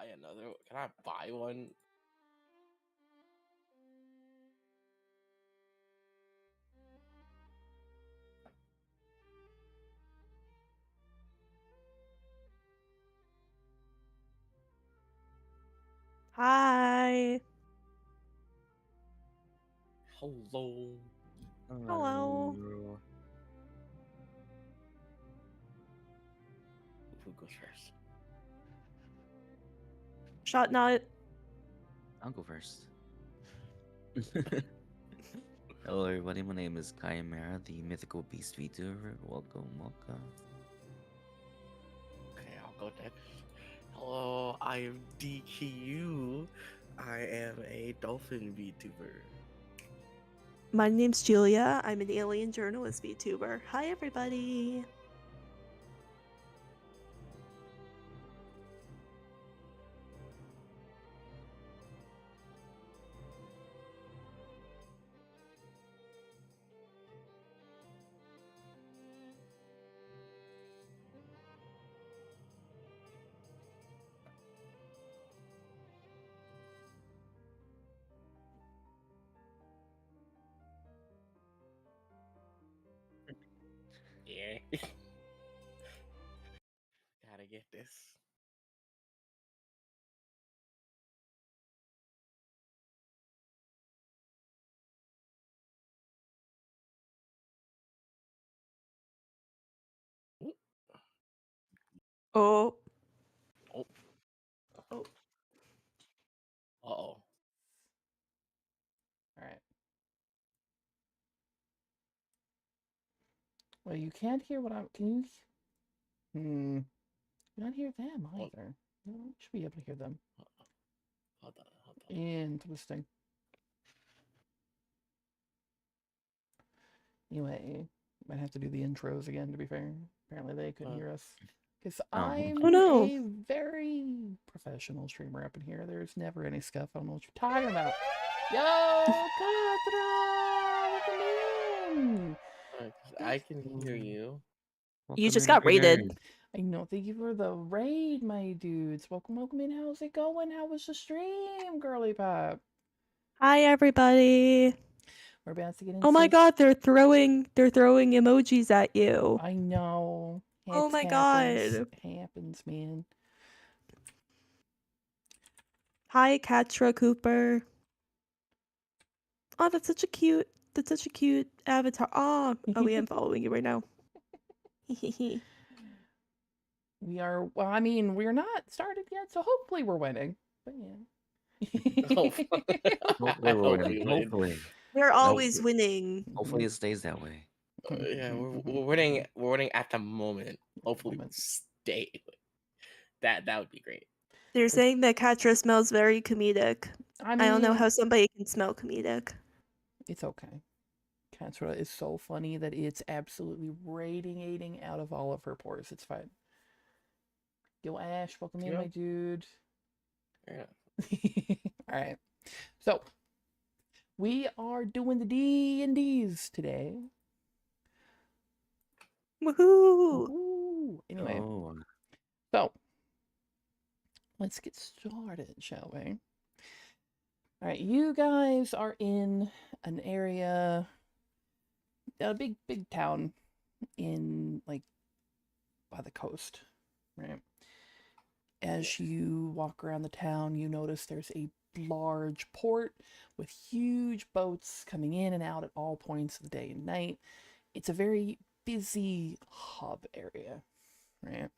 buy another? Can I buy one? Hi. Hello. Hello. Who goes first? Shot not. I'll go first. Hello, everybody. My name is Chimera, the mythical beast VTuber. Welcome. Okay, I'll go next. Hello, I am DQ. I am a dolphin VTuber. My name's Julia. I'm an alien journalist VTuber. Hi, everybody. Yeah. Gotta get this. Oh. Oh. Oh. Uh-oh. All right. Well, you can't hear what I'm. Can you? You not hear them either. No, you should be able to hear them. Hold on. Interesting. Anyway, might have to do the intros again. To be fair, apparently they couldn't hear us because I'm Oh, no. a very professional streamer up in here. There's never any scuff. I don't know what you're talking about. Yo, Katra, welcome in. I can hear you. You just got raided. I know. Thank you for the raid, my dudes. Welcome in. How's it going? How was the stream, girly pop? Hi, everybody. We're about to get into. Oh my God, they're throwing emojis at you. I know. Oh my God. It happens, man. Hi, Katra Cooper. Oh, that's such a cute avatar. Oh, we am following you right now. We are. Well, I mean, we're not started yet, so hopefully we're winning. But yeah. Hopefully we're winning. Hopefully. They're always winning. Hopefully it stays that way. Yeah, we're winning. We're winning at the moment. Hopefully, stay. That would be great. They're saying that Katra smells very comedic. I don't know how somebody can smell comedic. It's okay. Katra is so funny that it's absolutely radiating out of all of her pores. It's fine. Yo, Ash, welcome in, my dude. Yeah. All right. So we are doing the D&Ds today. Woohoo! Anyway, so let's get started, shall we? All right, you guys are in an area, a big town in, like, by the coast, right? As you walk around the town, you notice there's a large port with huge boats coming in and out at all points of the day and night. It's a very busy hub area, right?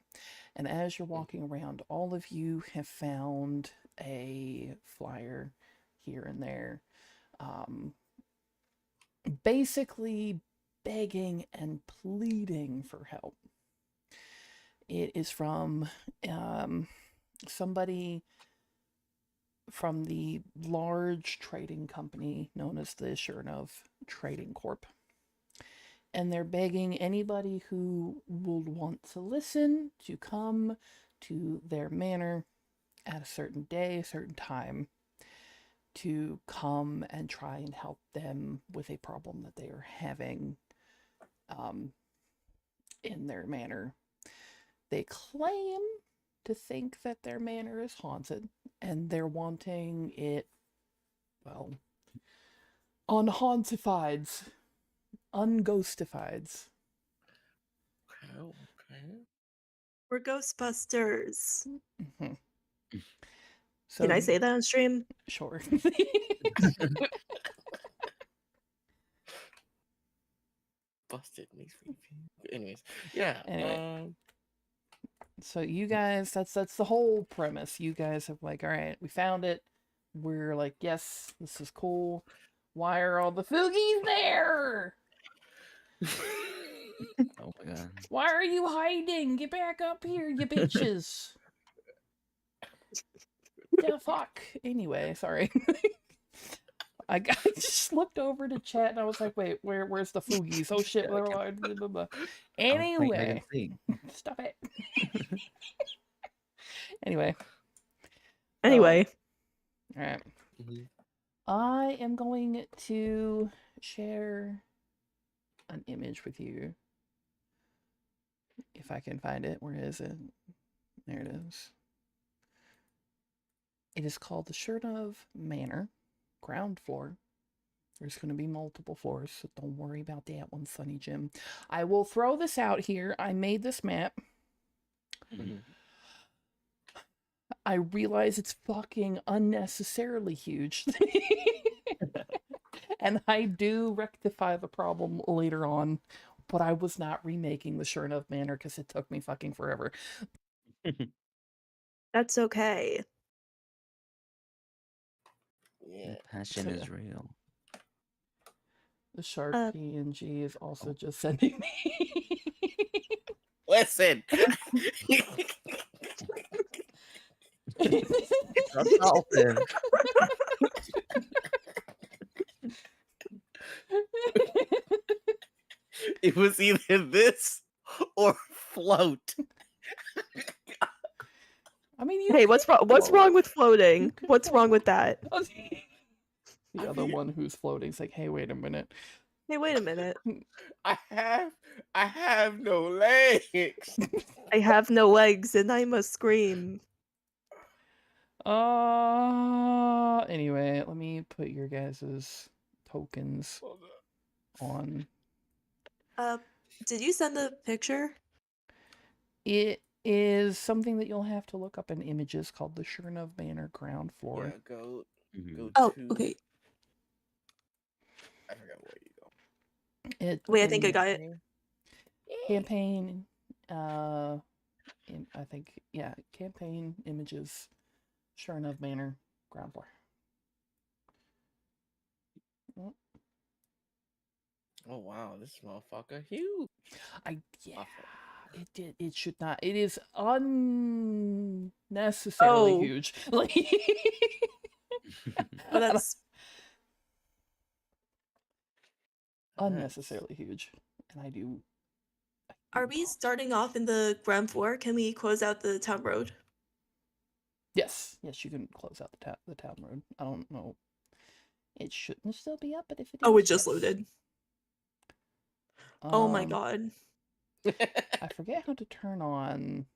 And as you're walking around, all of you have found a flyer here and there, basically begging and pleading for help. It is from somebody from the large trading company known as the Chernow Trading Corp. And they're begging anybody who would want to listen to come to their manor at a certain day, a certain time, to come and try and help them with a problem that they are having in their manor. They claim to think that their manor is haunted, and they're wanting it, well, unhauntifieds, unghostifieds. Okay, okay. We're Ghostbusters. Mhm. Can I you- say that on stream? Sure. Busted makes me feel. Anyways, yeah. Anyway. So you guys, that's the whole premise. You guys have like, all right, we found it. We're like, yes, this is cool. Why are all the Foogies there? Oh my god. Why are you hiding? Get back up here, you bitches. The fuck. Anyway, sorry. I just looked over to chat and I was like, wait, where's the Foogies? Oh shit. Blah, blah, blah, blah, blah. I was playing hide Anyway, and seek. stop it. Anyway. Anyway, All right. Mhm. I am going to share an image with you. If I can find it. Where is it? There it is. It is called the Shernov Manor, ground floor. There's going to be multiple floors, so don't worry about that one, Sunny Jim. I will throw this out here. I made this map. Mhm. I realize it's fucking unnecessarily huge. And I do rectify the problem later on, but I was not remaking the Shernov Manor because it took me fucking forever. that's okay. Yeah. Passion So, is yeah. real. The shark Uh, PNG is also just sending me. Listen. It's a dolphin. It was either this or float. I mean, you Hey, what's wrong? could What's float. wrong with You floating? could What's wrong float. with that? The other one who's floating is like, hey, wait a minute. Hey, wait a minute. I have no legs. I have no legs and I must scream. Anyway, let me put your guys' tokens Hold up. on. Did you send the picture? It is something that you'll have to look up in images called the Shernov Manor ground floor. Yeah, go Mhm. Oh, to. okay. I forgot where you go. Wait, I think I got it. Campaign, I think, yeah, campaign images, Shernov Manor ground floor. Oh wow, this motherfucker huge. Yeah, Awful. it should not. It is unnecessarily Oh. huge. Like, But that's unnecessarily huge, and I do. Are we starting off in the ground floor? Can we close out the town road? Yes, you can close out the town road. I don't know. It shouldn't still be up, but if it is, Oh, it just yes. loaded. Oh my god. I forget how to turn on.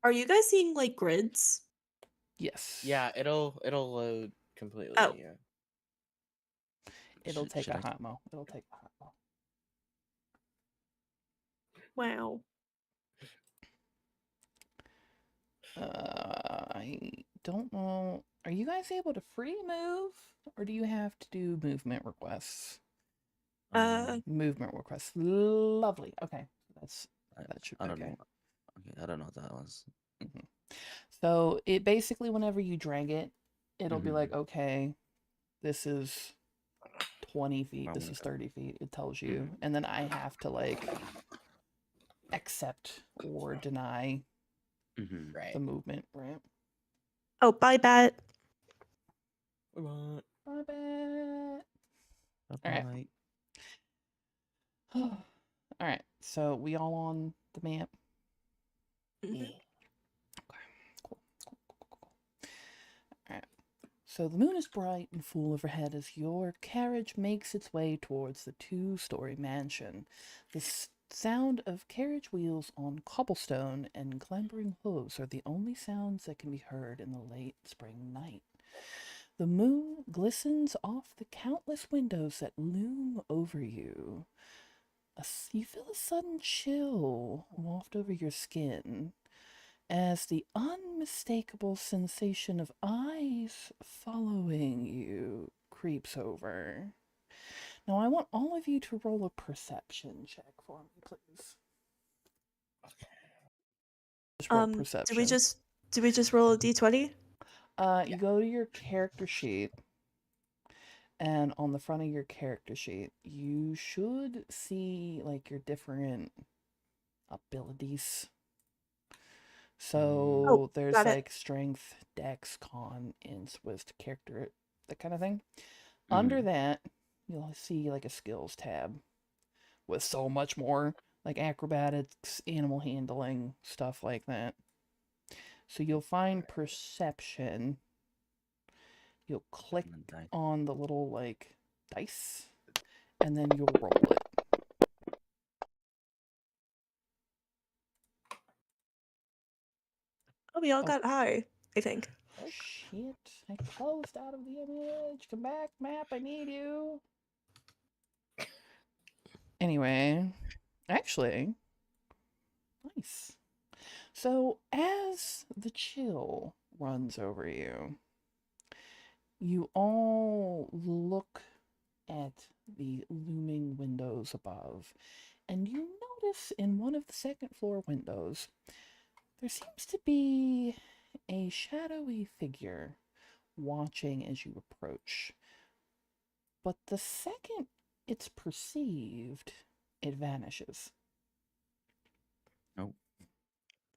Are you guys seeing like grids? Yes. Yeah, it'll load completely. Oh. Yeah. It'll take Should a I- hot mo. It'll take a hot mo. Wow. I don't know. Are you guys able to free move, or do you have to do movement requests? Movement requests. Lovely. Okay, that should be I don't okay. know. Okay, I don't know what that was. So it basically, whenever you drag it, it'll be Mhm. like, okay, this is 20 feet, this Oh, is 30 feet. It tells you, and then I have to like accept or deny Mhm. Right. the movement, right? Oh, bye, Bat. What? My bad. Bye-bye. All right, so we all on the map. Mhm. Cool. All right. So the moon is bright and full overhead as your carriage makes its way towards the two-story mansion. The sound of carriage wheels on cobblestone and clambering hooves are the only sounds that can be heard in the late spring night. The moon glistens off the countless windows that loom over you. You feel a sudden chill waft over your skin as the unmistakable sensation of eyes following you creeps over. Now, I want all of you to roll a perception check for me, please. Just roll perception. Do we just roll a d20? You go to your character sheet, and on the front of your character sheet, you should see like your different abilities. So there's got it. like strength, dex, con, int, wisdom, character, that kind of thing. Under that, you'll see like a skills tab with so much more, like acrobatics, animal handling, stuff like that. So you'll find perception. You'll click on the little like dice, and then you'll roll it. Oh, we all got high, I think. Oh shit, I closed out of the image. Come back, map, I need you. Anyway, actually, nice. So as the chill runs over you, you all look at the looming windows above, and you notice in one of the second floor windows, there seems to be a shadowy figure watching as you approach. But the second it's perceived, it vanishes. Oh.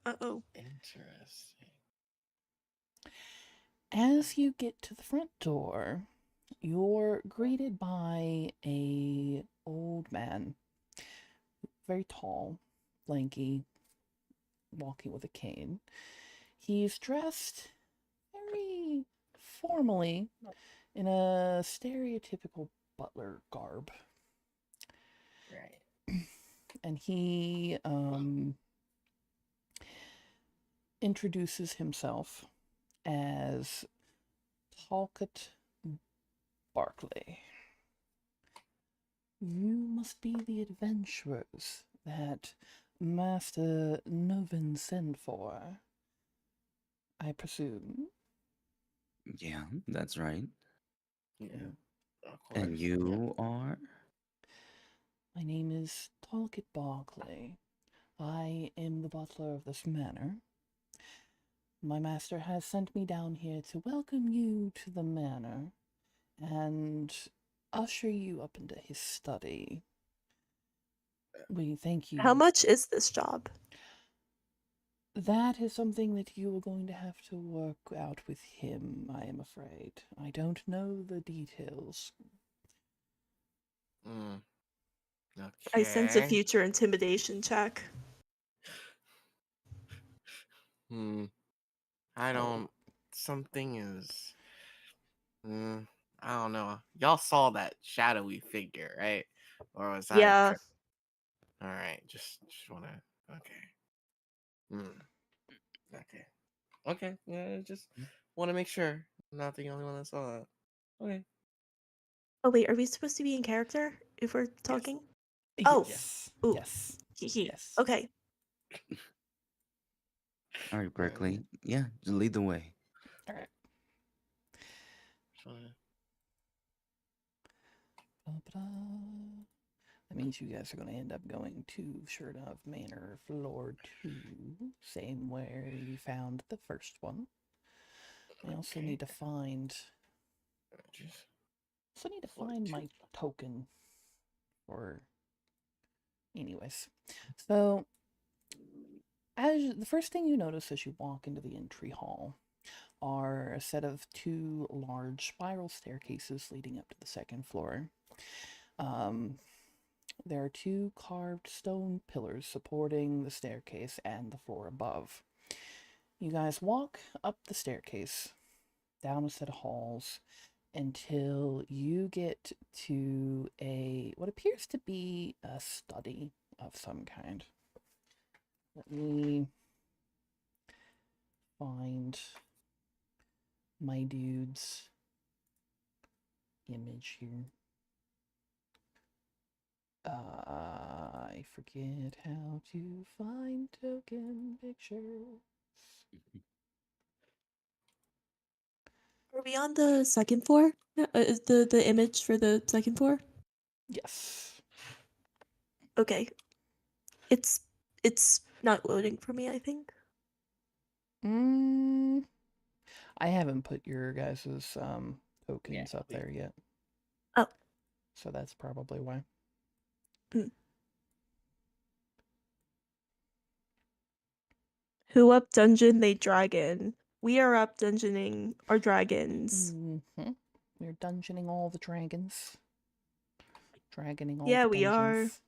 Uh-oh. Interesting. As you get to the front door, you're greeted by a old man, very tall, lanky, walking with a cane. He's dressed very formally in a stereotypical butler garb. Right. And he introduces himself as Talcott Barclay. You must be the adventurers that Master Novin sent for, I presume. Yeah, that's right. Yeah. Of course. And you are? My name is Talcott Barclay. I am the butler of this manor. My master has sent me down here to welcome you to the manor and usher you up into his study. We thank you. How much is this job? That is something that you are going to have to work out with him, I am afraid. I don't know the details. Okay. I sense a future intimidation check. I don't. Something is. I don't know. Y'all saw that shadowy figure, right? Or was that? Yeah. All right. Just wanna. Okay. Okay. Okay. Yeah. Just want to make sure I'm not the only one that saw that. Okay. Oh wait, are we supposed to be in character if we're talking? Yes. Oh. Yes. Ooh. Yes. Yes. Okay. All right, Berkeley. Yeah, just lead the way. All right. That means you guys are going to end up going to Sherdov Manor, floor 2, same where you found the first one. I also need to find. My token. Or, anyways, so as the first thing you notice as you walk into the entry hall are a set of 2 large spiral staircases leading up to the second floor. There are 2 carved stone pillars supporting the staircase and the floor above. You guys walk up the staircase, down a set of halls, until you get to what appears to be a study. of some kind. Let me find my dude's image here. I forget how to find token pictures. Are we on the second floor? Is the image for the second floor? Yes. Okay. It's not loading for me, I think. I haven't put your guys' tokens up we- there yet. Oh. So that's probably why. Who up dungeon they dragon? We are up dungeoning our dragons. We're dungeoning all the dragons. Dragoning all Yeah, the we are. dungeons.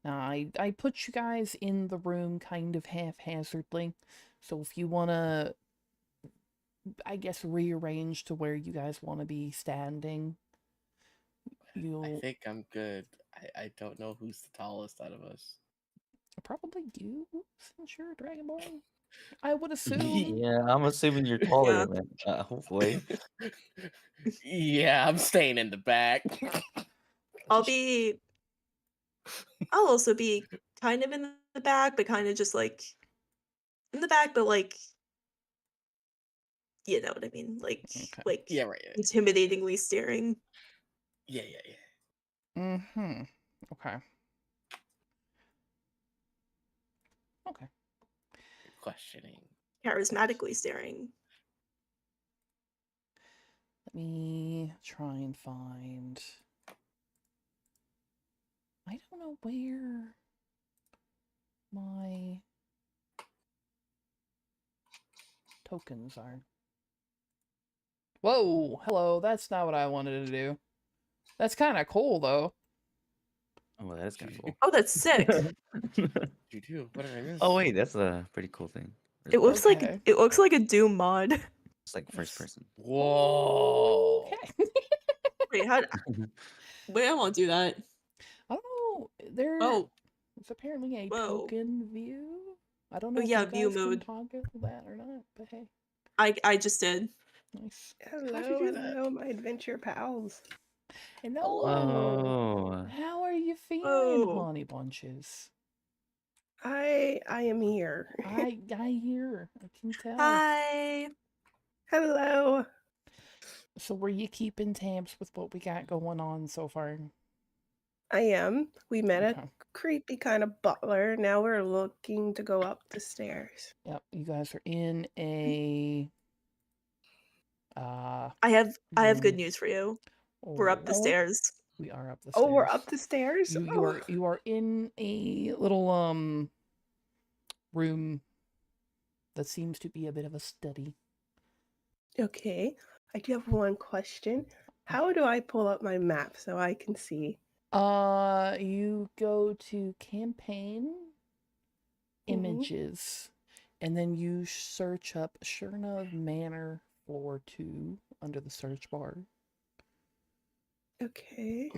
Now, I put you guys in the room kind of haphazardly. So if you want to, I guess, rearrange to where you guys want to be standing, I think I'm good. I don't know who's the tallest out of us. probably you, since you're a dragonborn. I would assume. Yeah, I'm assuming you're taller Yeah. than that. Hopefully. Yeah, I'm staying in the back. I'll also be kind of in the back, but kind of just like in the back, but like you know what I mean? Like Yeah, right. intimidatingly staring. Yeah. Okay. Okay. Questioning. Charismatically staring. Let me try and find. I don't know where my tokens are. Whoa, hello, that's not what I wanted to do. That's kind of cool, though. Oh, that is kind of cool. Oh, that's sick. You do. What did I miss? Oh wait, that's a pretty cool thing. It looks Okay. like a Doom mod. It's like first person. Whoa. Okay. Wait, wait, I won't do that. I don't know. There's apparently a Whoa. token view. I don't Oh know if yeah, you view guys can mode. toggle that or not, but hey, I just did. nice. Hello, my adventure pals. Hello. Oh, How are you feeling, Whoa. honey bunches? I am here. I hear. I can tell. Hi. Hello. So were you keeping tabs with what we got going on so far? I am. We met Okay. a creepy kind of butler. Now we're looking to go up the stairs. Yep, you guys are in a I have good news for you. We're up the Oh, stairs. we are up the Oh, stairs. we're up the stairs. You are in a little room that seems to be a bit of a study. Okay. I do have one question. How do I pull up my map so I can see? You go to campaign Mhm. images, and then you search up Shernov Manor Floor 2 under the search bar. Okay.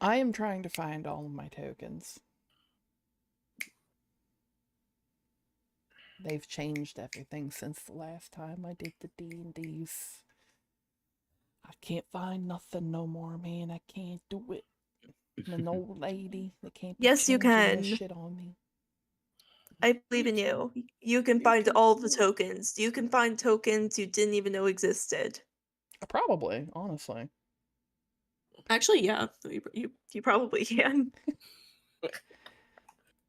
I am trying to find all of my tokens. They've changed everything since the last time I did the D&Ds. I can't find nothing no more, man. I can't do it. I'm an old lady that can't be Yes, you changing this can. shit on me. I believe in you. You can find all the tokens. You can find tokens you didn't even know existed. Probably, honestly. Actually, yeah. You probably can.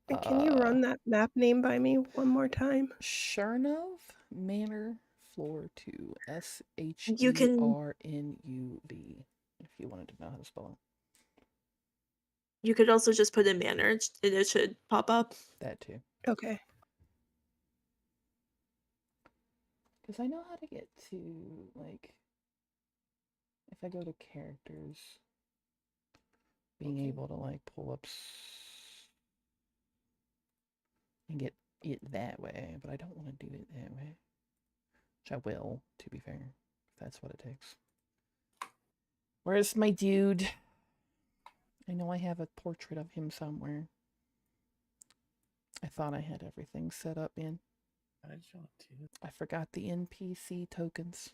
And can you run that map name by me one more time? Shernov Manor Floor 2. SHERNUV. If you wanted to know how to spell it. You could also just put in manor and it should pop up. That too. Okay. Because I know how to get to, like, if I go to characters, being able to, like, pull up and get it that way, but I don't want to do it that way. Which I will, to be fair, if that's what it takes. Where's my dude? I know I have a portrait of him somewhere. I thought I had everything set up in. I just want to I forgot the NPC tokens.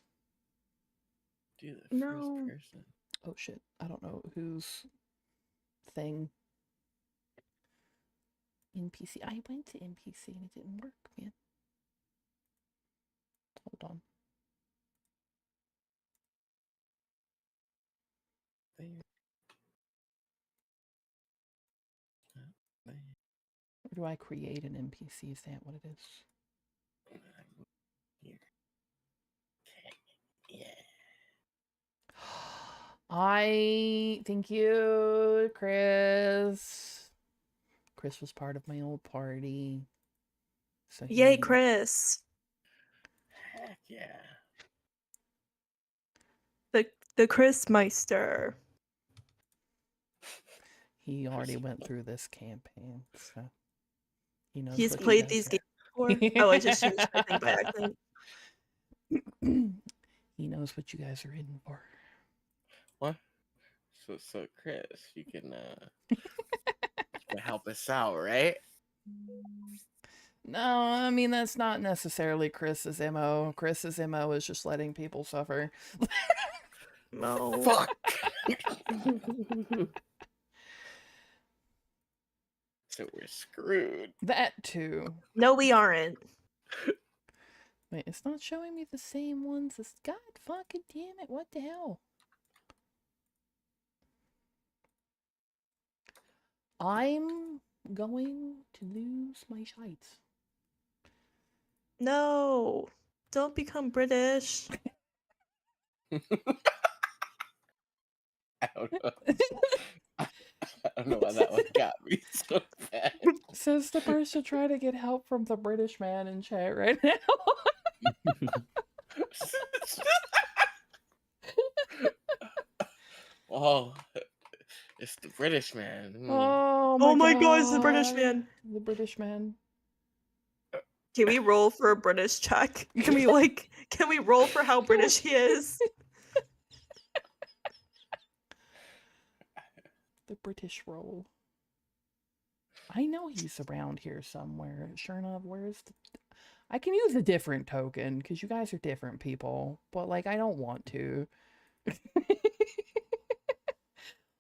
do the No. first person. Oh shit, I don't know whose thing. NPC. I went to NPC and it didn't work, man. Hold on. There. There. Or do I create an NPC? Is that what it is? Here. Okay. Yeah. Thank you, Chris. Chris was part of my old party. So Yay, Chris. Heck yeah. The Chris Meister. He already went through this campaign, so he knows He's what you played guys these are. games before. Oh, I just changed my thing by accident. He knows what you guys are in for. What? So Chris, you can help us out, right? No, I mean that's not necessarily Chris's MO. Chris's MO is just letting people suffer. No. Fuck. So we're screwed. That too. No, we aren't. Wait, it's not showing me the same ones as. God fucking damn it! What the hell? I'm going to lose my shite. No. Don't become British. I don't know. I don't know why that one got me so bad. Says the person trying to get help from the British man in chat right now. Oh, it's the British man. Oh my God, it's the British God. man. The British man. Can we roll for a British check? Can we roll for how British he is? The British roll. I know he's around here somewhere. Sure enough, where's the... I can use a different token because you guys are different people, but like I don't want to.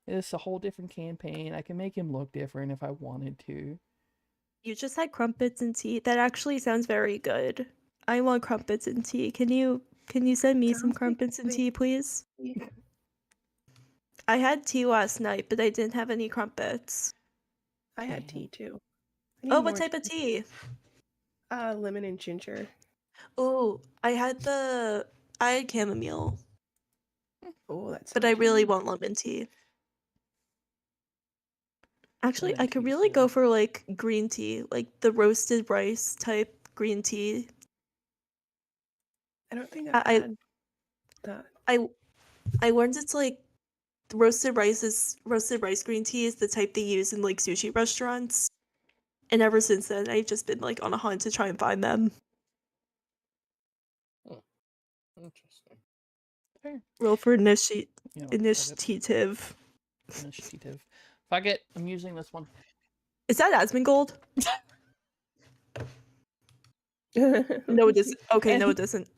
It's a whole different campaign. I can make him look different if I wanted to. You just had crumpets and tea. That actually sounds very good. I want crumpets and tea. Can you send me some Sounds like crumpets and great tea, please? tea. I had tea last night, but I didn't have any crumpets. I had Damn. tea too. I need Oh, what more type of tea? lemon and ginger. Oh, I had chamomile, Oh, that's. but I really want lemon tea. Actually, Lemon I could tea's really go good. for like green tea, like the roasted rice type green tea. I don't think I've I had that. I learned it's like roasted rice green tea is the type they use in like sushi restaurants. And ever since then, I've just been like on a hunt to try and find them. Interesting. Fair. Roll for You know what? Fuck it. initiative. Initiative. Fuck it. I'm using this one. Is that Asmongold? No, it isn't. Okay, no, it isn't.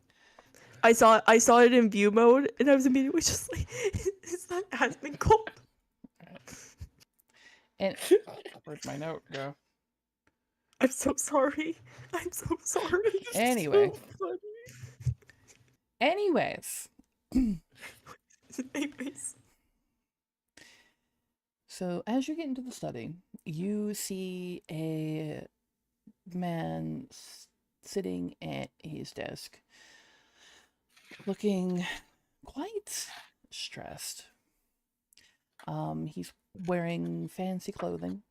I saw it in view mode, and I was immediately just like, "Is that Asmongold?" And where'd my note go? I'm so sorry. I'm so sorry. Anyway. So funny. Anyways. Anyways. So as you get into the study, you see a man sitting at his desk, looking quite stressed. He's wearing fancy clothing.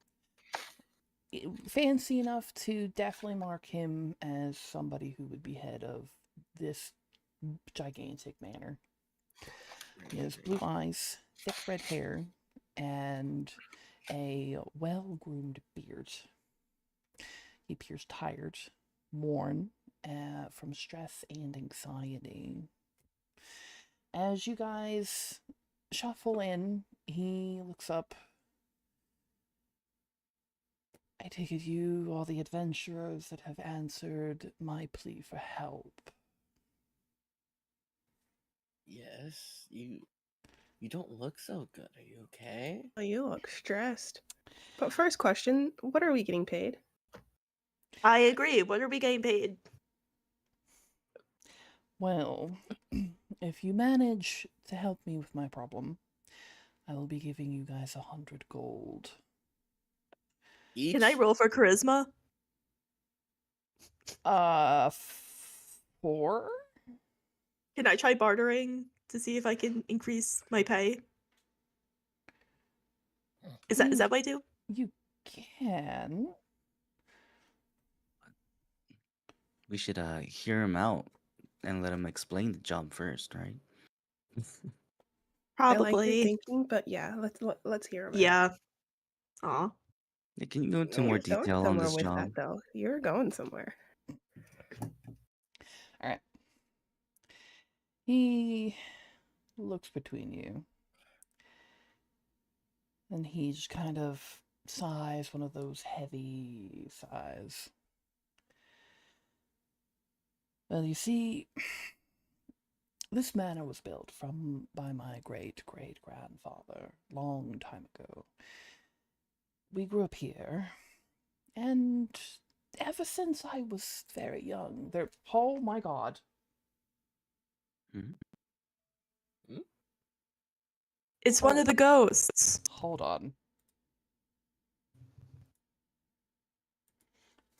Fancy enough to definitely mark him as somebody who would be head of this gigantic manor. He has blue eyes, thick red hair, and a well-groomed beard. He appears tired, worn from stress and anxiety. As you guys shuffle in, he looks up I take it you are the adventurers that have answered my plea for help. Yes, you don't look so good. Are you okay? Oh, you look stressed. But first question, what are we getting paid? I agree. What are we getting paid? Well, if you manage to help me with my problem, I will be giving you guys 100 gold. Each? Can I roll for charisma? 4? Can I try bartering to see if I can increase my pay? Is that what I do? You can. We should hear him out and let him explain the job first, right? I like your Probably. thinking, but yeah, let's hear him out. Yeah. Aw. Yeah, can you go into Yeah, more you're going detail on somewhere this with job? that, though. You're going somewhere. All right. He looks between you. And he just kind of sighs, one of those heavy sighs. Well, you see, this manor was built by my great-great-grandfather, long time ago. We grew up here, and ever since I was very young, oh my god. Mhm. It's one of the ghosts. Hold on.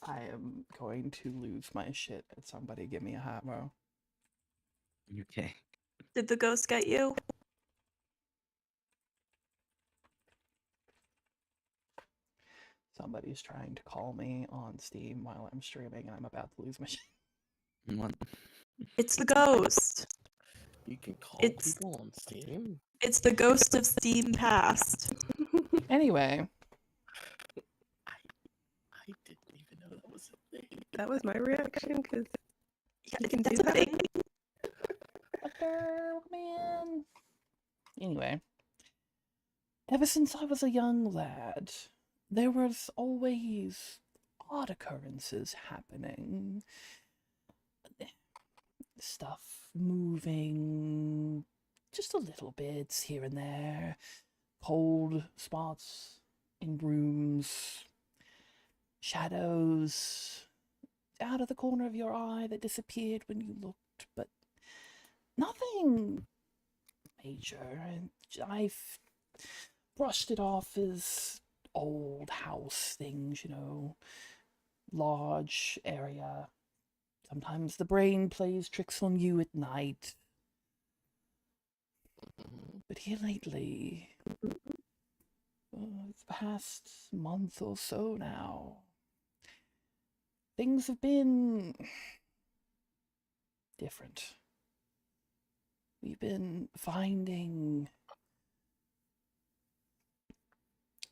I am going to lose my shit at somebody give me a hammer. Okay. Did the ghost get you? Somebody's trying to call me on Steam while I'm streaming, and I'm about to lose my shit. What? It's the ghost. You can call It's- people on Steam. It's the ghost of Steam Past. Anyway, I didn't even know that was a thing. That was my reaction, because Yeah, you can that's do a that. thing. man. Anyway, ever since I was a young lad, there was always odd occurrences happening. Stuff moving just a little bit here and there. Cold spots in rooms. Shadows out of the corner of your eye that disappeared when you looked, but nothing major. And I've brushed it off as old house things, large area. Sometimes the brain plays tricks on you at night. But here lately, the past month or so now, things have been different. We've been finding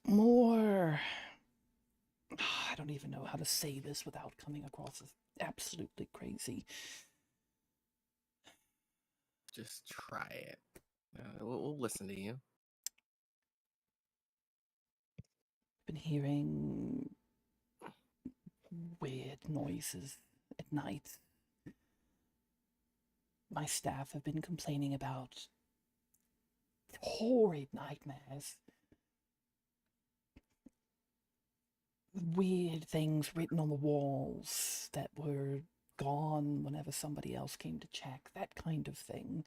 more. I don't even know how to say this without coming across as absolutely crazy. Just try it. We'll listen to you. Been hearing weird noises at night. My staff have been complaining about horrid nightmares. Weird things written on the walls that were gone whenever somebody else came to check, that kind of thing.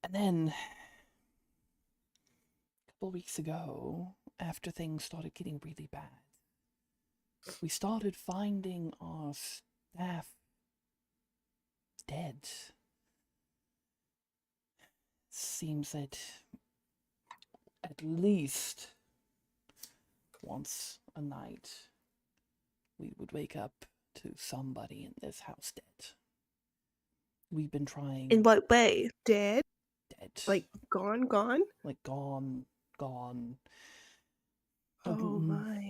And then, a couple of weeks ago, after things started getting really bad, we started finding our staff dead. Seems that at least once a night we would wake up to somebody in this house dead. We've been trying. In what way? Dead? Dead. Like, gone? Like gone. Oh my.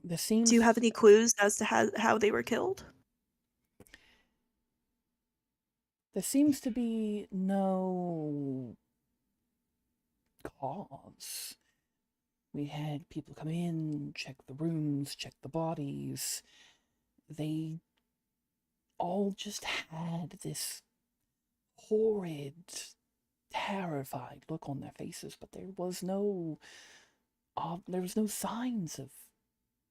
There seems. Do you have any clues as to how they were killed? There seems to be no cause. We had people come in, check the rooms, check the bodies. They all just had this horrid, terrified look on their faces, but there was no signs of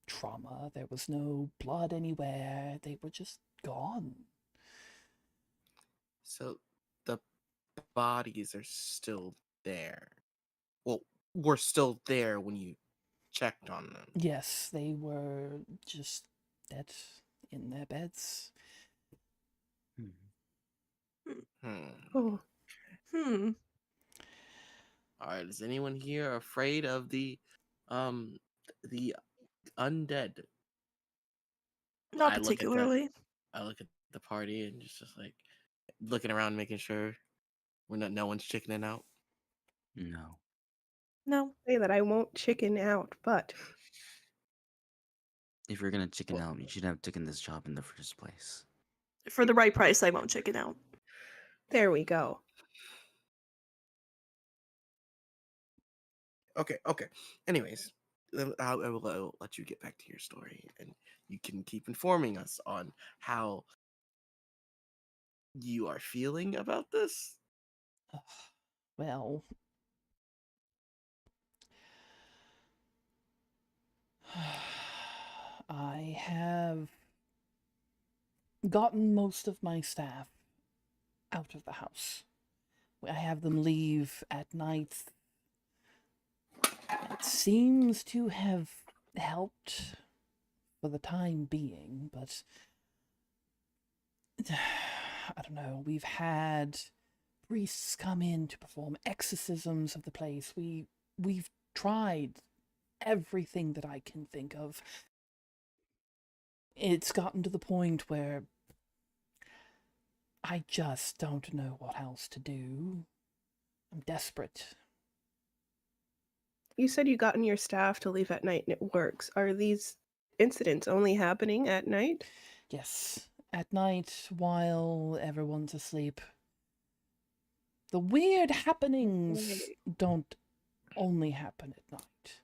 trauma. There was no blood anywhere. They were just gone. So the bodies are still there. Well, were still there when you checked on them. Yes, they were just dead in their beds. Oh, Hmm. All right. Is anyone here afraid of the undead? Not I particularly. look at the party and just like looking around, making sure no one's chickening out. No. No. say that I won't chicken out, but If you're gonna chicken Well- out, you should have taken this job in the first place. For the right price, I won't chicken out. there we go. Okay. Anyways, I will let you get back to your story, and you can keep informing us on how you are feeling about this. Well, I have gotten most of my staff out of the house. I have them leave at night. It seems to have helped for the time being, but I don't know. We've had priests come in to perform exorcisms of the place. We've tried everything that I can think of. It's gotten to the point where I just don't know what else to do. I'm desperate. You said you gotten your staff to leave at night and it works. Are these incidents only happening at night? Yes, at night while everyone's asleep. The weird happenings don't only happen at night.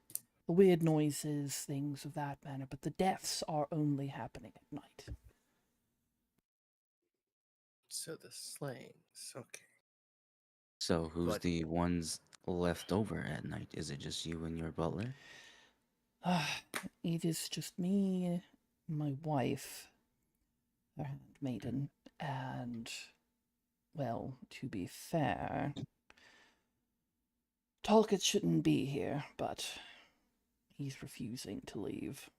The weird noises, things of that manner, but the deaths are only happening at night. So the slayings, okay. So who's But- the ones left over at night? Is it just you and your butler? It is just me, my wife, her handmaiden, and, well, to be fair, Talcott shouldn't be here, but he's refusing to leave.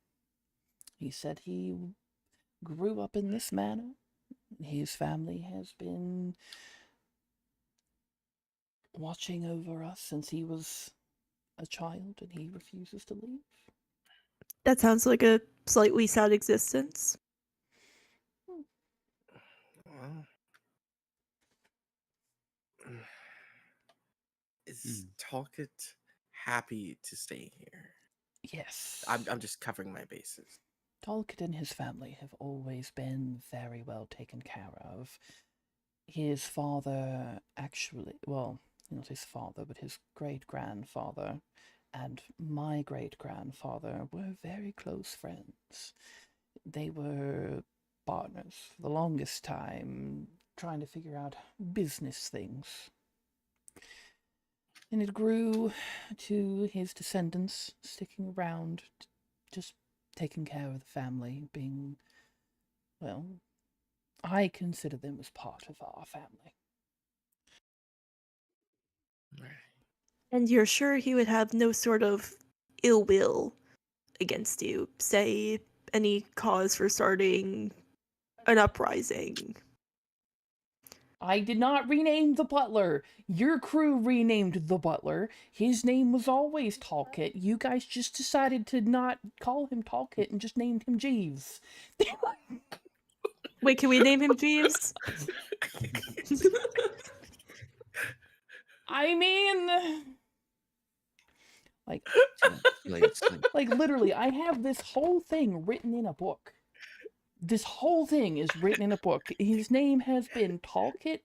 He said he grew up in this manor. His family has been watching over us since he was a child, and he refuses to leave. That sounds like a slightly sad existence. Well, is Talcott happy to stay here? Yes. I'm just covering my bases. Talcott and his family have always been very well taken care of. His father actually, well, not his father, but his great-grandfather and my great-grandfather were very close friends. They were partners for the longest time, trying to figure out business things. And it grew to his descendants sticking around, just taking care of the family, being, well, I consider them as part of our family. Right. And you're sure he would have no sort of ill will against you? Say, any cause for starting an uprising? I did not rename the butler. Your crew renamed the butler. His name was always Talcott. You guys just decided to not call him Talcott and just named him Jeeves. Wait, can we name him Jeeves? I mean, like, Like, literally, I have this whole thing written in a book. This whole thing is written in a book. His name has been Talcott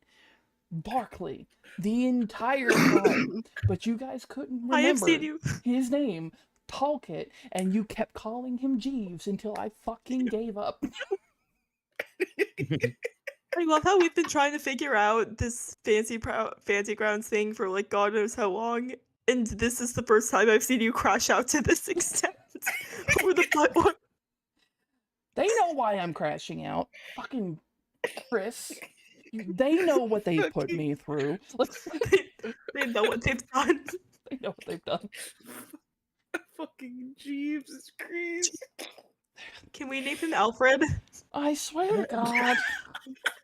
Barkley the entire time, but you guys couldn't I have remember seen you. his name Talcott, and you kept calling him Jeeves until I fucking gave up. I love how we've been trying to figure out this fancy grounds thing for like God knows how long, and this is the first time I've seen you crash out to this extent over the butt one. They know why I'm crashing out. Fucking Chris. They know what they've put me through. They know what they've done. They know what they've done. Fucking Jeeves is crazy. Can we name him Alfred? I swear to God.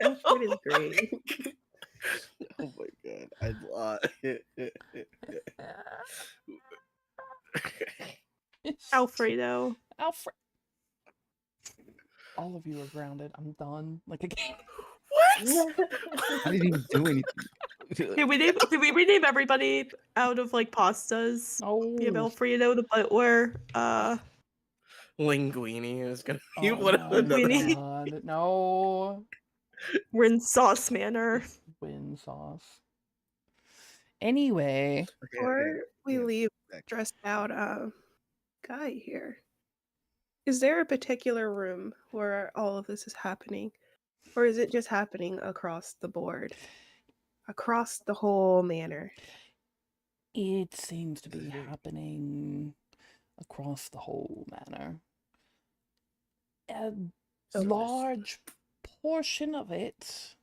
Alfred is great. Oh my god, Alfredo. Alfred. All of you are grounded. I'm done. Like again. What? I didn't even do anything. Did we rename everybody out of like pastas? We have Oh. Alfredo, the butler, Linguini is gonna be Oh one of my another. Linguini. God. No. we're in Sauce Manor. Win sauce. Anyway. Before we leave, stressed out guy here. Is there a particular room where all of this is happening? Or is it just happening across the board? Across the whole manor? It seems to be happening across the whole manor. A large portion of it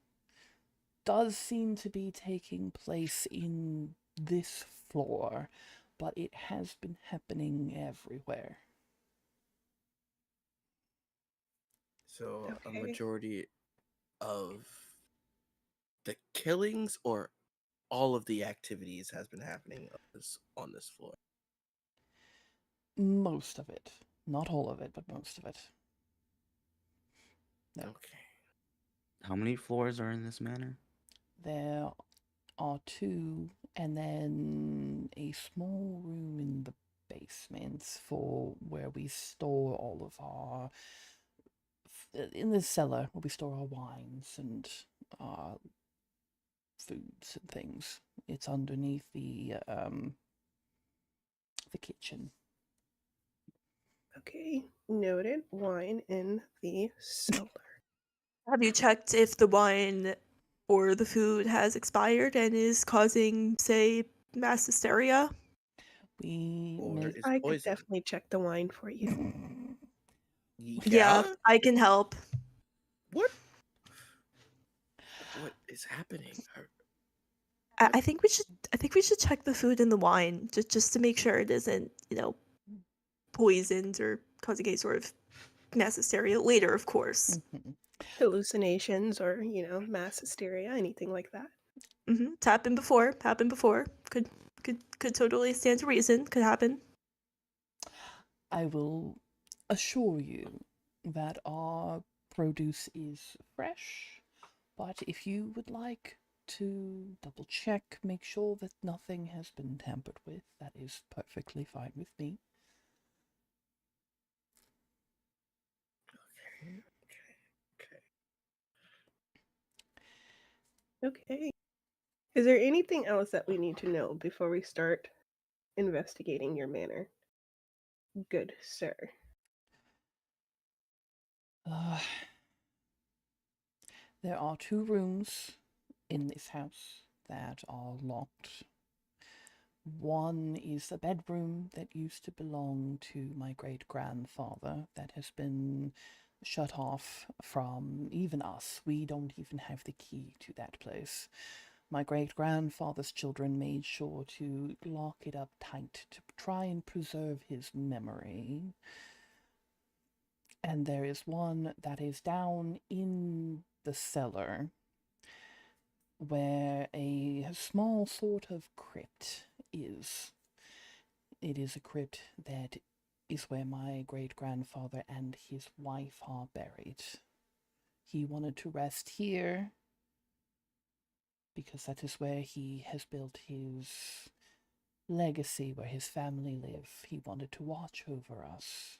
does seem to be taking place in this floor, but it has been happening everywhere. So a Okay. majority of the killings or all of the activities has been happening on this floor. Most of it. Not all of it, but most of it. No. Okay. How many floors are in this manor? There are 2, and then a small room in the basement for where we store all of our... in the cellar, where we store our wines and our foods and things. It's underneath the kitchen. Okay, noted. Wine in the cellar. Have you checked if the wine or the food has expired and is causing, say, mass hysteria? We Or make... is I could poison. definitely check the wine for you. Yeah, I can help. What? What is happening? I think we should check the food and the wine just to make sure it isn't, poisoned or causing any sort of mass hysteria later, of course. Mhm. Hallucinations or, mass hysteria, anything like that. It's happened before. Could totally stand to reason. Could happen. I will assure you that our produce is fresh, but if you would like to double check, make sure that nothing has been tampered with, that is perfectly fine with me. Okay. Is there anything else that we need to know before we start investigating your manor? Good sir. There are 2 rooms in this house that are locked. One is a bedroom that used to belong to my great-grandfather that has been shut off from even us. We don't even have the key to that place. My great-grandfather's children made sure to lock it up tight to try and preserve his memory. And there is one that is down in the cellar where a small sort of crypt is. It is a crypt that is where my great-grandfather and his wife are buried. He wanted to rest here because that is where he has built his legacy, where his family live. He wanted to watch over us.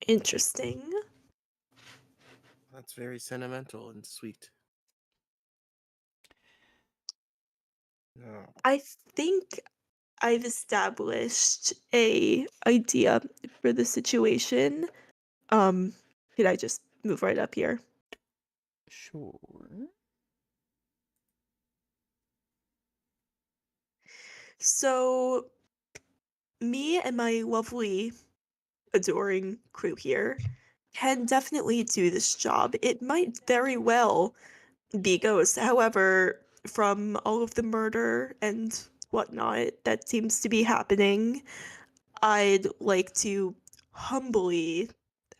Interesting. That's very sentimental and sweet. No. I think I've established a idea for the situation. Could I just move right up here? Sure. So, me and my lovely, adoring crew here can definitely do this job. It might very well be Ghost. However, from all of the murder and whatnot that seems to be happening, I'd like to humbly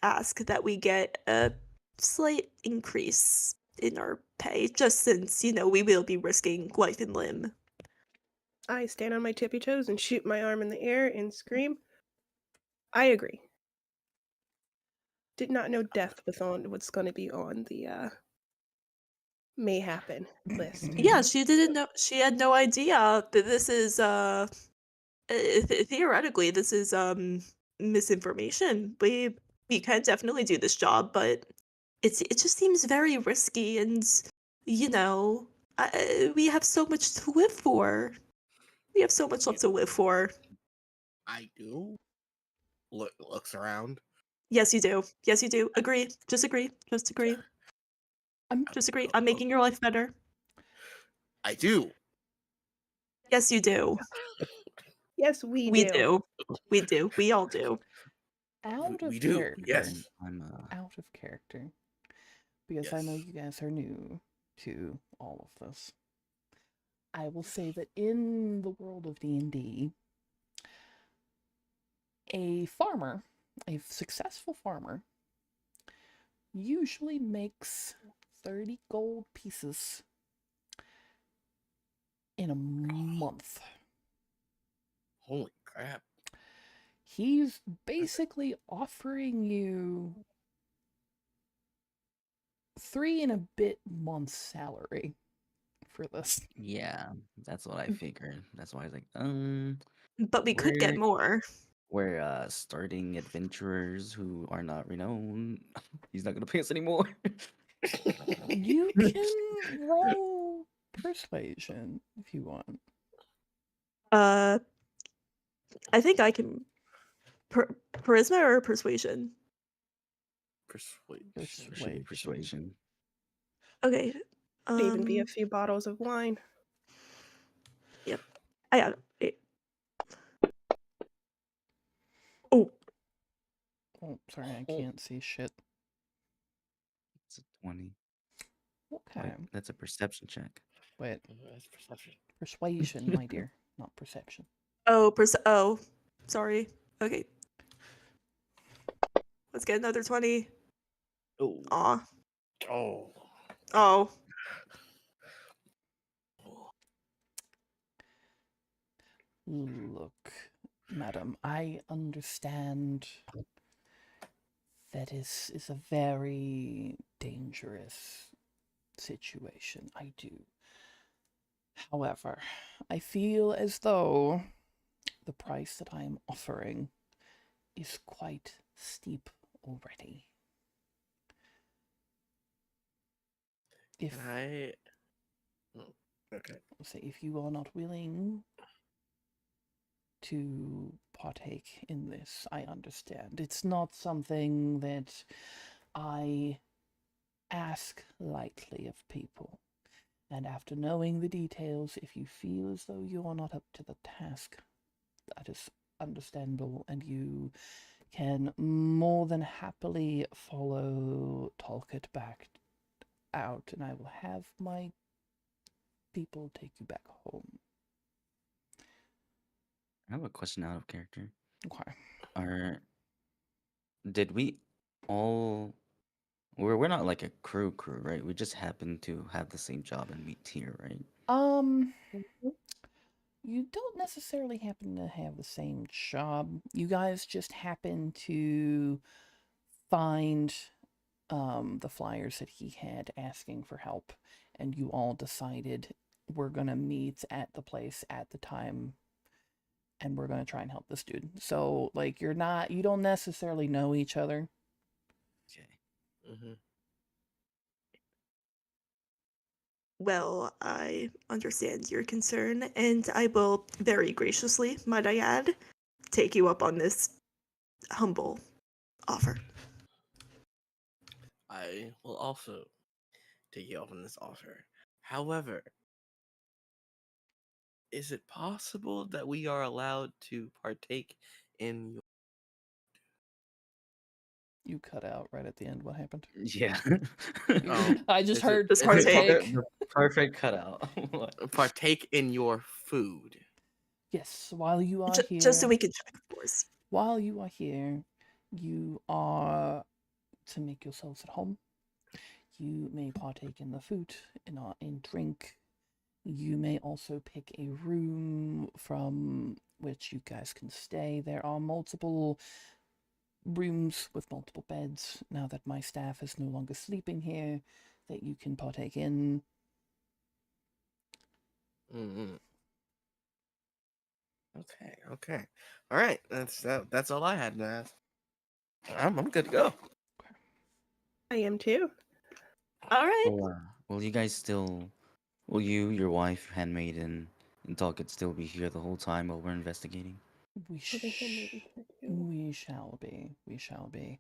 ask that we get a slight increase in our pay, just since, we will be risking life and limb. I stand on my tippy toes and shoot my arm in the air and scream. I agree. Did not know death was on what's going to be on the may happen list. Yeah, she didn't know. She had no idea that this is theoretically this is misinformation. We can definitely do this job, but it just seems very risky, and we have so much to live for. We have so much left to live for. I do. Looks around. Yes, you do. Yes, you do. Agree. Just agree. Just agree. Just agree. I'm making your life better. I do. Yes, you do. Yes, we We do. do. We do. We all do. Out We of do. character. Yes. I'm Out of character. Because I know Yes. you guys are new to all of this. I will say that in the world of D&D, a farmer, a successful farmer, usually makes 30 gold pieces in a month. Holy crap. He's basically offering you 3 and a bit months salary for this. yeah, that's what I figured. That's why I was like, But we could get we're more. we're starting adventurers who are not renowned. He's not gonna pay us anymore. You can roll persuasion if you want. I think I can. Charisma or persuasion? Persuasion. Persuasion. Persuasion. Okay. Could even be a few bottles of wine. Yep. I got it. Oh. Oh, sorry, I can't see shit. It's a 20. Okay. Wait, that's a perception check. Wait, That's perception. persuasion, my dear, not perception. Oh, sorry. Okay. Let's get another 20. Oh. Aw. Oh. Oh. Look, madam, I understand that is a very dangerous situation. I do. However, I feel as though the price that I am offering is quite steep already. If Can I? Oh, okay. say if you are not willing to partake in this, I understand. It's not something that I ask lightly of people. And after knowing the details, if you feel as though you are not up to the task, that is understandable, and you can more than happily follow Talcott back out, and I will have my people take you back home. I have a question out of character. Okay. Did we all? We're not like a crew, right? We just happen to have the same job and meet here, right? You don't necessarily happen to have the same job. You guys just happen to find the flyers that he had asking for help, and you all decided we're gonna meet at the place at the time, and we're gonna try and help this dude. So, like, you don't necessarily know each other. Okay. Mm-hmm. Well, I understand your concern, and I will very graciously, might I add, take you up on this humble offer. I will also take you up on this offer. However, is it possible that we are allowed to partake in your... You cut out right at the end. What happened? Yeah. Oh, I just is it- heard Just is it partake. The perfect cutout. What? partake in your food? Yes, while you are Just so here, we can check, of course. while you are here, you are to make yourselves at home. You may partake in the food, in drink. You may also pick a room from which you guys can stay. There are multiple rooms with multiple beds now that my staff is no longer sleeping here that you can partake in. Mm-hmm. Okay. All right, that's all I had to ask. I'm good to go. I am too. All right. Will you guys still? Will you, your wife, handmaiden, and Talcott still be here the whole time while we're investigating? We, Oh, the handmaiden here too. we shall be. We shall be.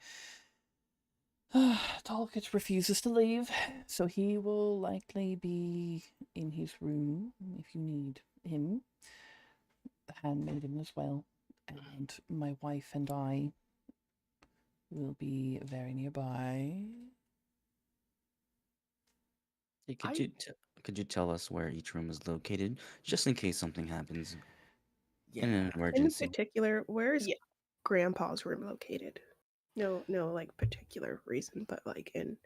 Talcott refuses to leave, so he will likely be in his room if you need him. The handmaiden as well. And my wife and I will be very nearby. Hey, I could you tell us where each room is located, just in case something happens in an yeah. In emergency? particular, where is Yeah. Grandpa's room located? No, like particular reason, but like in.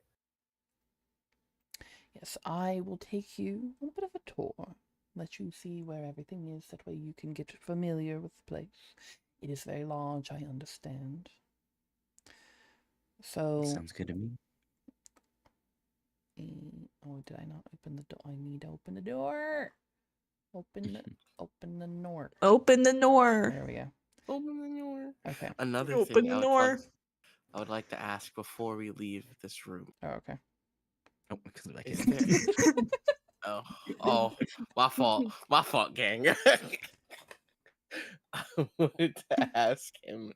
Yes, I will take you on a bit of a tour. Let you see where everything is. That way you can get familiar with the place. It is very large, I understand. So, Sounds good to me. oh, did I not open the door? I need to open the door. Open the door. Open the door. There we go. Open the door. Okay. Another Open thing the door. I would like to ask before we leave this room. Oh, okay. Oh, because back Is in. there? Oh, my fault, gang. I wanted to ask him: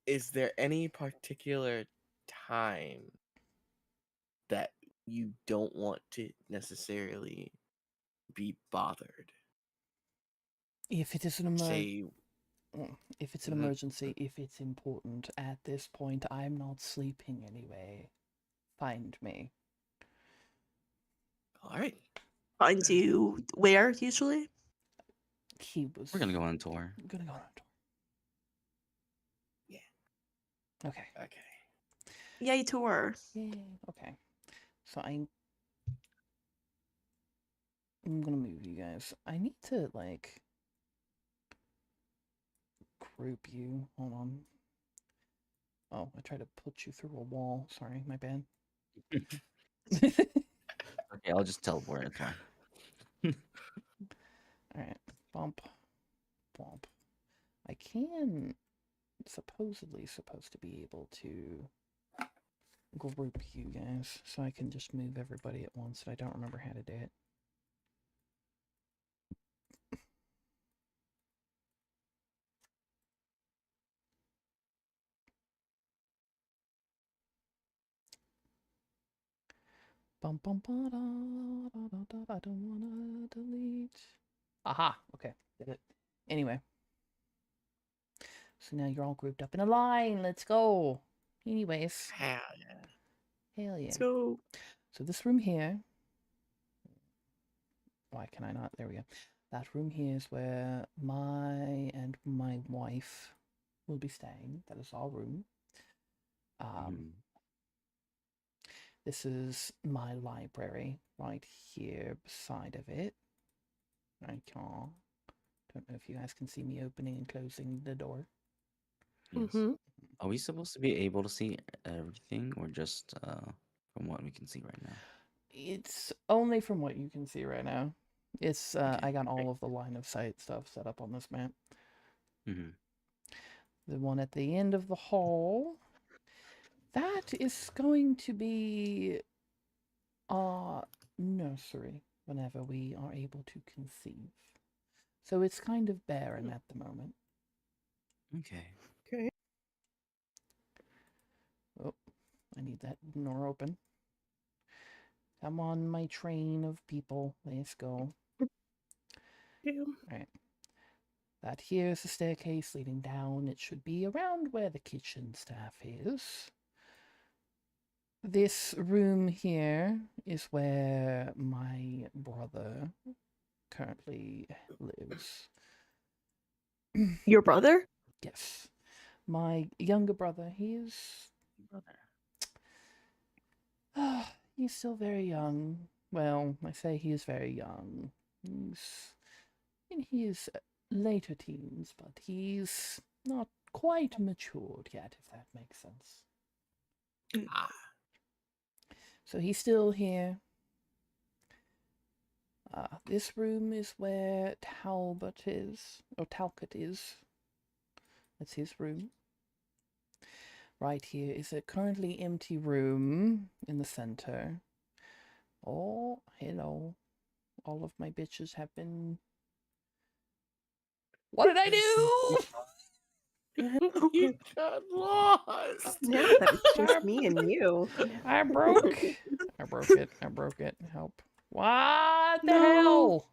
is there any particular time that you don't want to necessarily be bothered? If it is an Say, if it's an Mhm. emergency, if it's important, at this point, I'm not sleeping anyway. Find me. all right. Find you where usually? He was. We're gonna go on tour. Gonna go on a tour. Yeah. Okay. Okay. Yay, tour. Yay. Okay. So I'm gonna move you guys. I need to like group you. Hold on. Oh, I tried to put you through a wall. Sorry, my bad. Okay, I'll just teleport. It's fine. Alright. Bump. Bump. I can supposedly supposed to be able to group you guys, so I can just move everybody at once, and I don't remember how to do it. Bum bum ba da da da da. I don't wanna delete. Aha. Okay. Did it. Anyway. So now you're all grouped up in a line. Let's go. Anyways. Hell yeah. Hell yeah. So So this room here. Why can I not? There we go. That room here is where my wife will be staying. That is our room. Mhm. This is my library right here beside of it. I can't. Don't know if you guys can see me opening and closing the door. Yes. Mm-hmm. Are we supposed to be able to see everything, or just from what we can see right now? It's only from what you can see right now. It's Okay, I got all great. of the line of sight stuff set up on this map. Mm-hmm. The one at the end of the hall, that is going to be nursery. whenever we are able to conceive. So it's kind of barren at the moment. Okay. Okay. Oh, I need that door open. Come on, my train of people. Let's go. Yeah. Alright. That here is the staircase leading down. It should be around where the kitchen staff is. This room here is where my brother currently lives. Your brother? Yes. My younger brother, he's still very young. Well, I say he is very young. He's in his later teens, but he's not quite matured yet, if that makes sense. Ah. So he's still here. This room is where Talcott is. That's his room. Right here is a currently empty room in the center. Oh, hello. All of my bitches have been... What did I do? You got lost. Now that it's just me and you. I broke it. Help. What the No. hell?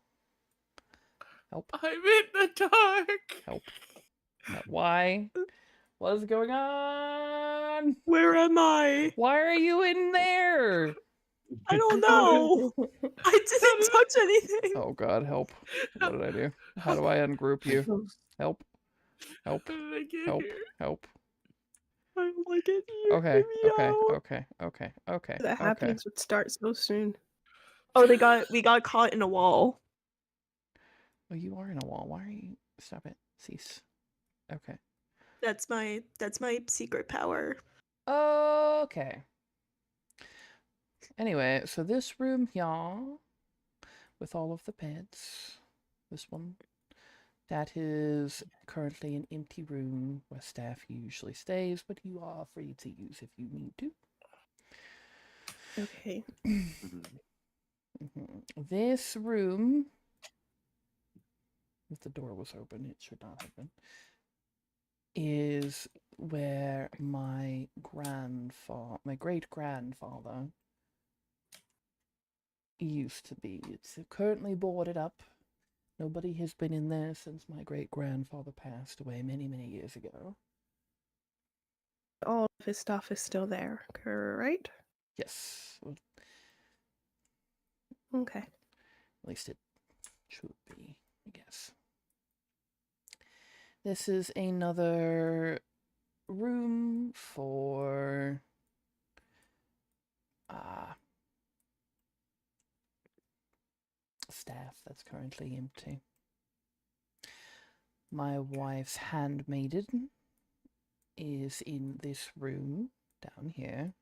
Help. I'm in the dark. Help. Why? What is going on? Where am I? Why are you in there? I don't know. I didn't touch anything. Oh god, help. What did I do? How do I ungroup you? Help. Help. How did I get Help. here? Help. I don't like it here. Okay, Get me okay, out. okay. The happenings would start so soon. Oh, we got caught in a wall. Oh, you are in a wall. Why are you... Stop it. Cease. Okay. That's my secret power. Okay. Anyway, so this room here, with all of the beds, this one, that is currently an empty room where staff usually stays, but you are free to use if you need to. Okay. This room, if the door was open, it should not have been, is where my great-grandfather used to be. It's currently boarded up. Nobody has been in there since my great-grandfather passed away many, many years ago. All of his stuff is still there, right? Yes. Well, Okay. at least it should be, I guess. This is another room for staff that's currently empty. My wife's handmaiden is in this room down here.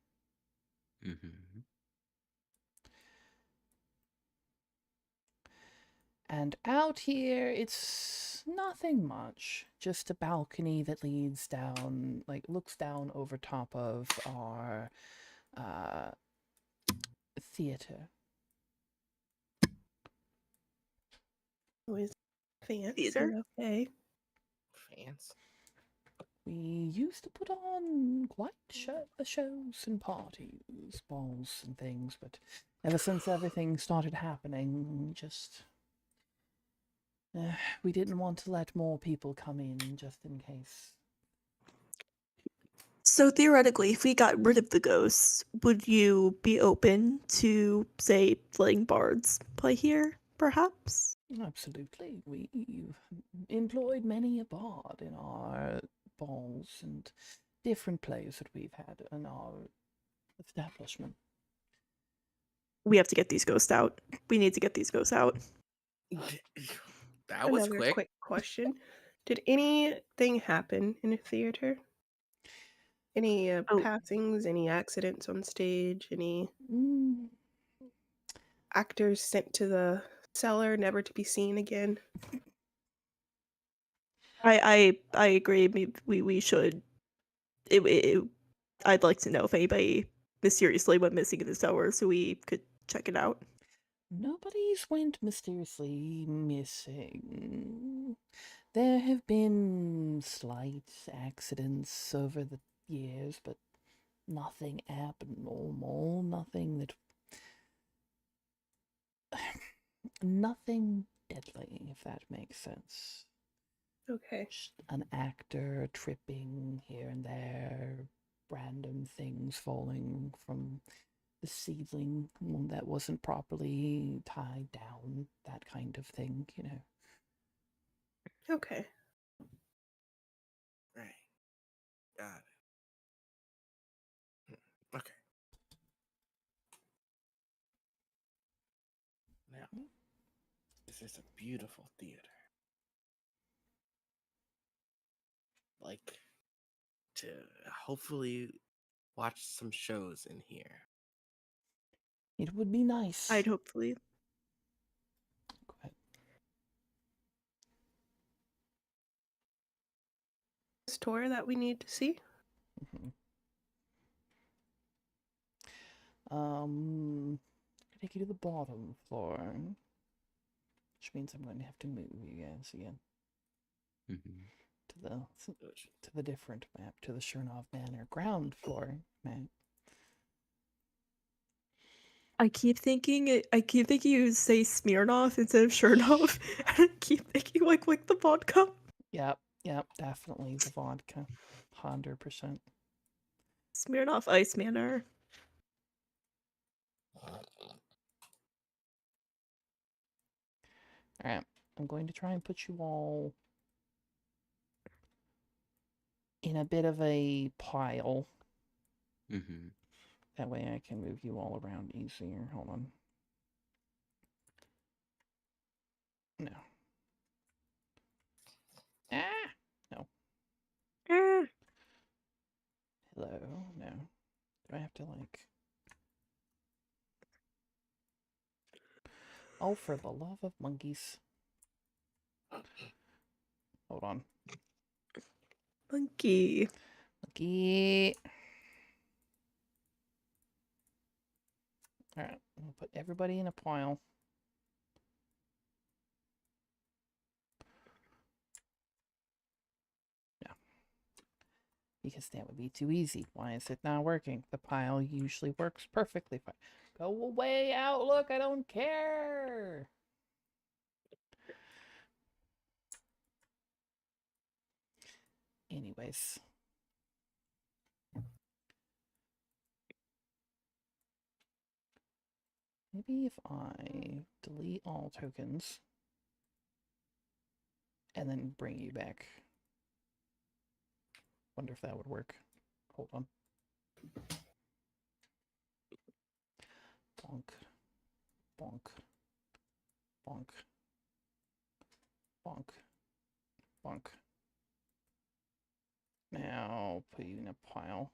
And out here, it's nothing much. Just a balcony that leads down, looks down over top of our theater. Always fancy. Theater? Okay. Fancy. We used to put on quite shows and parties, balls and things, but ever since everything started happening, we didn't want to let more people come in just in case. So theoretically, if we got rid of the ghosts, would you be open to, say, letting bards play here, perhaps? Absolutely. We've employed many a bard in our balls and different plays that we've had in our establishment. We have to get these ghosts out. We need to get these ghosts out. That was Another quick. quick question. Did anything happen in a theater? Any passings, any accidents on stage, any actors sent to the cellar never to be seen again? I agree. We should. I'd like to know if anybody mysteriously went missing in the cellar so we could check it out. Nobody's went mysteriously missing. There have been slight accidents over the years, but nothing abnormal, nothing that... nothing deadly, if that makes sense. Okay. Just an actor tripping here and there, random things falling from the ceiling that wasn't properly tied down, that kind of thing, you know. Okay. Right. Got it. Okay. Now, this is a beautiful theater. Like to hopefully watch some shows in here. It would be nice. I'd hopefully. Go ahead. Tour that we need to see. Take you to the bottom floor, which means I'm going to have to move you guys again to the different map, to the Chernov Manor ground floor map. I keep thinking you say Smirnoff instead of Chernov, and I keep thinking like the vodka. Yep, definitely the vodka, 100%. Smirnoff Ice Manor. Alright, I'm going to try and put you all in a bit of a pile. That way I can move you all around easier. Hold on. No. No. Hello? No. Do I have to, like... Oh, for the love of monkeys. Hold on. Monkey. Monkey. Alright, I'm gonna put everybody in a pile. No. Because that would be too easy. Why is it not working? The pile usually works perfectly fine. Go away, Outlook, I don't care! Anyways. Maybe if I delete all tokens and then bring you back. Wonder if that would work. Hold on. Bonk. Bonk. Bonk. Bonk. Bonk. Now put you in a pile.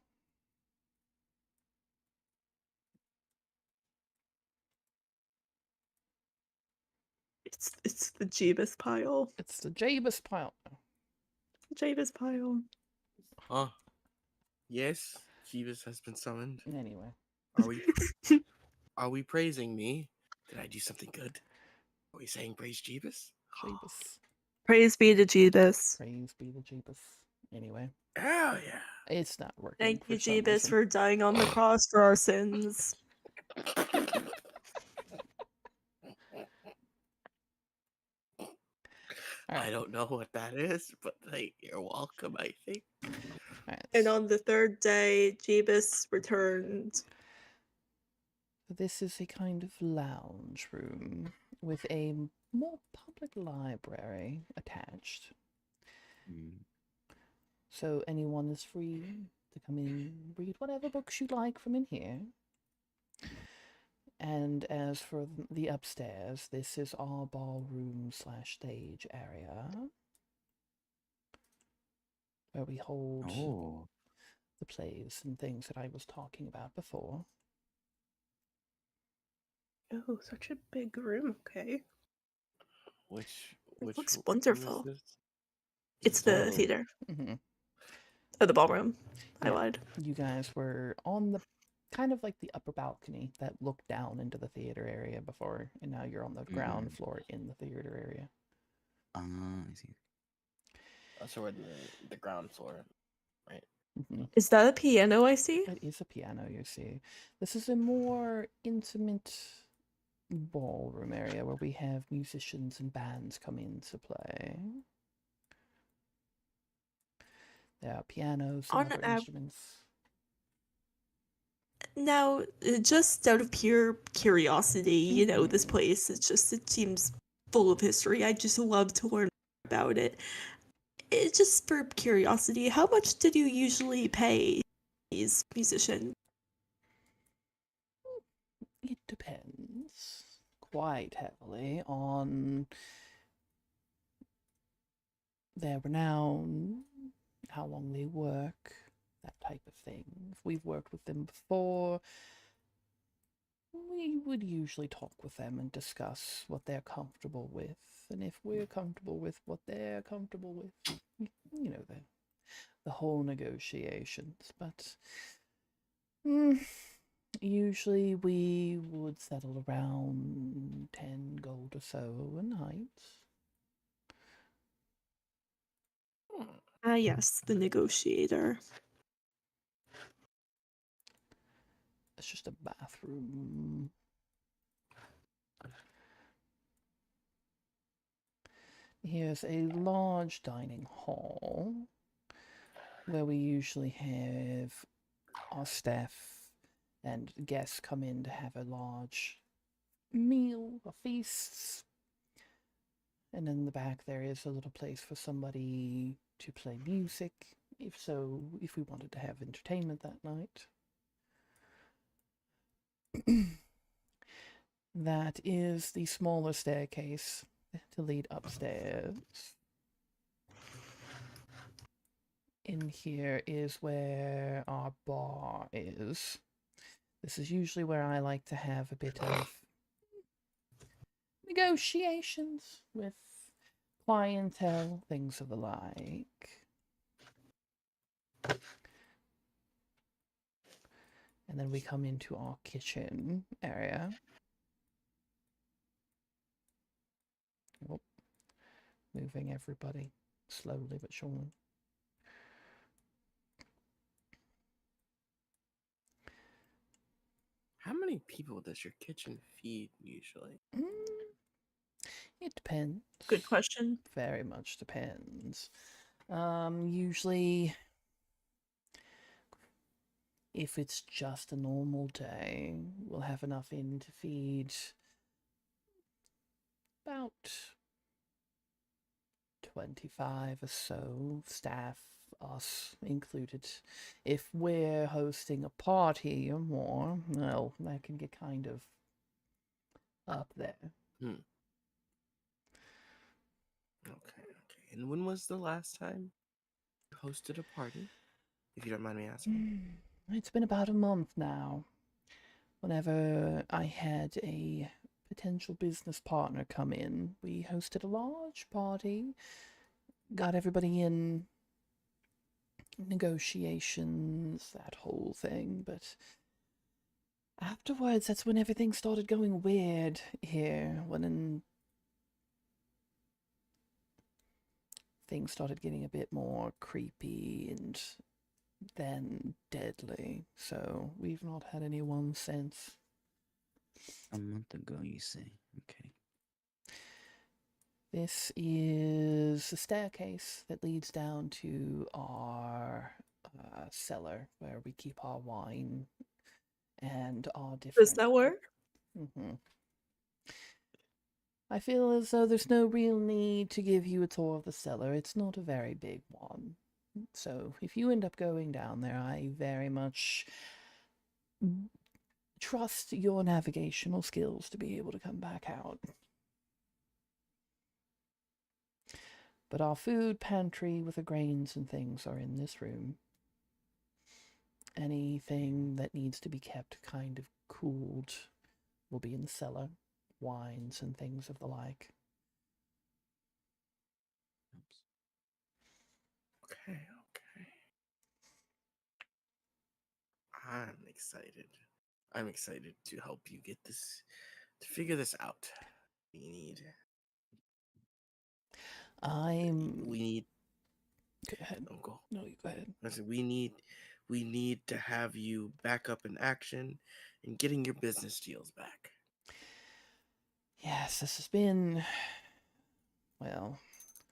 It's the Jeebus pile. It's the Jabus pile. Jeebus pile. Huh? Yes, Jeebus has been summoned. Anyway. Are we praising me? Did I do something good? Are we saying praise Jeebus? Jabus. Praise be to Jeebus. Praise be the Jabus. Anyway. Hell yeah. It's not working. Thank you, for some Jeebus, reason. for dying on the cross for our sins. I don't know what that is, but you're welcome, I think. Right, And on the third day, Jeebus returned. this is a kind of lounge room with a more public library attached. So anyone is free to come in, read whatever books you like from in here. And as for the upstairs, this is our ballroom / stage area, where we hold the plays and things that I was talking about before. Oh, such a big room. Okay. Which looks room wonderful. is this? It's the theater. Mm-hmm. Oh, the ballroom. I Yeah. lied. You guys were on the kind of like the upper balcony that looked down into the theater area before, and now you're on the ground floor in the theater area. I see. So we're the ground floor, right? Is that a piano I see? It is a piano, you see. This is a more intimate ballroom area where we have musicians and bands come in to play. There are pianos and other instruments. Now, just out of pure curiosity, this place, it seems full of history. I just love to learn about it. Just for curiosity, how much did you usually pay these musicians? It depends quite heavily on their renown, how long they work, that type of thing. If we've worked with them before, we would usually talk with them and discuss what they're comfortable with. And if we're comfortable with what they're comfortable with, the whole negotiations. But usually we would settle around 10 gold or so a night. Ah, yes, the negotiator. It's just a bathroom. Here's a large dining hall where we usually have our staff and guests come in to have a large meal or feasts. And in the back there is a little place for somebody to play music, if we wanted to have entertainment that night. That is the smaller staircase to lead upstairs. In here is where our bar is. This is usually where I like to have a bit of negotiations with clientele, things of the like. And then we come into our kitchen area. Oh, moving everybody slowly but surely. How many people does your kitchen feed usually? It depends. Good question. Very much depends. Usually, if it's just a normal day, we'll have enough in to feed about 25 or so, staff, us included. If we're hosting a party or more, well, that can get kind of up there. Okay. And when was the last time you hosted a party? If you don't mind me asking. It's been about a month now. Whenever I had a potential business partner come in, we hosted a large party, got everybody in, negotiations, that whole thing, but afterwards, that's when everything started going weird here, when things started getting a bit more creepy and then deadly, so we've not had anyone since. A month ago, you say? Okay. This is the staircase that leads down to our cellar where we keep our wine and our different... Does that work? I feel as though there's no real need to give you a tour of the cellar. It's not a very big one. So if you end up going down there, I very much trust your navigational skills to be able to come back out. But our food pantry with the grains and things are in this room. Anything that needs to be kept kind of cooled will be in the cellar. Wines and things of the like. Okay. I'm excited. I'm excited to help you get this, to figure this out. We need, I'm. we need. Go ahead. Oh, go. No, you go ahead. I said we need to have you back up in action and getting your business deals back. Yes, this has been. Well, if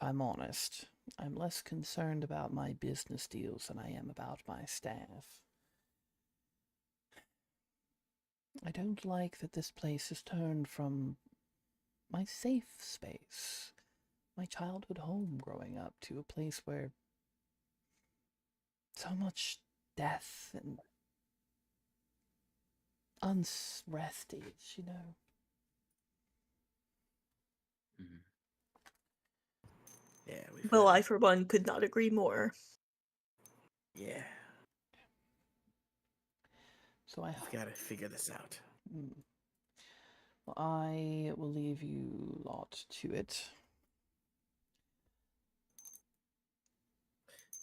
I'm honest, I'm less concerned about my business deals than I am about my staff. I don't like that this place has turned from my safe space, my childhood home growing up, to a place where so much death and unrest is, you know. Mhm. Yeah, we've Well, got I, for one, could not agree more. yeah, So I. we've got to figure this out. Well, I will leave you lot to it.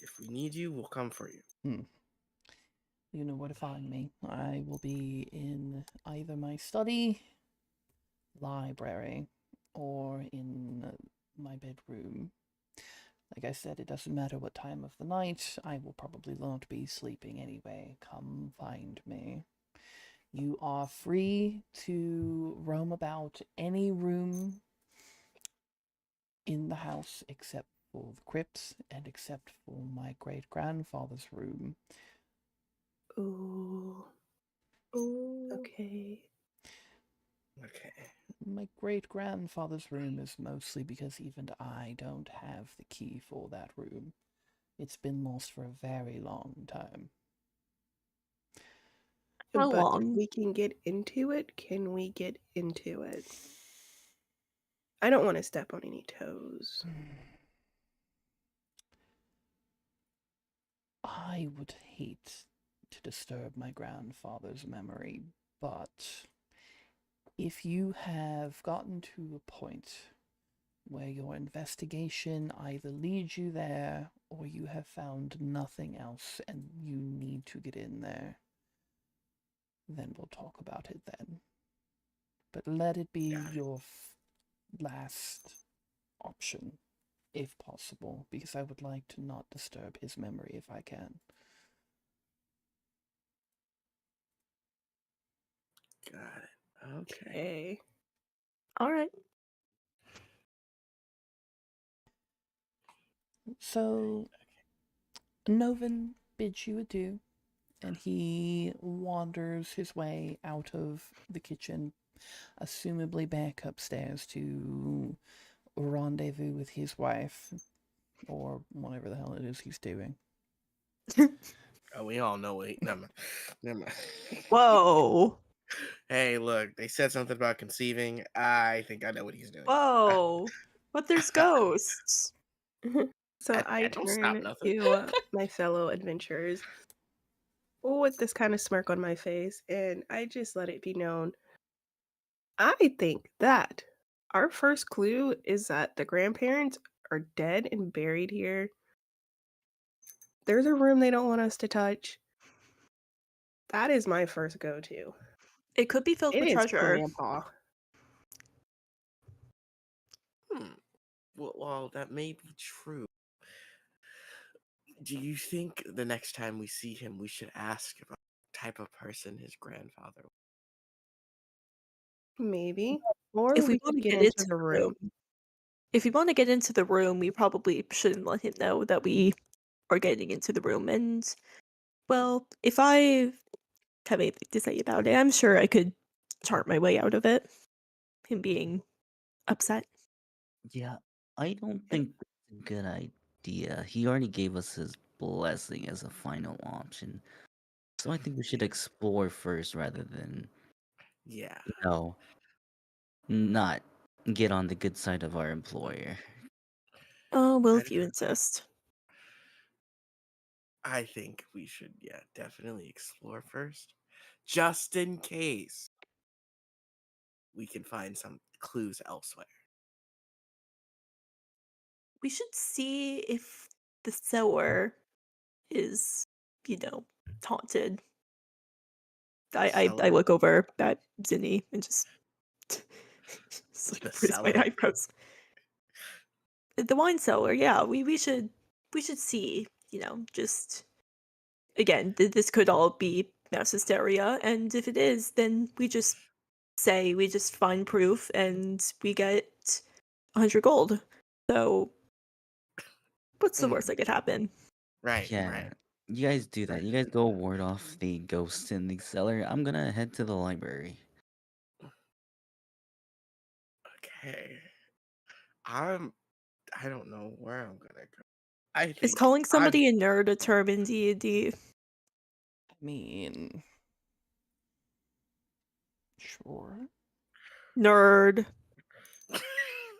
If we need you, we'll come for you. You know where to find me. I will be in either my study, library, or in my bedroom. Like I said, it doesn't matter what time of the night. I will probably not be sleeping anyway. Come find me. You are free to roam about any room in the house except for the crypts and except for my great-grandfather's room. Ooh, Ooh. okay. Okay. My great-grandfather's room is mostly because even I don't have the key for that room. It's been lost for a very long time. How But if long? we can get into it, can we get into it? I don't want to step on any toes. I would hate to disturb my grandfather's memory, but if you have gotten to a point where your investigation either leads you there or you have found nothing else and you need to get in there, then we'll talk about it then. But let it be Got it. your last option, if possible, because I would like to not disturb his memory if I can. Got it. Okay. Okay. All right. So, Novin bids you adieu, and he wanders his way out of the kitchen, assumably back upstairs to rendezvous with his wife, or whatever the hell it is he's doing. Oh, we all know it. Never mind. Never mind. Whoa. Hey, look, they said something about conceiving. I think I know what he's doing. Whoa. But there's ghosts. So I Don't stop turn nothing. to my fellow adventurers with this kind of smirk on my face, and I just let it be known. I think that our first clue is that the grandparents are dead and buried here. There's a room they don't want us to touch. That is my first go-to. It could be filled It with is treasure. Grandpa. Well, that may be true. Do you think the next time we see him, we should ask about the type of person his grandfather was? Maybe. Or If we we want could to get get into into the the room. room, if we want to get into the room, we probably shouldn't let him know that we are getting into the room. And, well, if I have anything to say about it, I'm sure I could chart my way out of it. Him being upset. Yeah, I don't think that's a good idea. He already gave us his blessing as a final option. So I think we should explore first rather than, Yeah. you know, not get on the good side of our employer. Oh, well, I if you insist. I think we should, yeah, definitely explore first, just in case we can find some clues elsewhere. We should see if the sewer is, haunted. I cellar? look over at Zinni and just The raise my cellar? eyebrows. The wine cellar, yeah. We should see. Just again, this could all be mass hysteria, and if it is, then we just find proof and we get 100 gold. So what's the worst that could happen? Right, Yeah, right, you guys do that. right. You guys go ward off the ghost in the cellar. I'm gonna head to the library. Okay. I'm. I don't know where I'm gonna go. I Is think calling I'm. somebody a nerd a term in D&D? I mean, sure. Nerd.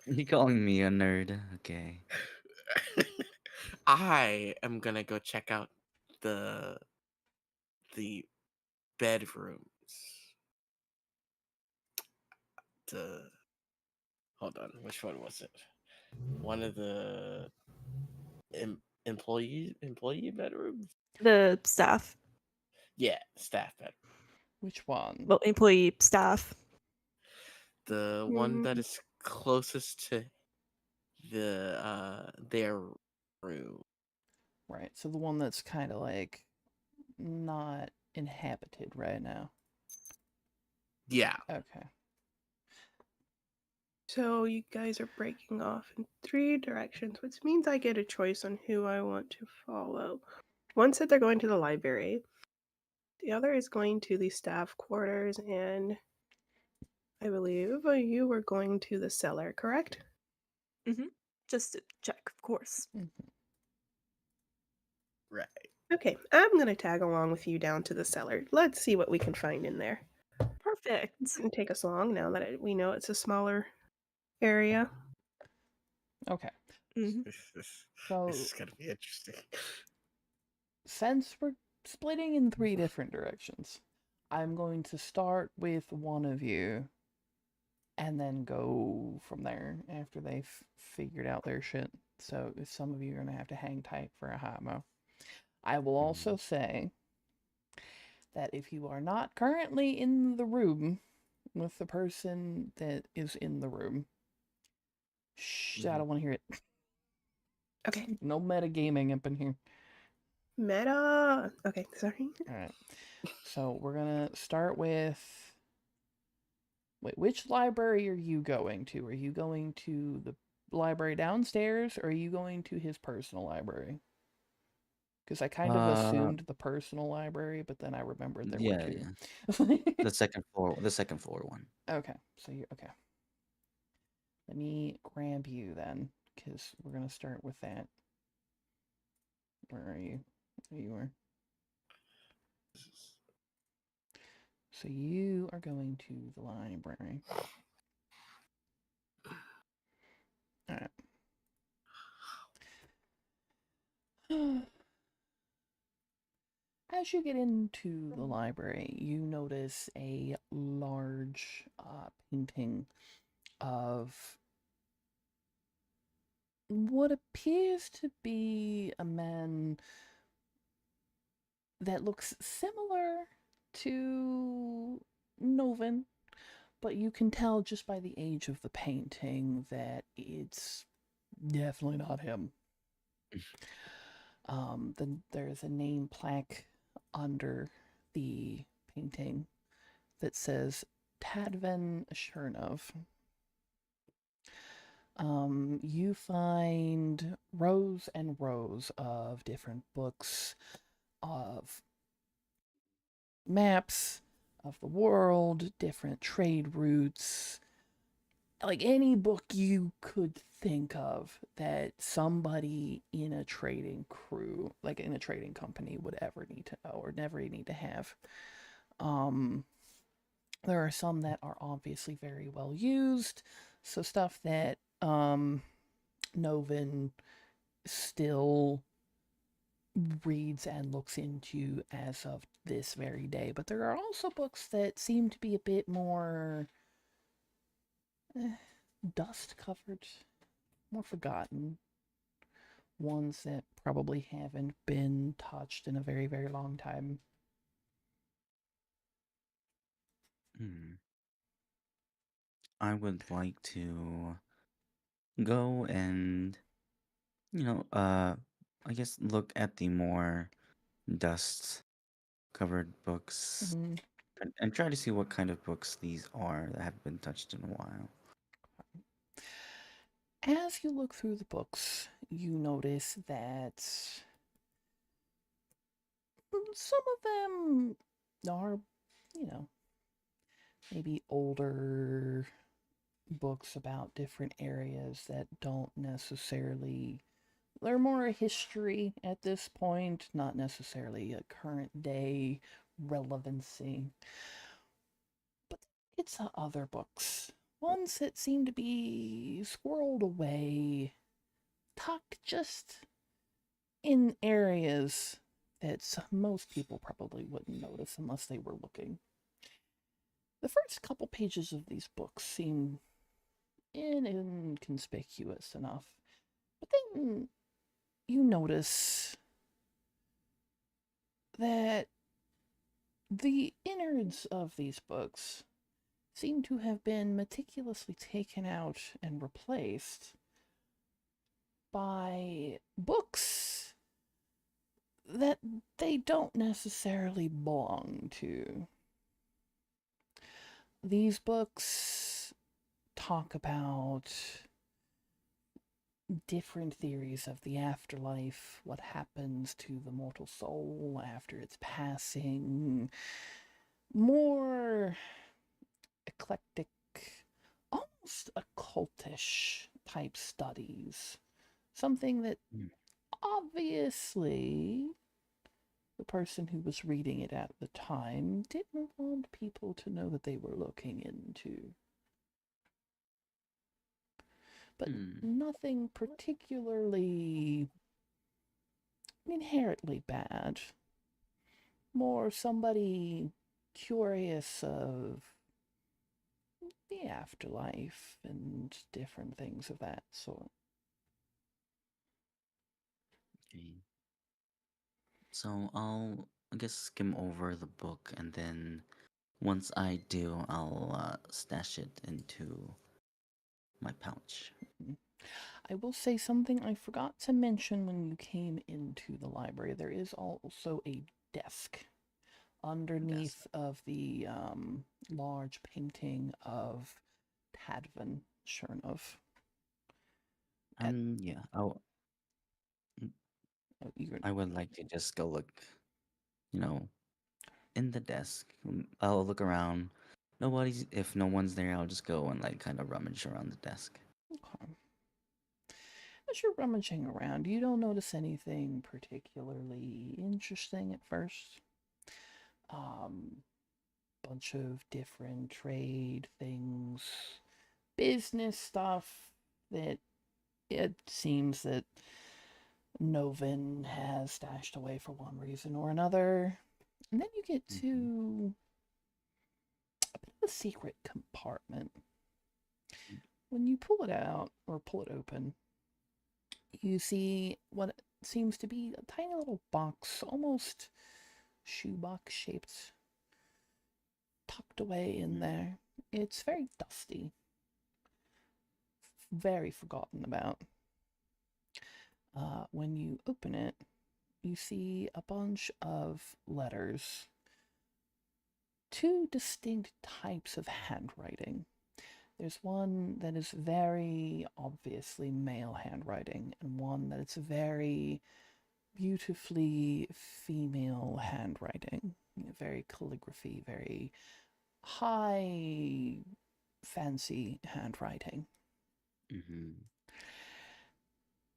You calling me a nerd? Okay. I am gonna go check out the the bedrooms. The hold on, which one was it? One of the employee bedrooms. The staff. Yeah, staff bedroom. Which one? Well, employee staff. The one that is closest to their room. Right. So the one that's kind of like not inhabited right now. Yeah. Okay. So you guys are breaking off in 3 directions, which means I get a choice on who I want to follow. One said they're going to the library. The other is going to the staff quarters, and I believe you were going to the cellar, correct? Just to check, of course. Right. Okay, I'm gonna tag along with you down to the cellar. Let's see what we can find in there. Perfect. It didn't take us long now that we know it's a smaller area. Okay. Mhm. This So is gonna be interesting. since we're splitting in 3 different directions, I'm going to start with one of you and then go from there after they've figured out their shit. So some of you are going to have to hang tight for a hot mo. I will also say that if you are not currently in the room with the person that is in the room, shh, I don't want to hear it. Okay. No metagaming up in here. Meta. Okay, sorry. All right. So we're gonna start with. Wait, which library are you going to? Are you going to the library downstairs, or are you going to his personal library? Because I kind of Uh, assumed the personal library, but then I remembered there were yeah, two. yeah. The second floor one. Okay, so you okay. Let me grab you then, because we're gonna start with that. Where are you? There you are. So you are going to the library. Alright. As you get into the library, you notice a large painting of what appears to be a man that looks similar to Novin, but you can tell just by the age of the painting that it's definitely not him. Then there's a name plaque under the painting that says Tadven Chernov. You find rows and rows of different books, of maps of the world, different trade routes, like any book you could think of that somebody in a trading crew, like in a trading company, would ever need to know or never need to have. Um, there are some that are obviously very well used, so stuff that Novin still reads and looks into as of this very day. But there are also books that seem to be a bit more dust covered, more forgotten. Ones that probably haven't been touched in a very, very long time. Hmm. I would like to go and, I guess look at the more dust covered books Mhm. and try to see what kind of books these are that haven't been touched in a while. As you look through the books, you notice that some of them are, you know, maybe older books about different areas that don't necessarily, they're more a history at this point, not necessarily a current day relevancy. But it's other books, ones that seem to be squirreled away, tucked just in areas that most people probably wouldn't notice unless they were looking. The first couple pages of these books seem inconspicuous enough, but then you notice that the innards of these books seem to have been meticulously taken out and replaced by books that they don't necessarily belong to. These books talk about different theories of the afterlife, what happens to the mortal soul after its passing, more eclectic, almost occultish type studies. Something that Mm. obviously the person who was reading it at the time didn't want people to know that they were looking into. But Hmm. nothing particularly inherently bad. More somebody curious of the afterlife and different things of that sort. Okay. So I'll, I guess, skim over the book, and then once I do, I'll stash it into my pouch. I will say something I forgot to mention when you came into the library. There is also a desk Desk. underneath of the large painting of Tadvin Chernov. Yeah, You're, I would like to just go look, you know, in the desk. I'll look around. If no one's there, I'll just go and like kind of rummage around the desk. okay. As you're rummaging around, you don't notice anything particularly interesting at first. Bunch of different trade things, business stuff that it seems that Novin has stashed away for one reason or another. And then you get Mm-hmm. to a bit of a secret compartment. When you pull it out or pull it open, you see what seems to be a tiny little box, almost shoebox shaped, tucked away in there. It's very dusty, very forgotten about. When you open it, you see a bunch of letters, two distinct types of handwriting. There's one that is very obviously male handwriting, and one that is very beautifully female handwriting. Very calligraphy, very high fancy handwriting. Mm-hmm.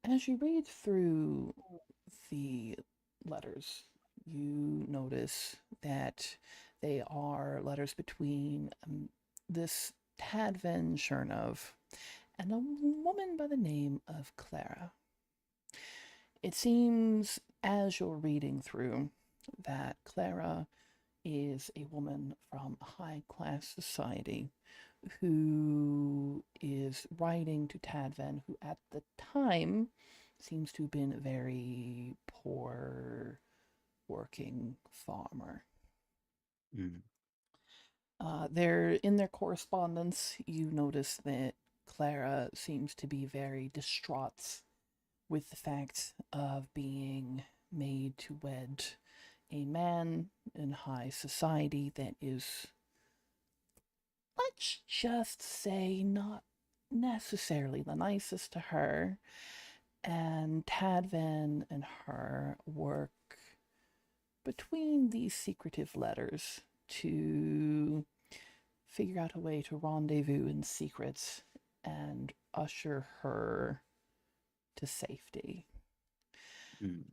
As you read through the letters, you notice that they are letters between this Tadven Chernov and a woman by the name of Clara. It seems, as you're reading through, that Clara is a woman from high class society who is writing to Tadven, who at the time seems to have been a very poor working farmer. Mm. In their correspondence, you notice that Clara seems to be very distraught with the fact of being made to wed a man in high society that is, let's just say, not necessarily the nicest to her. And Tadvan and her work between these secretive letters to figure out a way to rendezvous in secret and usher her to safety. Mm.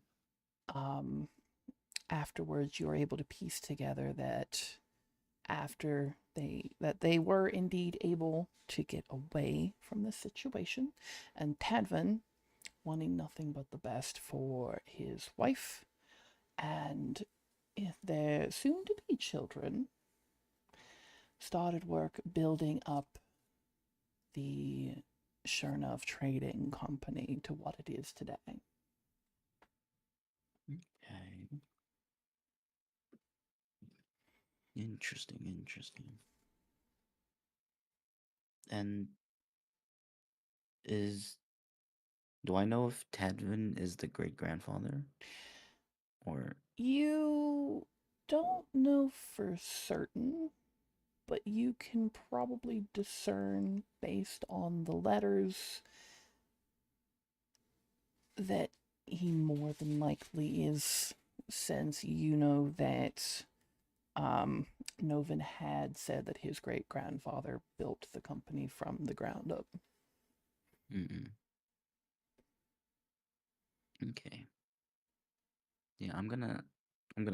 Afterwards, you're able to piece together that they were indeed able to get away from the situation, and Tadvan, wanting nothing but the best for his wife and their soon-to-be children, started work building up the Chernow Trading Company to what it is today. Okay. Interesting. And do I know if Tadvin is the great grandfather? Or You don't know for certain, but you can probably discern based on the letters that he more than likely is, since you know that Novin had said that his great grandfather built the company from the ground up. okay. Yeah, I'm gonna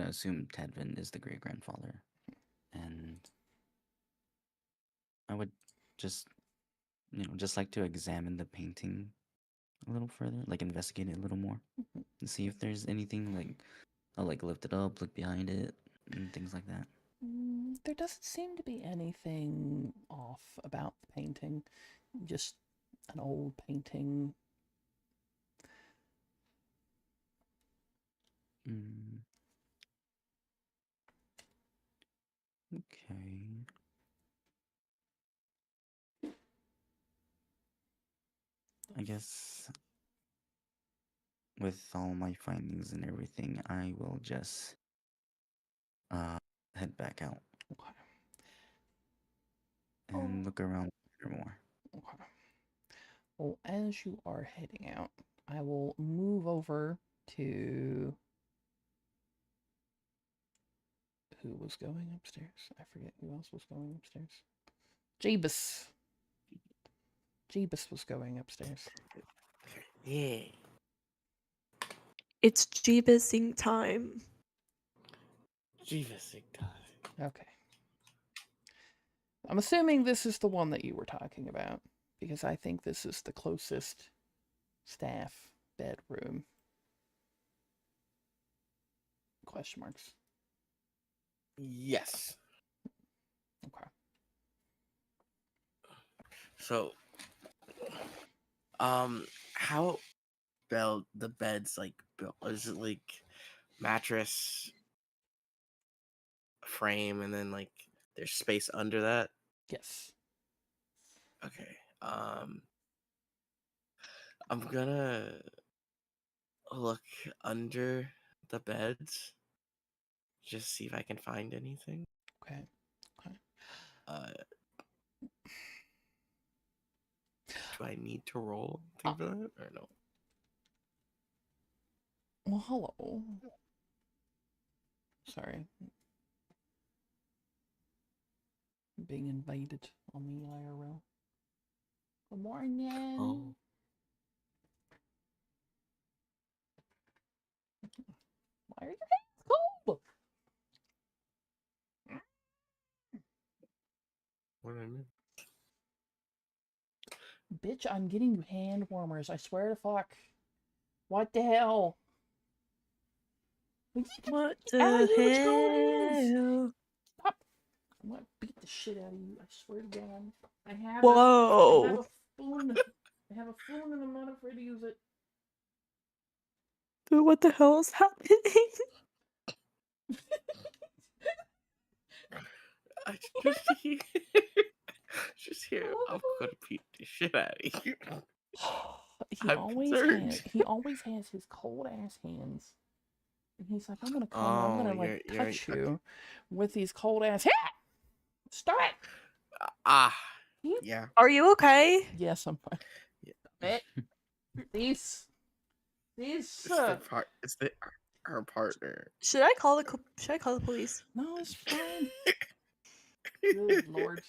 assume Tadvin is the great grandfather. And I would just just like to examine the painting a little further, like investigate it a little more. And see if there's anything like I'll like lift it up, look behind it, and things like that. There doesn't seem to be anything off about the painting. Just an old painting. Mm. Okay. I guess with all my findings and everything, I will just head back out Okay. and look around more. Okay. Well, as you are heading out, I will move over to who was going upstairs. I forget who else was going upstairs. Jeebus. Jeebus was going upstairs. Yeah. It's Jeebusing time. Jeebusing time. Okay. I'm assuming this is the one that you were talking about, because I think this is the closest staff bedroom. Question marks. Yes. Okay. So, how the bed's like built? Is it like mattress frame and then like there's space under that? Yes. Okay. I'm gonna look under the beds, just see if I can find anything. Okay. Uh, do I need to roll anything for that or no? Well, hello. Sorry. Being invaded on the IRL. Good morning. Oh. Why are your hands cold? What did I miss? Bitch, I'm getting you hand warmers. I swear to fuck. What the hell? What Get out of the here with your cold hands. hell? Stop. I'm gonna beat the shit out of you. I swear to God. I have Whoa. a spoon. I have a spoon and I'm not afraid to use it. Dude, what the hell is happening? I just here. I'm gonna beat the shit out of you. I'm concerned. He always has his cold ass hands. And he's like, I'm gonna come, I'm Oh, gonna like you're touch okay. you with these cold ass. Stop it! Ah, You- yeah. Are you okay? Yes, I'm fine. Yeah. These, It's the part. It's the her partner. Should I call the police? no, it's fine. Good lord.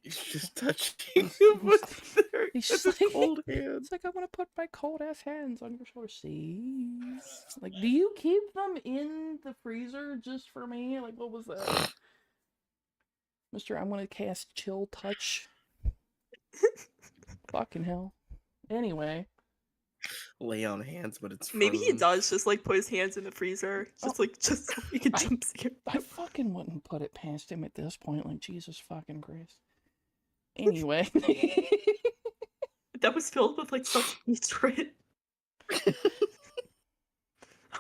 He's just touching He's- him he's- with He's his just like, cold hand. it's like, I want to put my cold ass hands on your shoulder. See? Like, do you keep them in the freezer just for me? Like, what was that? Mister, I'm going to cast Chill Touch. Fucking hell. Anyway. Lay on hands, but it's Maybe he frozen. does just like put his hands in the freezer, just so he can jump scare. I fucking wouldn't put it past him at this point. Like, Jesus fucking Christ. Anyway. That was filled with like such hatred.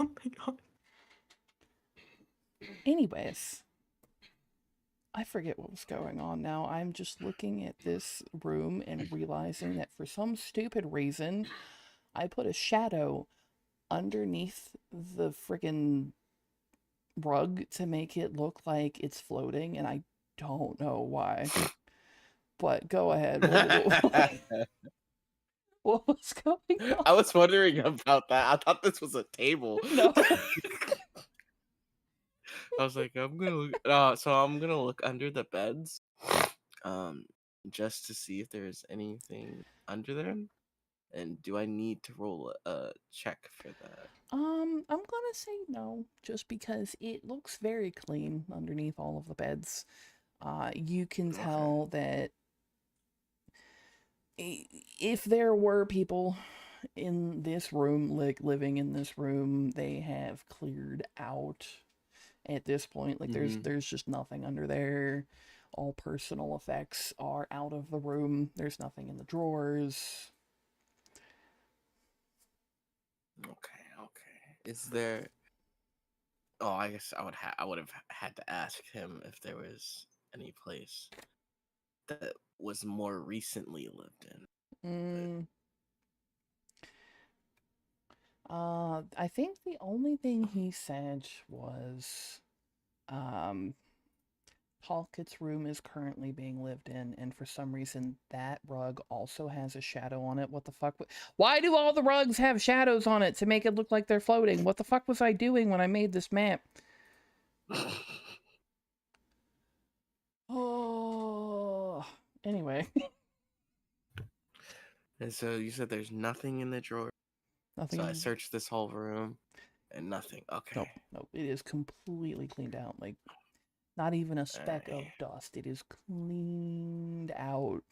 Oh my god. Anyways. I forget what was going on now. I'm just looking at this room and realizing that for some stupid reason, I put a shadow underneath the friggin' rug to make it look like it's floating, and I don't know why. But go ahead. What was going on? I was wondering about that. I thought this was a table. No. I was like, I'm gonna look. So I'm gonna look under the beds, just to see if there's anything under there. And do I need to roll a check for that? I'm gonna say no, just because it looks very clean underneath all of the beds. You can tell that if there were people in this room, like living in this room, they have cleared out at this point. Like there's just nothing under there. All personal effects are out of the room. There's nothing in the drawers. Okay. Is there? Oh, I guess I would have had to ask him if there was any place that was more recently lived in. I think the only thing he said was, Halkett's room is currently being lived in, and for some reason that rug also has a shadow on it. What the fuck? Why do all the rugs have shadows on it to make it look like they're floating? What the fuck was I doing when I made this map? Oh, anyway. And so you said there's nothing in the drawer. Nothing. So I searched this whole room, and nothing. Okay. Nope. It is completely cleaned out. Like, not even a speck of dust. It is cleaned out.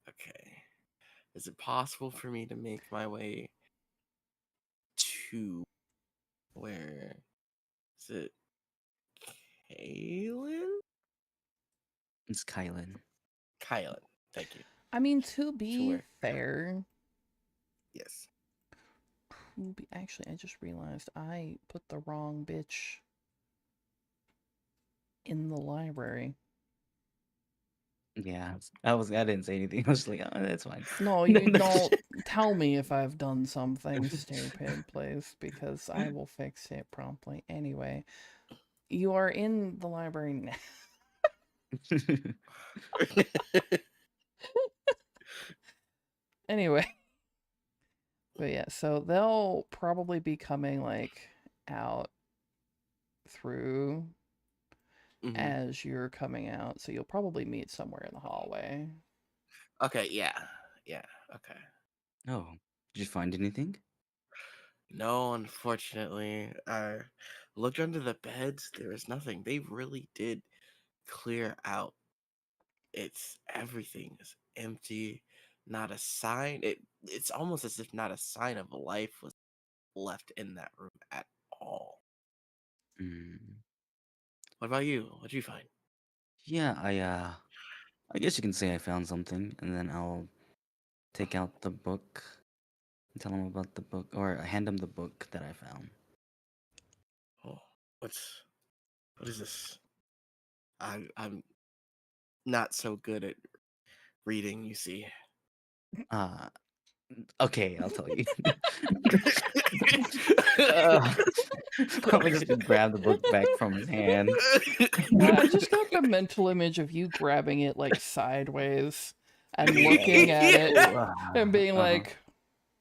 Okay. Is it possible for me to make my way to where is it? Kaylin? It's Kylan. Kylan. Thank you. I mean, to be where? fair, Yes. actually, I just realized I put the wrong bitch in the library. Yeah, I didn't say anything. I was like, oh, that's fine. No, you don't tell me if I've done something stupid, please, because I will fix it promptly. Anyway, you are in the library now. Anyway. But yeah, so they'll probably be coming like out through as you're coming out. So you'll probably meet somewhere in the hallway. Okay, yeah. Okay. Oh, did you find anything? No, unfortunately. I looked under the beds. There was nothing. They really did clear out. Everything is empty. Not a sign. It's almost as if not a sign of life was left in that room at all. What about you? What'd you find? Yeah, I guess you can say I found something, and then I'll take out the book and tell him about the book, or hand him the book that I found. Oh, what is this? I'm not so good at reading, you see. Uh, okay, I'll tell you. uh, probably just grab the book back from his hand. I just got the mental image of you grabbing it like sideways and Yeah. looking at it Uh, and being uh-huh. like,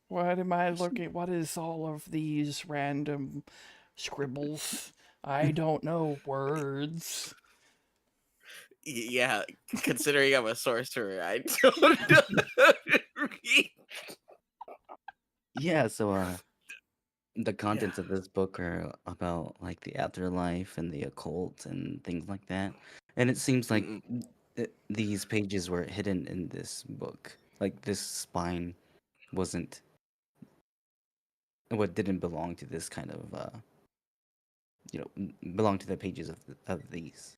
what am I looking? What is all of these random scribbles? I don't know words. Yeah, considering I'm a sorcerer, I don't know how to read. Yeah, so the Yeah. contents of this book are about like the afterlife and the occult and things like that. And it seems like Mm-mm. these pages were hidden in this book. Like this spine wasn't what didn't belong to this kind of belong to the pages of these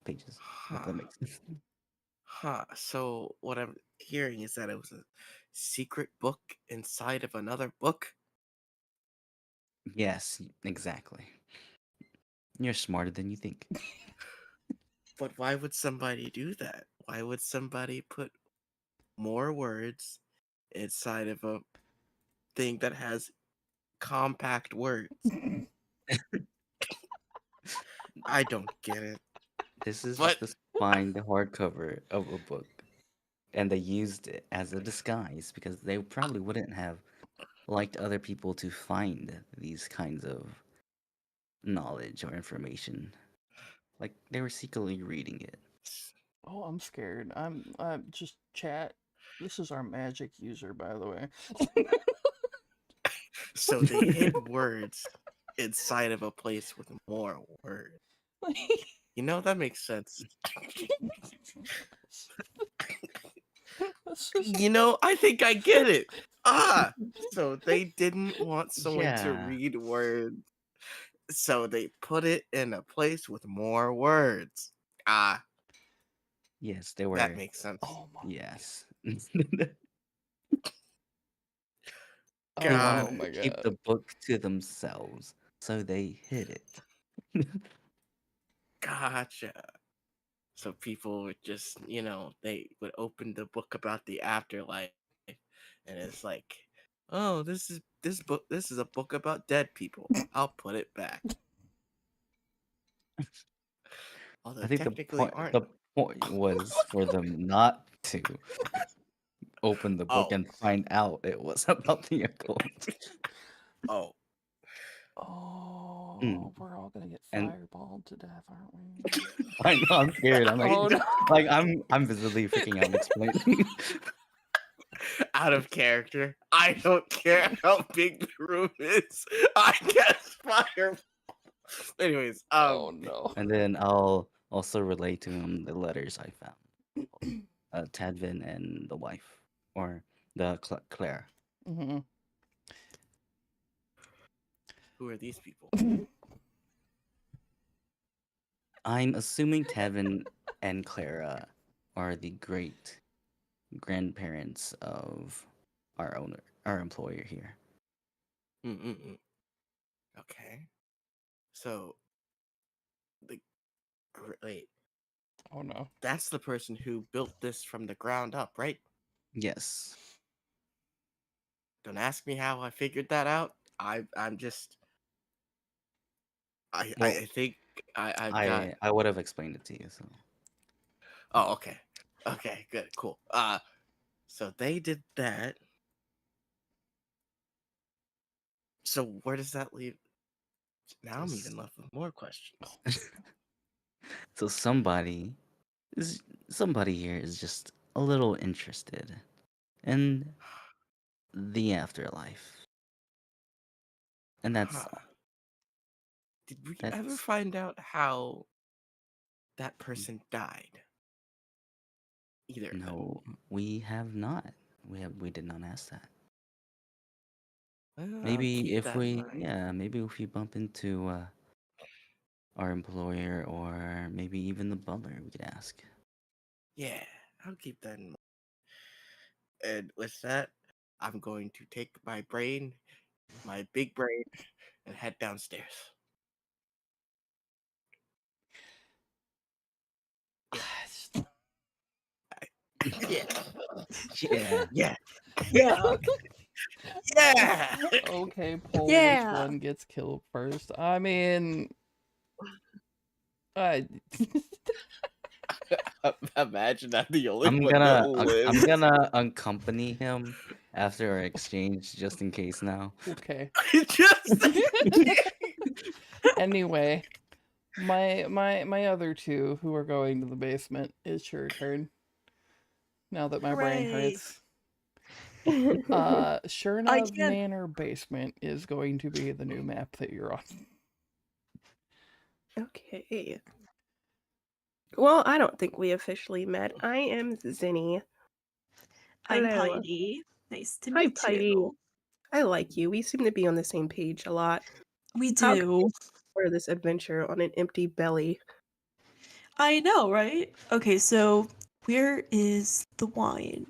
pages. If Huh. that makes sense. Huh. So what I'm hearing is that it was a secret book inside of another book. Yes, exactly. You're smarter than you think. But why would somebody do that? Why would somebody put more words inside of a thing that has compact words? I don't get it. This is But just the spine, the hardcover of a book. And they used it as a disguise because they probably wouldn't have liked other people to find these kinds of knowledge or information. Like they were secretly reading it. Oh, I'm scared. I'm just chat. This is our magic user, by the way. so they hid words inside of a place with more words. You know, that makes sense. You know, I think I get it. Ah, so they didn't want someone to Yeah. read words, so they put it in a place with more words. Ah, Yes, they that were. makes sense. Oh my. Yes. They God, Oh wanted to my keep god. the book to themselves, so they hid it. gotcha. So people would just, they would open the book about the afterlife, and it's like, oh, this is a book about dead people. I'll put it back. Although I think technically aren't. the point was for them not to open the book Oh, and find out it was about the occult. oh, Mm. Oh, we're all gonna get And fireballed to death, aren't we? I know I'm scared. I'm Oh no. like I'm visibly freaking out and explaining. out of character. I don't care how big the room is. I cast fire. Anyways, Oh no. And then I'll also relay to him the letters I found. Tadvin and the wife, or the Claire. Mm-hmm. who are these people? I'm assuming Tadvin and Clara are the great grandparents of our employer here. Mm-mm-mm. Okay, so the wait, Oh no. that's the person who built this from the ground up, right? Yes, Don't ask me how I figured that out. I'm just well, I think I've got. I would have explained it to you. So Oh, okay, okay, good, cool. So they did that. So where does that leave? Now I'm s- even left with more questions. so is somebody here is just a little interested in the afterlife, and that's Huh. all. Did we ever That's find out how that person died? Either of them. no, we have not. We did not ask that. Well, I'll Maybe keep if that in we, mind. yeah, maybe if we bump into our employer or maybe even the butler, we could ask. Yeah, I'll keep that in mind. And with that, I'm going to take my big brain, and head downstairs. Yeah. Yeah. Yeah. Yeah. Okay, poll which Yeah. one gets killed first. I mean, I Imagine I'm the only I'm one that gonna I'm lives. gonna accompany him after our exchange just in case now. okay. Just Anyway, my other two who are going to the basement, it's your turn. Now that my brain Hooray. hurts. I Shernav can't. Manor basement is going to be the new map that you're on. Okay. Well, I don't think we officially met. I am Zinni. I'm Hello. Heidi. Nice to Hi, meet Piety. you. I like you. We seem to be on the same page a lot. We How can do. we explore this adventure on an empty belly? I know, right? Okay, so where is the wine?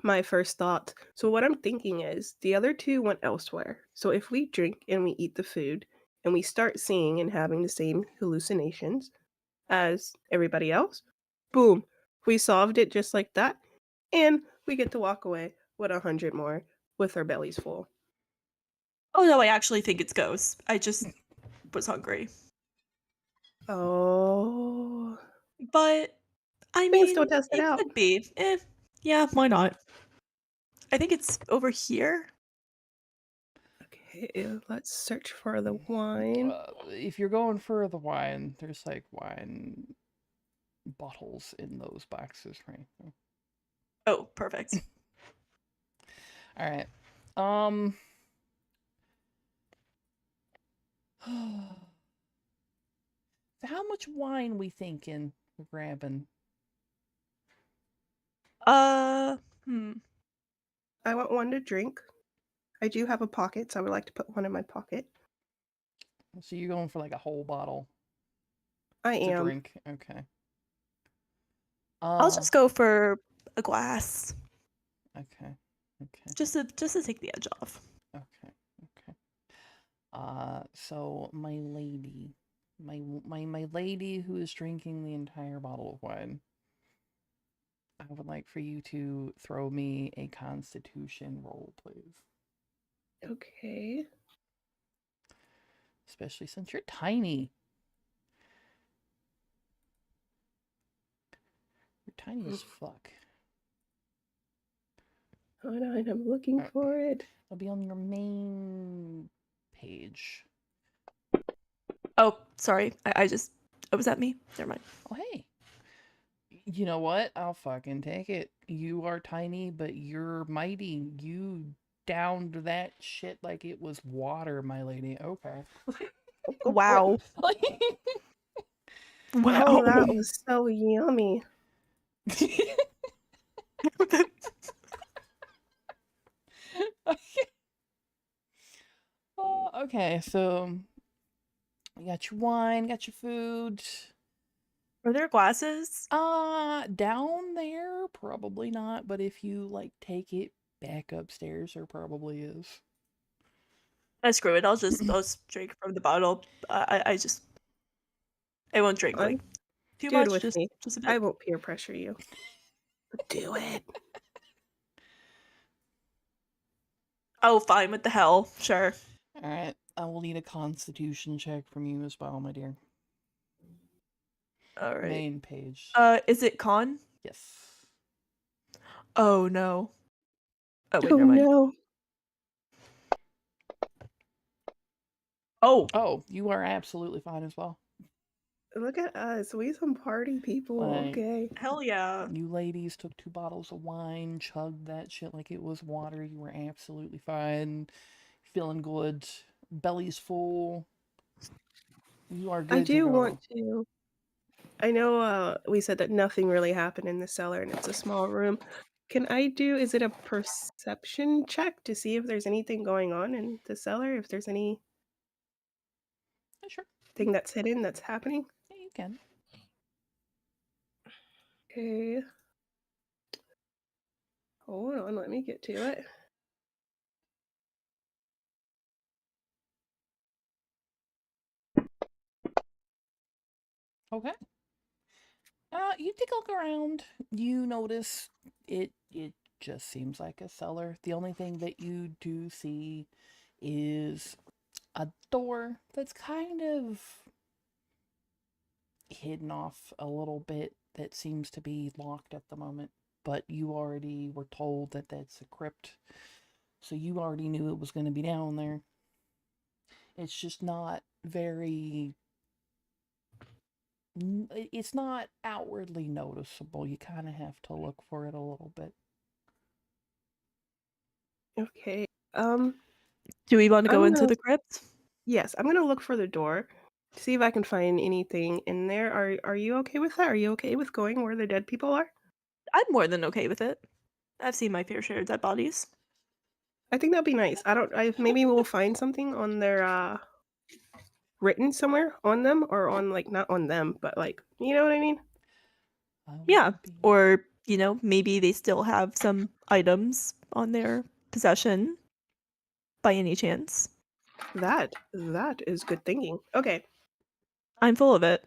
My first thought. So what I'm thinking is the other two went elsewhere. So if we drink and we eat the food and we start seeing and having the same hallucinations as everybody else, boom, we solved it just like that, and we get to walk away with 100 more with our bellies full. Oh no, I actually think it's ghosts. I just was hungry. Oh, But I we can still mean, test it it out. could be. Yeah, why not? I think it's over here. Okay, let's search for the wine. If you're going for the wine, there's like wine bottles in those boxes right there. Oh, perfect. All right. How much wine we thinking we're grabbing? Hmm. I want one to drink. I do have a pocket, so I would like to put one in my pocket. So you're going for like a whole bottle I to am. drink? Okay. I'll just go for a glass, Okay. Okay. just to take the edge off. Okay. Okay. So my lady, my lady who is drinking the entire bottle of wine. I would like for you to throw me a Constitution roll, please. Okay. Especially since you're tiny. You're tiny as fuck. Hold on, I'm looking Alright. for it. It'll be on your main page. Oh, sorry. I just. Oh, was that me? Never mind. Oh, hey. You know what? I'll fucking take it. You are tiny, but you're mighty. You downed that shit like it was water, my lady. Okay. Wow. Oh, Wow. that was so yummy. Okay, so you got your wine, got your food. Are there glasses? Down there, probably not, but if you like take it back upstairs, there probably is. Screw it. I'll just drink from the bottle. I won't drink like too Dude much. with me. Just a I bit. won't peer pressure you. Do it. Oh, fine. What the hell? Sure. Alright, I will need a constitution check from you as well, my dear. All right. Main page. Is it con? Yes. Oh no. Oh wait, Oh never mind. no. Oh. Oh, you are absolutely fine as well. Look at us. We some party people. Like, Okay. Hell yeah. you ladies took 2 bottles of wine, chugged that shit like it was water. You were absolutely fine. Feeling good. Belly's full. You are good I to do go. want to. I know we said that nothing really happened in the cellar and it's a small room. Can I do, is it a perception check to see if there's anything going on in the cellar? If there's anything Sure. that's hidden that's happening? Yeah, you can. Okay. Hold on, let me get to it. Okay. You take a look around. You notice it just seems like a cellar. The only thing that you do see is a door that's kind of hidden off a little bit that seems to be locked at the moment. But you already were told that that's a crypt. So you already knew it was going to be down there. It's just not very. It's not outwardly noticeable. You kind of have to look for it a little bit. Okay. Do we want to go I'm into gonna- the crypt? Yes, I'm gonna look for the door, see if I can find anything in there. Are you okay with that? Are you okay with going where the dead people are? I'm more than okay with it. I've seen my fair share of dead bodies. I think that'd be nice. Maybe we'll find something on their written somewhere on them, or on, like, not on them, but, like, you know what I mean? Yeah, or, maybe they still have some items on their possession by any chance. That is good thinking. Okay. I'm full of it.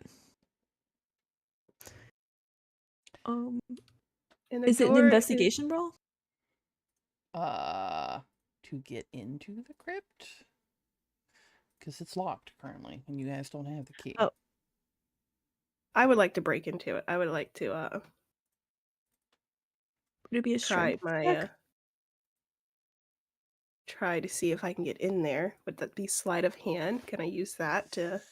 Um, And the is it an door is investigation roll? To get into the crypt? Because it's locked currently, and you guys don't have the key. Oh. I would like to break into it. I would like to Would it be a try strength my check? try to see if I can get in there with the sleight of hand. Can I use that to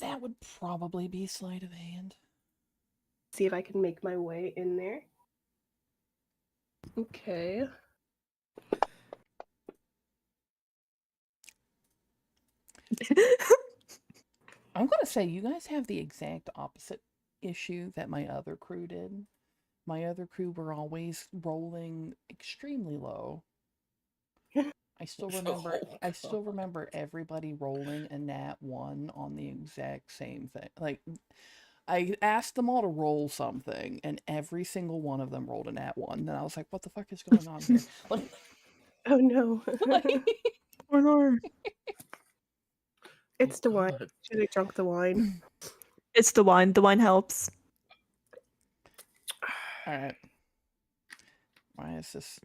That would probably be sleight of hand. see if I can make my way in there? Okay. I'm going to say you guys have the exact opposite issue that my other crew did. My other crew were always rolling extremely low. I still remember everybody rolling a nat 1 on the exact same thing. Like, I asked them all to roll something, and every single one of them rolled a nat 1. And I was like, what the fuck is going on here? Like, Oh no. Or no. It's the wine. God. Should have drunk the wine. It's the wine. The wine helps. all right. Why is this?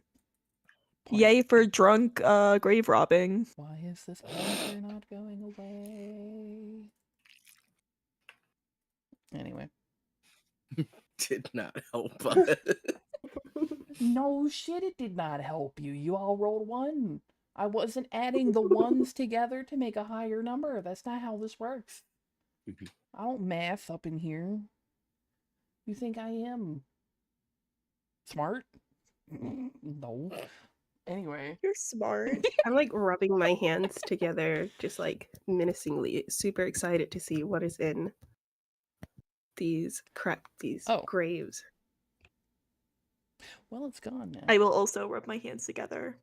Yay for drunk grave robbing. Why is this pointer not going away? Anyway. Did not help us. No shit, it did not help you. You all rolled 1. I wasn't adding the ones together to make a higher number. That's not how this works. I don't math up in here. You think I am smart? No. Anyway. You're smart. I'm like rubbing my hands together, just like menacingly, super excited to see what is in these graves. Well, it's gone now. I will also rub my hands together.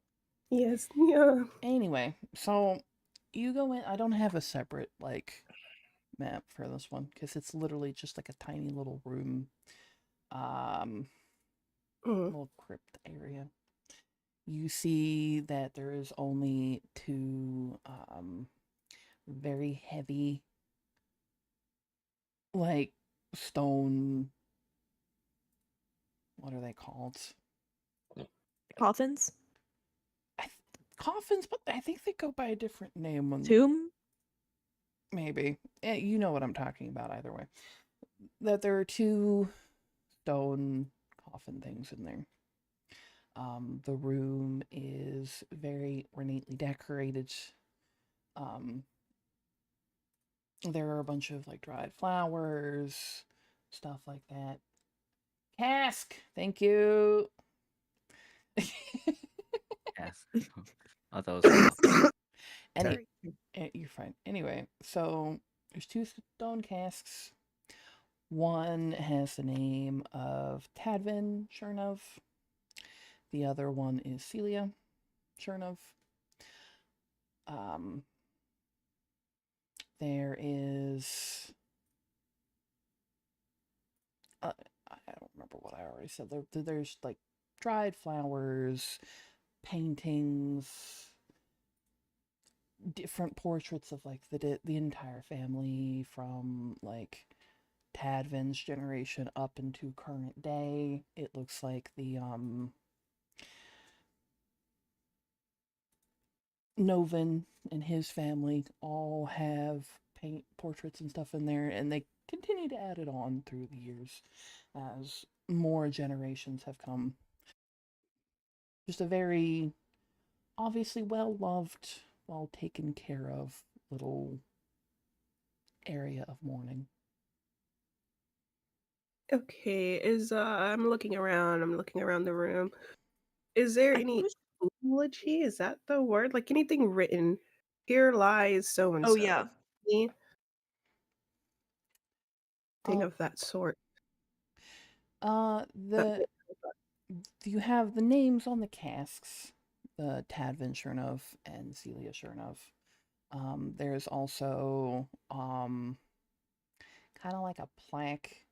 Yes, yeah. Anyway, so you go in. I don't have a separate, like, map for this one because it's literally just like a tiny little room. Little crypt area. You see that there is only 2 very heavy, like, stone, what are they called? Coffins? Coffins, but I think they go by a different name. Tomb? Maybe. You know what I'm talking about either way. That there are 2 stone coffin things in there. The room is very ornately decorated. There are a bunch of, like, dried flowers, stuff like that. Cask, thank you. Yes. Oh, that was Sorry. You're fine. Anyway, so there's 2 stone casks. One has the name of Tadvin Chernov. The other one is Celia Chernov. There is I don't remember what I already said. There's like dried flowers, paintings, different portraits of like the entire family, from like Tadvin's generation up into current day, it looks like the Novin and his family all have paint portraits and stuff in there, and they continue to add it on through the years as more generations have come. Just a very obviously well loved, well taken care of little area of mourning. Okay, I'm looking around, the room. Is there I think any we should- eulogy? Is that the word? Like anything written? Here lies so and Oh so. yeah. Anything Uh, of that sort. That the you have the names on the casks, the Tadvin Chernov and Celia Chernov. There's also kind of like a plaque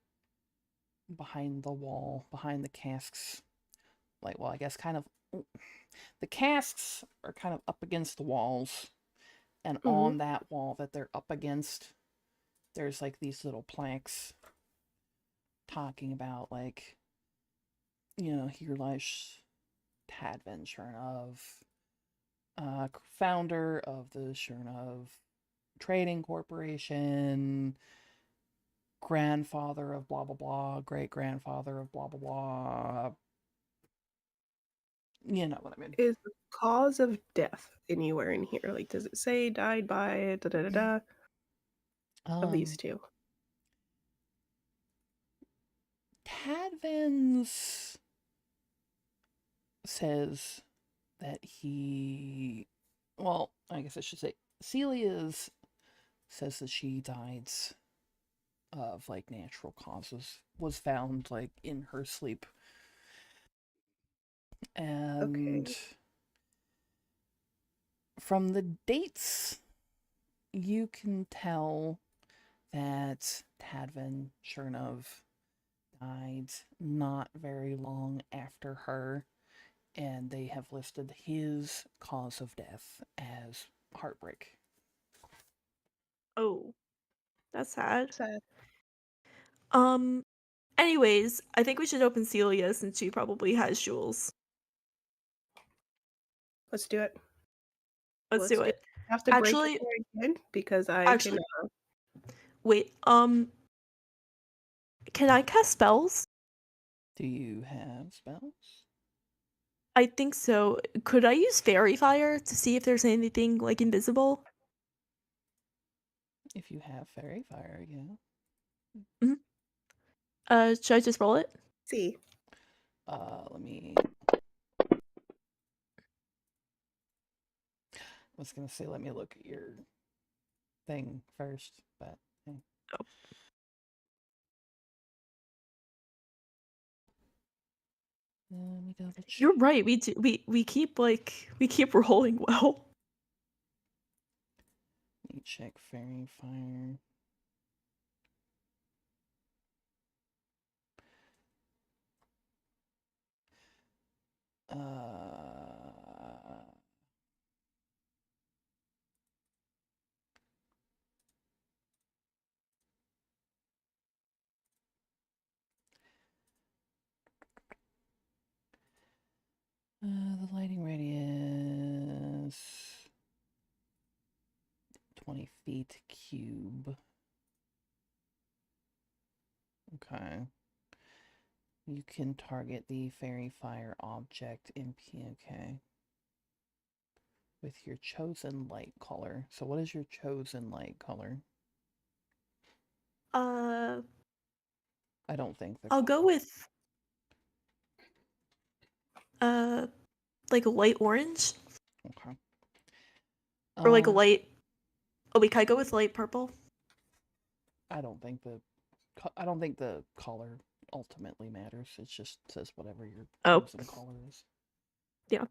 behind the wall, behind the casks. Like, well, I guess kind of the casks are kind of up against the walls, and Mhm. on that wall that they're up against, there's like these little plaques talking about like, here lies Tadvin Chernov, founder of the Chernov Trading Corporation, grandfather of blah blah blah, great grandfather of blah blah blah. You know what I mean? Is the cause of death anywhere in here? Like, does it say died by da da da da? Of these two. Tadvin's says that well, I guess I should say, Celia's says that she died of like natural causes, was found like in her sleep. And Okay. from the dates, you can tell that Tadvin Chernov died not very long after her, and they have listed his cause of death as heartbreak. Oh, that's sad. Sad. Anyways, I think we should open Celia since she probably has jewels. Let's do it. Let's do it. I have to break Actually, it again because I can. actually, wait. Can I cast spells? Do you have spells? I think so. Could I use fairy fire to see if there's anything like invisible? If you have fairy fire, yeah. Should I just roll it? See. Let me. I was gonna say, let me look at your thing first, but hey. Oh. Let me double check. You're right. We do. We keep rolling well. Let me check fairy fire. The lighting radius 20 feet cube. Okay. You can target the fairy fire object in POK with your chosen light color. So what is your chosen light color? I don't think I'll go with like a light orange Okay. or like a light. Oh wait, can I go with light purple? I don't think the color ultimately matters. It just says whatever your chosen color is. Yeah.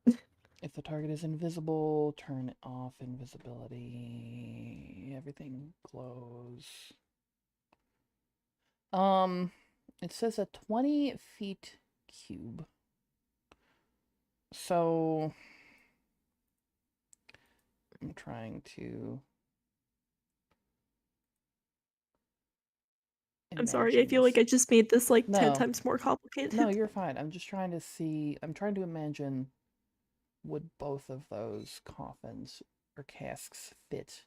If the target is invisible, turn off invisibility. Everything glows. It says a 20 feet cube. So I'm trying to I'm sorry, I feel like I just made this like 10 times more complicated. No, you're fine. I'm just trying to see. I'm trying to imagine, would both of those coffins or casks fit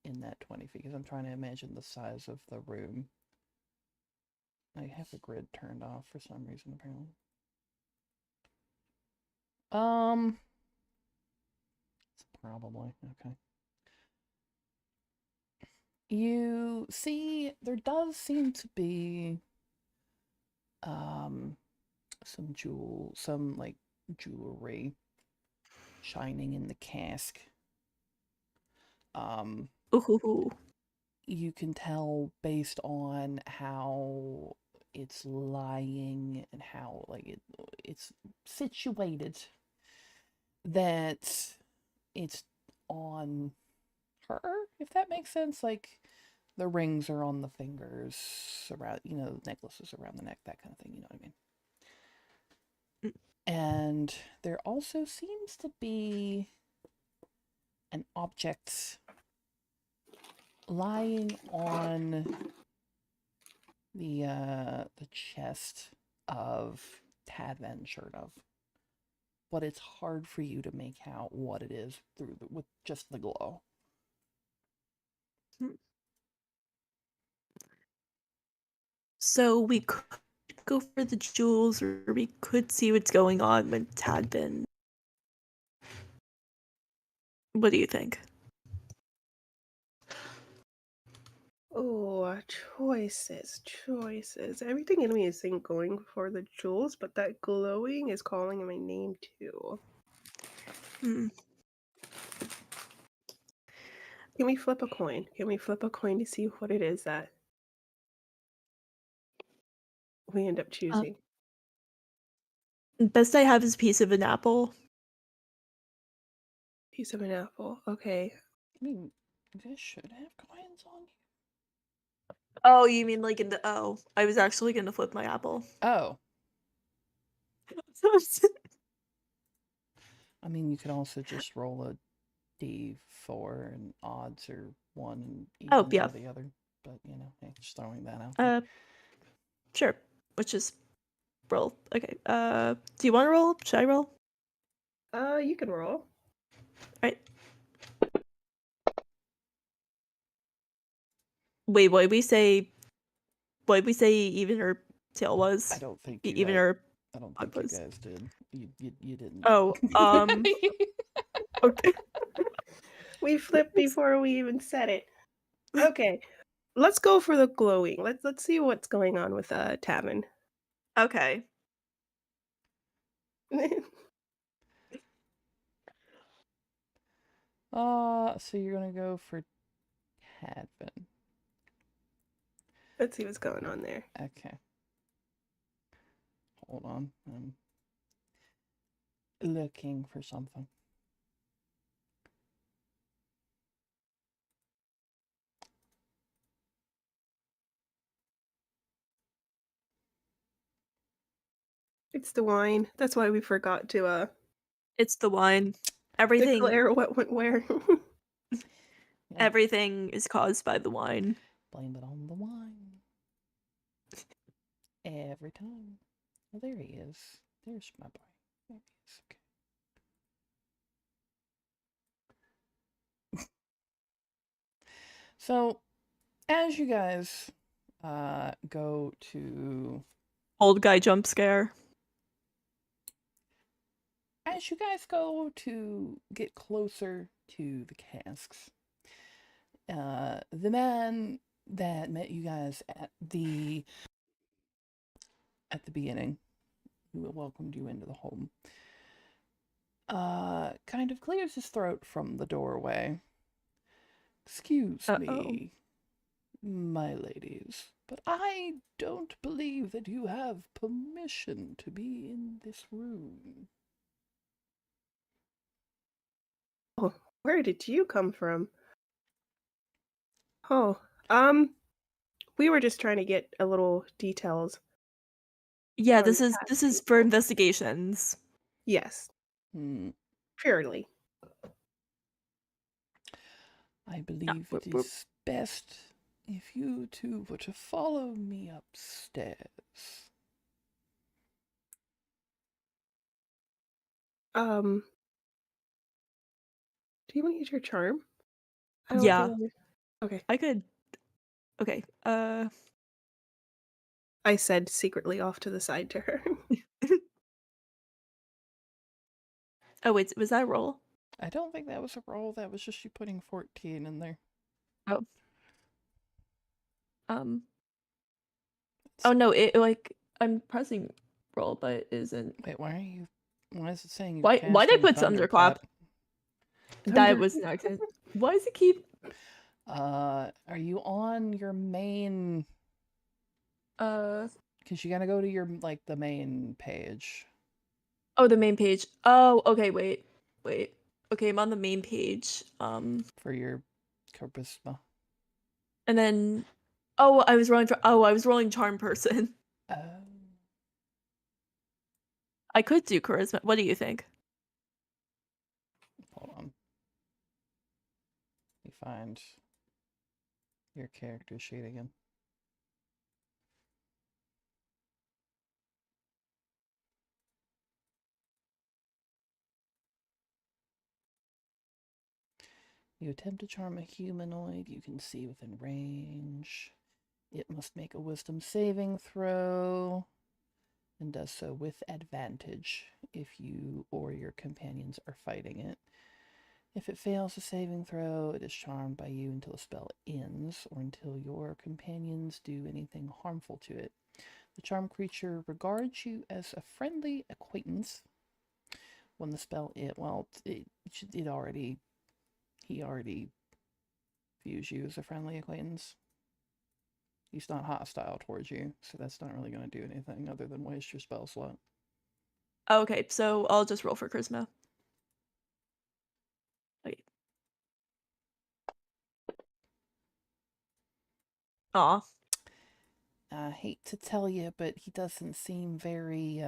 in that 20 feet? Because I'm trying to imagine the size of the room. I have the grid turned off for some reason, apparently. Probably. Okay. You see, there does seem to be some like jewelry shining in the cask. Ooh. You can tell based on how it's lying and how like it's situated that it's on her, if that makes sense. Like the rings are on the fingers around, necklaces around the neck, that kind of thing, you know what I mean? And there also seems to be an object lying on the chest of Tad Van Chernoff, but it's hard for you to make out what it is with just the glow. So we could go for the jewels, or we could see what's going on with Tadbin. What do you think? Oh, choices. Everything in me is saying going for the jewels, but that glowing is calling my name too. Can we flip a coin? Can we flip a coin to see what it is that we end up choosing? Best I have is a piece of an apple. Piece of an apple. Okay. I mean, you guys should have coins on you. Oh, you mean like in the... Oh, I was actually going to flip my apple. Oh. I mean, you could also just roll a D4 and odds are 1 and evens yeah. are the other. But, hey, just throwing that out there. Sure. Which is roll. Okay. Do you want to roll? Should I roll? You can roll. Right. Wait, what did we say even or tail was? I don't think even or I don't think you guys did. You didn't. Oh, okay. We flipped before we even said it. Okay. Let's go for the glowing. Let's see what's going on with Tavin. Okay. So you're gonna go for Tadvin. Let's see what's going on there. Okay. Hold on. I'm looking for something. It's the wine. That's why we forgot to It's the wine. Everything declare what went where. Everything is caused by the wine. Blame it on the wine. Every time. Well, there he is. There's my boy. There he is. Okay. So, as you guys go to... Old guy jump scare. As you guys go to get closer to the casks, the man that met you guys at the beginning, who welcomed you into the home, kind of clears his throat from the doorway. Excuse me, my ladies, but I don't believe that you have permission to be in this room. Oh, where did you come from? Oh, we were just trying to get a little details. Yeah, this is for investigations. Yes. Purely. I believe it is best if you two were to follow me upstairs. Do you want to use your charm? I don't Yeah. think okay. I could. Okay. I said secretly off to the side to her. Oh wait, was that a roll? I don't think that was a roll. That was just you putting 14 in there. Oh. Oh no, it like I'm pressing roll, but it isn't. Wait, why are you? Why is it saying you? Why did I put Thunderclap? That was an accident. Why does it keep? Are you on your main? Because you gotta go to your the main page. Oh, the main page. Oh, okay. Wait. Okay, I'm on the main page. For your charisma. And then, I was rolling charm person. Oh. I could do charisma. What do you think? Hold on. Let me find your character sheet again. You attempt to charm a humanoid you can see within range. It must make a wisdom saving throw and does so with advantage if you or your companions are fighting it. If it fails a saving throw, it is charmed by you until the spell ends or until your companions do anything harmful to it. The charmed creature regards you as a friendly acquaintance when the spell he already views you as a friendly acquaintance. He's not hostile towards you, so that's not really going to do anything other than waste your spell slot. Okay, so I'll just roll for charisma. Okay. Aw. I hate to tell you, but he doesn't seem very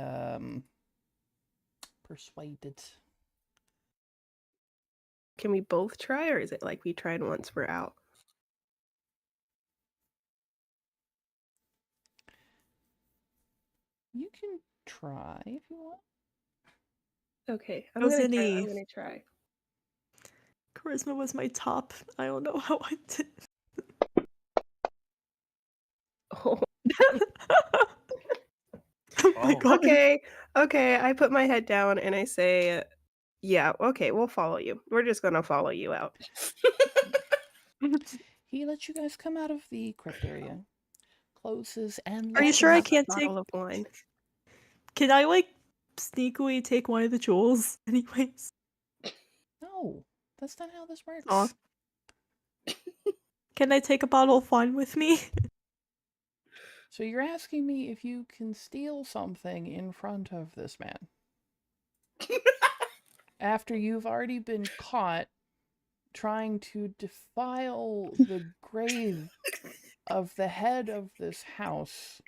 persuaded. Can we both try, or is it like we tried once, we're out? You can try if you want. Okay, I'm Goes gonna in try. the- I'm gonna try. Charisma was my top. I don't know how I did. Oh, Oh my god. okay. I put my head down and I say, "Yeah, okay, we'll follow you. We're just gonna follow you out." He lets you guys come out of the crypt area, closes and Are you locks. sure I Have a can't take? bottle of wine? Can I like sneakily take one of the jewels? Anyways. No, that's not how this works. Aw. Can I take a bottle of wine with me? So you're asking me if you can steal something in front of this man after you've already been caught trying to defile the grave of the head of this house.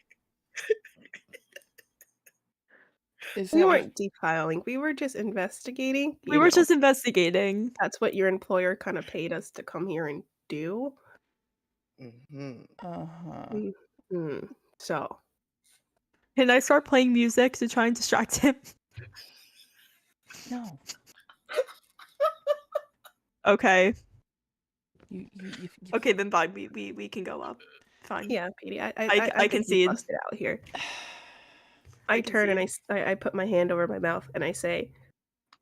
We weren't defiling. We were just investigating. We were just investigating. That's what your employer kind of paid us to come here and do. So, Can I start playing music to try and distract him? No. Okay. You Okay, then fine. We can go up. Fine. yeah, Petey, I I can see it. Busted out here. I turn and I put my hand over my mouth and I say,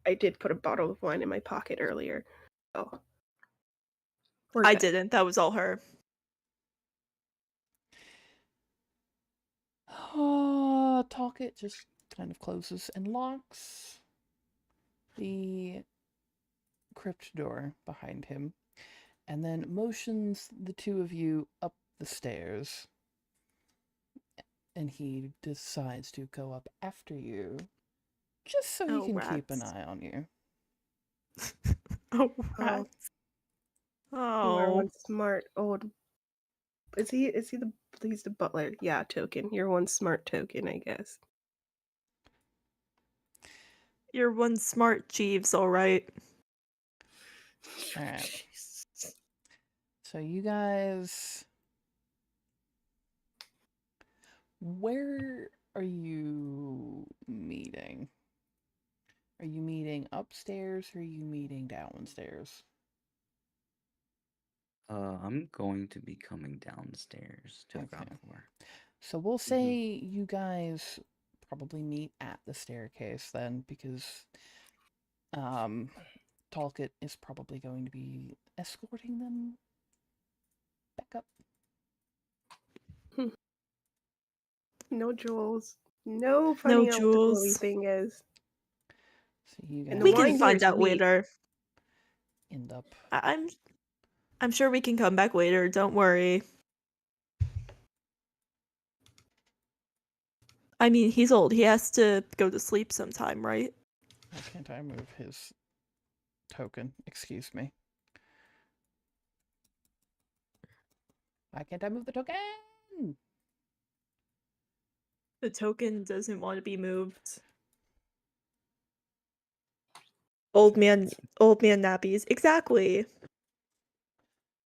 I did put a bottle of wine in my pocket earlier. Oh, I didn't. That was all her. Talkit just kind of closes and locks the crypt door behind him and then motions the two of you up the stairs. And he decides to go up after you just so he can keep an eye on you. Oh, rats. You are one smart old. He's the butler? Yeah, token. You're one smart token, I guess. You're one smart Jeeves, all right. All right. So you guys Where are you meeting? Are you meeting upstairs or are you meeting downstairs? I'm going to be coming downstairs to the Okay. ground floor. So we'll say you guys probably meet at the staircase then, because Talcott is probably going to be escorting them back up. No jewels. No funny how the glowy jewels. thing is. So you And the We guys can wine here find is out weak. later. end up. I'm sure we can come back later. Don't worry. I mean, he's old. He has to go to sleep sometime, right? Why can't I move his token? Excuse me. Why can't I move the token? The token doesn't want to be moved. Old man nappies. Exactly.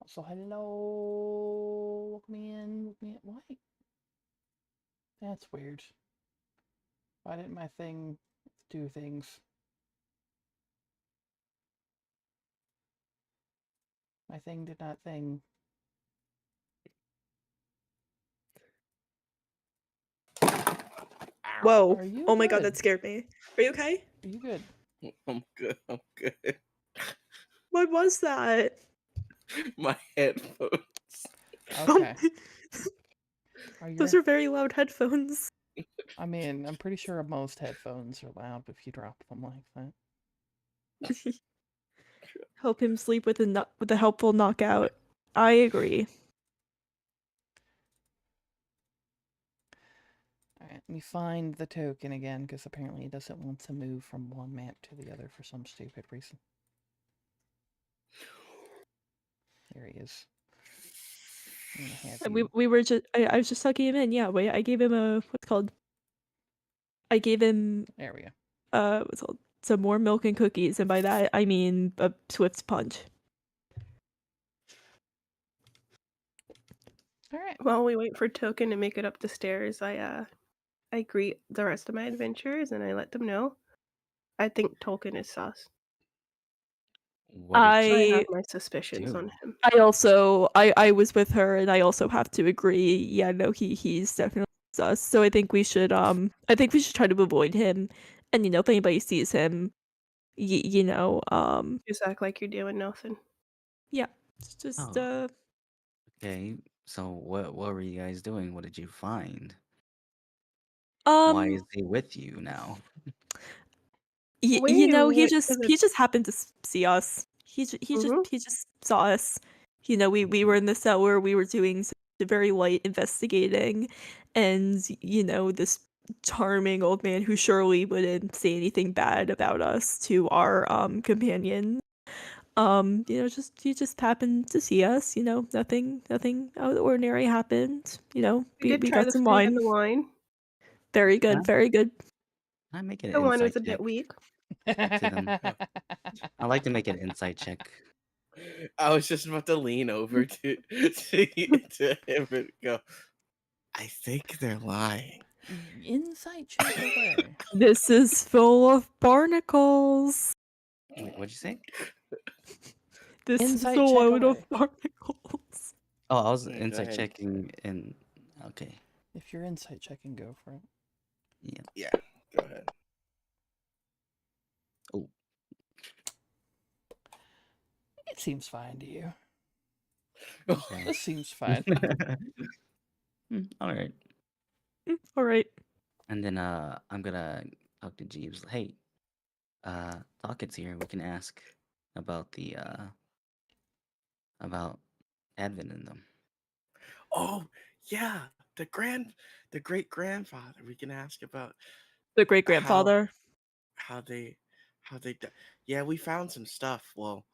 Also, hello. Welcome in. Why? That's weird. Why didn't my thing do things? My thing did not thing. Whoa. Are you Oh my god, good? that scared me. Are you okay? Are you good? I'm good. I'm good. What was that? My headphones. Okay. Are Those your are very loud headphones. I mean, I'm pretty sure most headphones are loud if you drop them like that. Help him sleep with a helpful knockout. I agree. Alright, let me find the token again, because apparently it doesn't want to move from one map to the other for some stupid reason. There he is. I'm gonna have We you. we were just I was just tucking him in. Yeah, wait. I gave him a what's called. I gave him There we go. what's it called, some more milk and cookies, and by that I mean a Swift punch. Alright. While we wait for Token to make it up the stairs, I greet the rest of my adventurers and I let them know. I think Tolkien is sus. What did I you have I my suspicions do? on him. also I was with her, and I also have to agree. Yeah, no, he's definitely sus. So I think we should try to avoid him. And if anybody sees him, Just act like you're doing nothing. yeah, it's just Oh, okay. So what were you guys doing? What did you find? Why is he with you now? We he went to just the. he just happened to see us. Mhm. He just saw us. We were in the cellar. We were doing some very light investigating, and this charming old man who surely wouldn't say anything bad about us to our companion. He just happened to see us. Nothing out of the ordinary happened. We did We try got the some food and wine. the wine. Very Can I, good, very good. can I make an The wine was insight a check bit weak. to them? I like to make an insight check. I was just about to lean over to him and go, I think they're lying. Insight check away. This is full of barnacles. Wait, what'd you say? This is a Insight check load of away. barnacles. Oh, I was Yeah, go insight ahead. checking in. Okay. If you're insight checking, go for it. Yeah. Yeah, go ahead. Oh, It seems fine to you. okay. This seems fine. All right. All right. And then I'm gonna talk to Jeeves. Hey, Talkett's here. We can ask about the about Advent in them. Oh, yeah, the great grandfather. We can ask about The great how grandfather. how they yeah, we found some stuff. Well,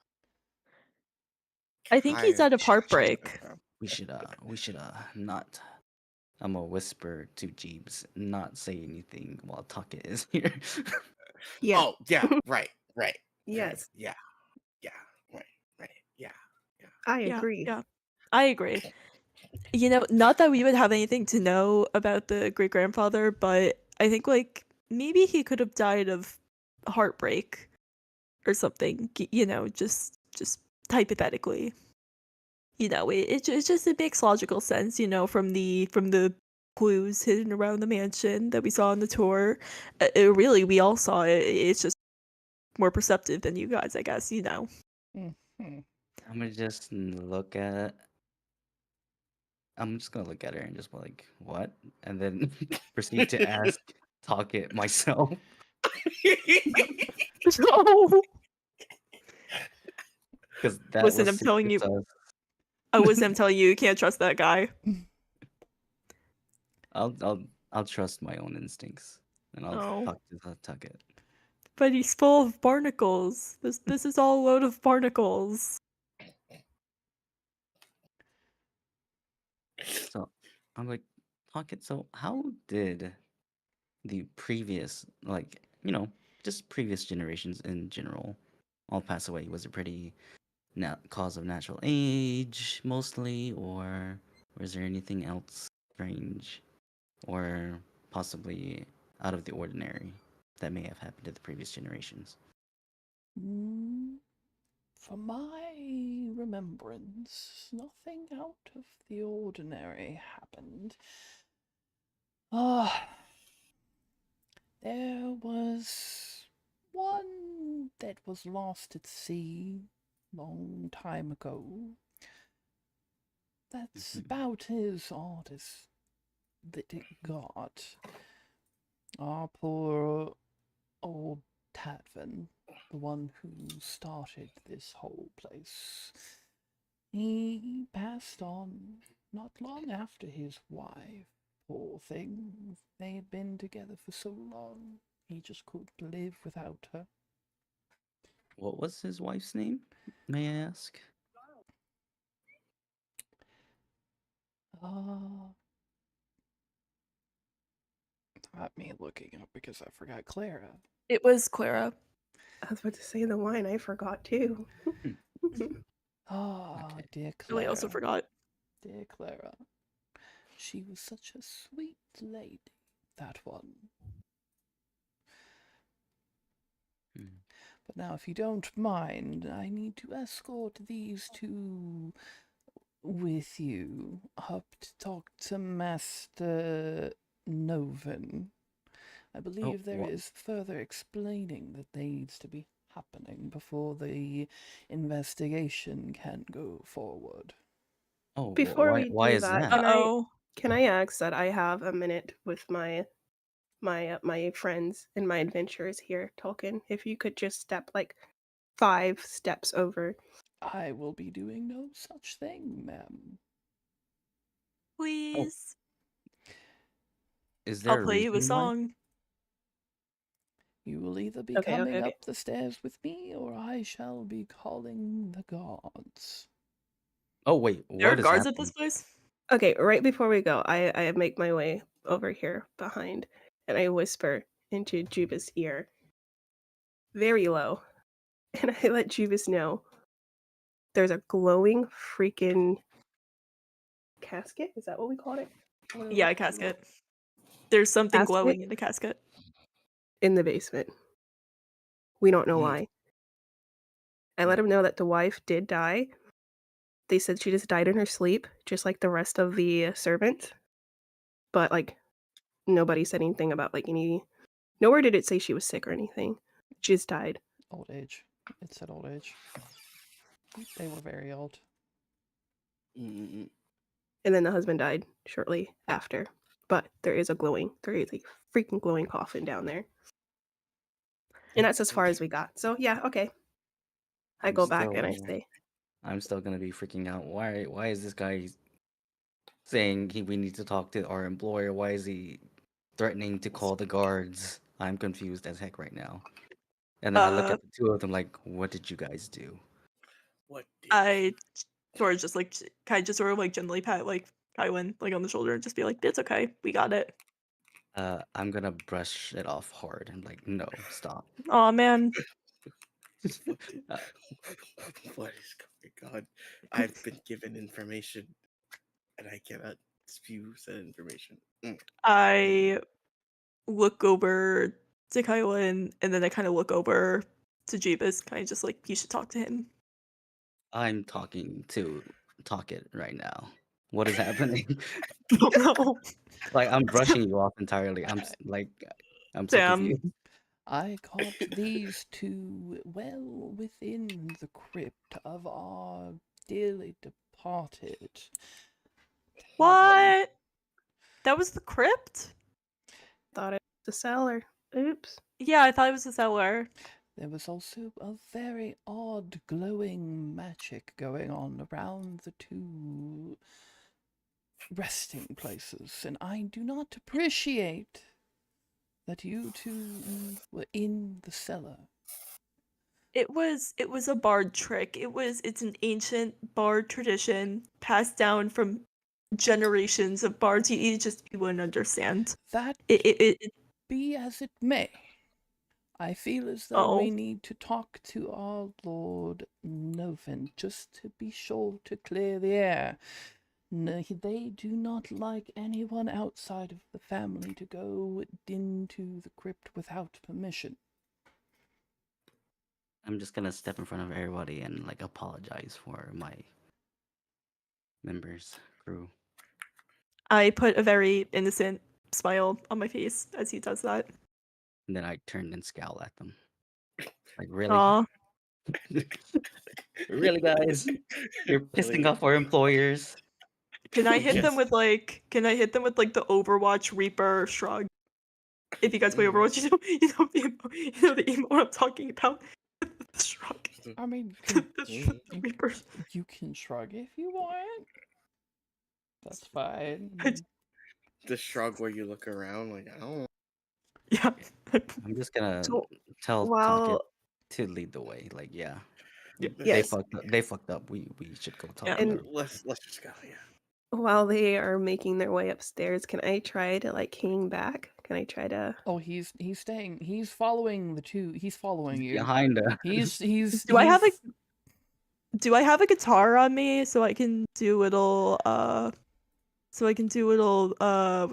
I think he's kind out of of heartbreak. We should not. I'm gonna whisper to Jeeves, not say anything while Talkett is here. Yeah. Oh, yeah, right. Yes, Yeah, yeah, right, yeah. I Yeah, agree. yeah. I agree. Not that we would have anything to know about the great grandfather, but I think like maybe he could have died of heartbreak or something. Just hypothetically. It makes logical sense. From the clues hidden around the mansion that we saw on the tour. Really, we all saw it. It's just more perceptive than you guys, I guess. Mhm. I'm gonna just look at. I'm just gonna look at her and just be like, "What?" And then proceed to talk it myself. No. Because that Listen, was I'm telling super you. sus. I'm telling you, you can't trust that guy. I'll trust my own instincts, and I'll Oh. talk to the Tucket. But he's full of barnacles. This is all a load of barnacles. So I'm like, Tucket. So how did the previous, like, just previous generations in general, all pass away? Was it pretty cause of natural age mostly, or was there anything else strange, or possibly out of the ordinary that may have happened to the previous generations? From my remembrance, nothing out of the ordinary happened. There was one that was lost at sea long time ago. That's about as odd as that it got. Our poor old Tadvin, the one who started this whole place, he passed on not long after his wife. Poor thing, they had been together for so long, he just couldn't live without her. What was his wife's name, may I ask? Got me looking up because I forgot Clara. It was Clara. I was about to say the wine. I forgot too. Ah, dear Really Clara. also forgot. Dear Clara. She was such a sweet lady, that one. But now, if you don't mind, I need to escort these two with you up to talk to Master Novan. I believe there what? is further explaining that needs to be happening before the investigation can go forward. Oh, Before we why do is that, that? Uh-oh. can I ask that I have a minute with my friends and my adventurers here, Tolkien? If you could just step like 5 steps over. I will be doing no such thing, ma'am. Oh, Please. is I'll there a play you a reason why? song. You will either be Okay, coming okay. up the stairs with me, or I shall be calling the gods. Oh wait, There are what is guards at this happening? place? Okay, right before we go, I make my way over here behind and I whisper into Juba's ear very low. And I let Jubas know there's a glowing freaking casket. Is that what we called it? Yeah, a casket. There's something Casket glowing in the casket. in the basement. We don't know Hmm. why. I let him know that the wife did die. They said she just died in her sleep, just like the rest of the servants. But like nobody said anything about like any. Nowhere did it say she was sick or anything. She just died. Old age. It said old age. They were very old. Mm-mm. And then the husband died shortly after. But there is a freaking glowing coffin down there. And that's as far Okay. as we got. So yeah, okay. I I'm go back and I still say, I'm still gonna be freaking out. Why is this guy saying we need to talk to our employer? Why is he threatening to call the guards? I'm confused as heck right now. And then I look Uh, at the two of them like, what did you guys do? What did I sort of just like kind of just sort of like gently pat like Tywin like on the shoulder and just be like, "It's okay, we got it." I'm gonna brush it off hard and like, no, stop. Oh man, Uh, what is going on? I've been given information and I cannot spew said information. I look over to Kylan, and then I kind of look over to Jeebus, kind of just like, you should talk to him. I'm talking to Talk It right now. What is happening? Oh no. Like I'm brushing you off entirely. I'm I'm so Damn. confused. I caught these two well within the crypt of our dearly departed. What? That was the crypt? Thought it was the cellar. Oops. Yeah, I thought it was the cellar. There was also a very odd glowing magic going on around the two resting places, and I do not appreciate that you two were in the cellar. It was a bard trick. It's an ancient bard tradition passed down from generations of bards. You wouldn't understand. That It be as it may. I feel as though Oh. we need to talk to our Lord Novin just to be sure to clear the air. No, they do not like anyone outside of the family to go into the crypt without permission. I'm just gonna step in front of everybody and like apologize for my members, crew. I put a very innocent smile on my face as he does that. And then I turn and scowl at them. Like really? Aw. Really, guys? You're pissing off our employers. Can I hit them Yes. with like the Overwatch Reaper shrug? If you guys play Overwatch, you know the emote I'm talking about. The shrug. I mean, The Reaper. you can shrug if you want. That's fine. The shrug where you look around like, I don't. Yeah. I'm just gonna So, tell Talk while It to lead the way. Like, yeah. They yes, fucked up. They fucked up. We should go talk Yeah. to and them. Let's just go. Yeah. while they are making their way upstairs, can I try to like hang back? Can I try to? Oh, he's staying. He's following the two. He's following you. Behind us. He's. Do I have a guitar on me so I can do little what's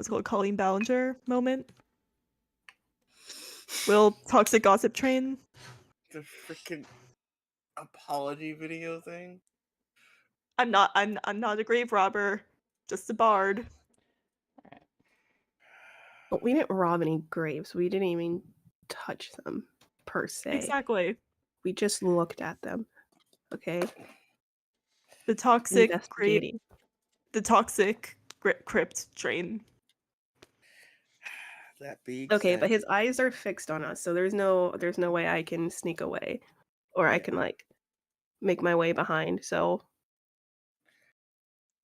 it called, Colleen Ballinger moment? Little toxic gossip train. The freaking apology video thing. I'm not a grave robber, just a bard. But we didn't rob any graves. We didn't even touch them per se. Exactly. We just looked at them. Okay. The toxic Investigating. crypt train. That being Okay, said, but his eyes are fixed on us, so there's no way I can sneak away, or I can like make my way behind. So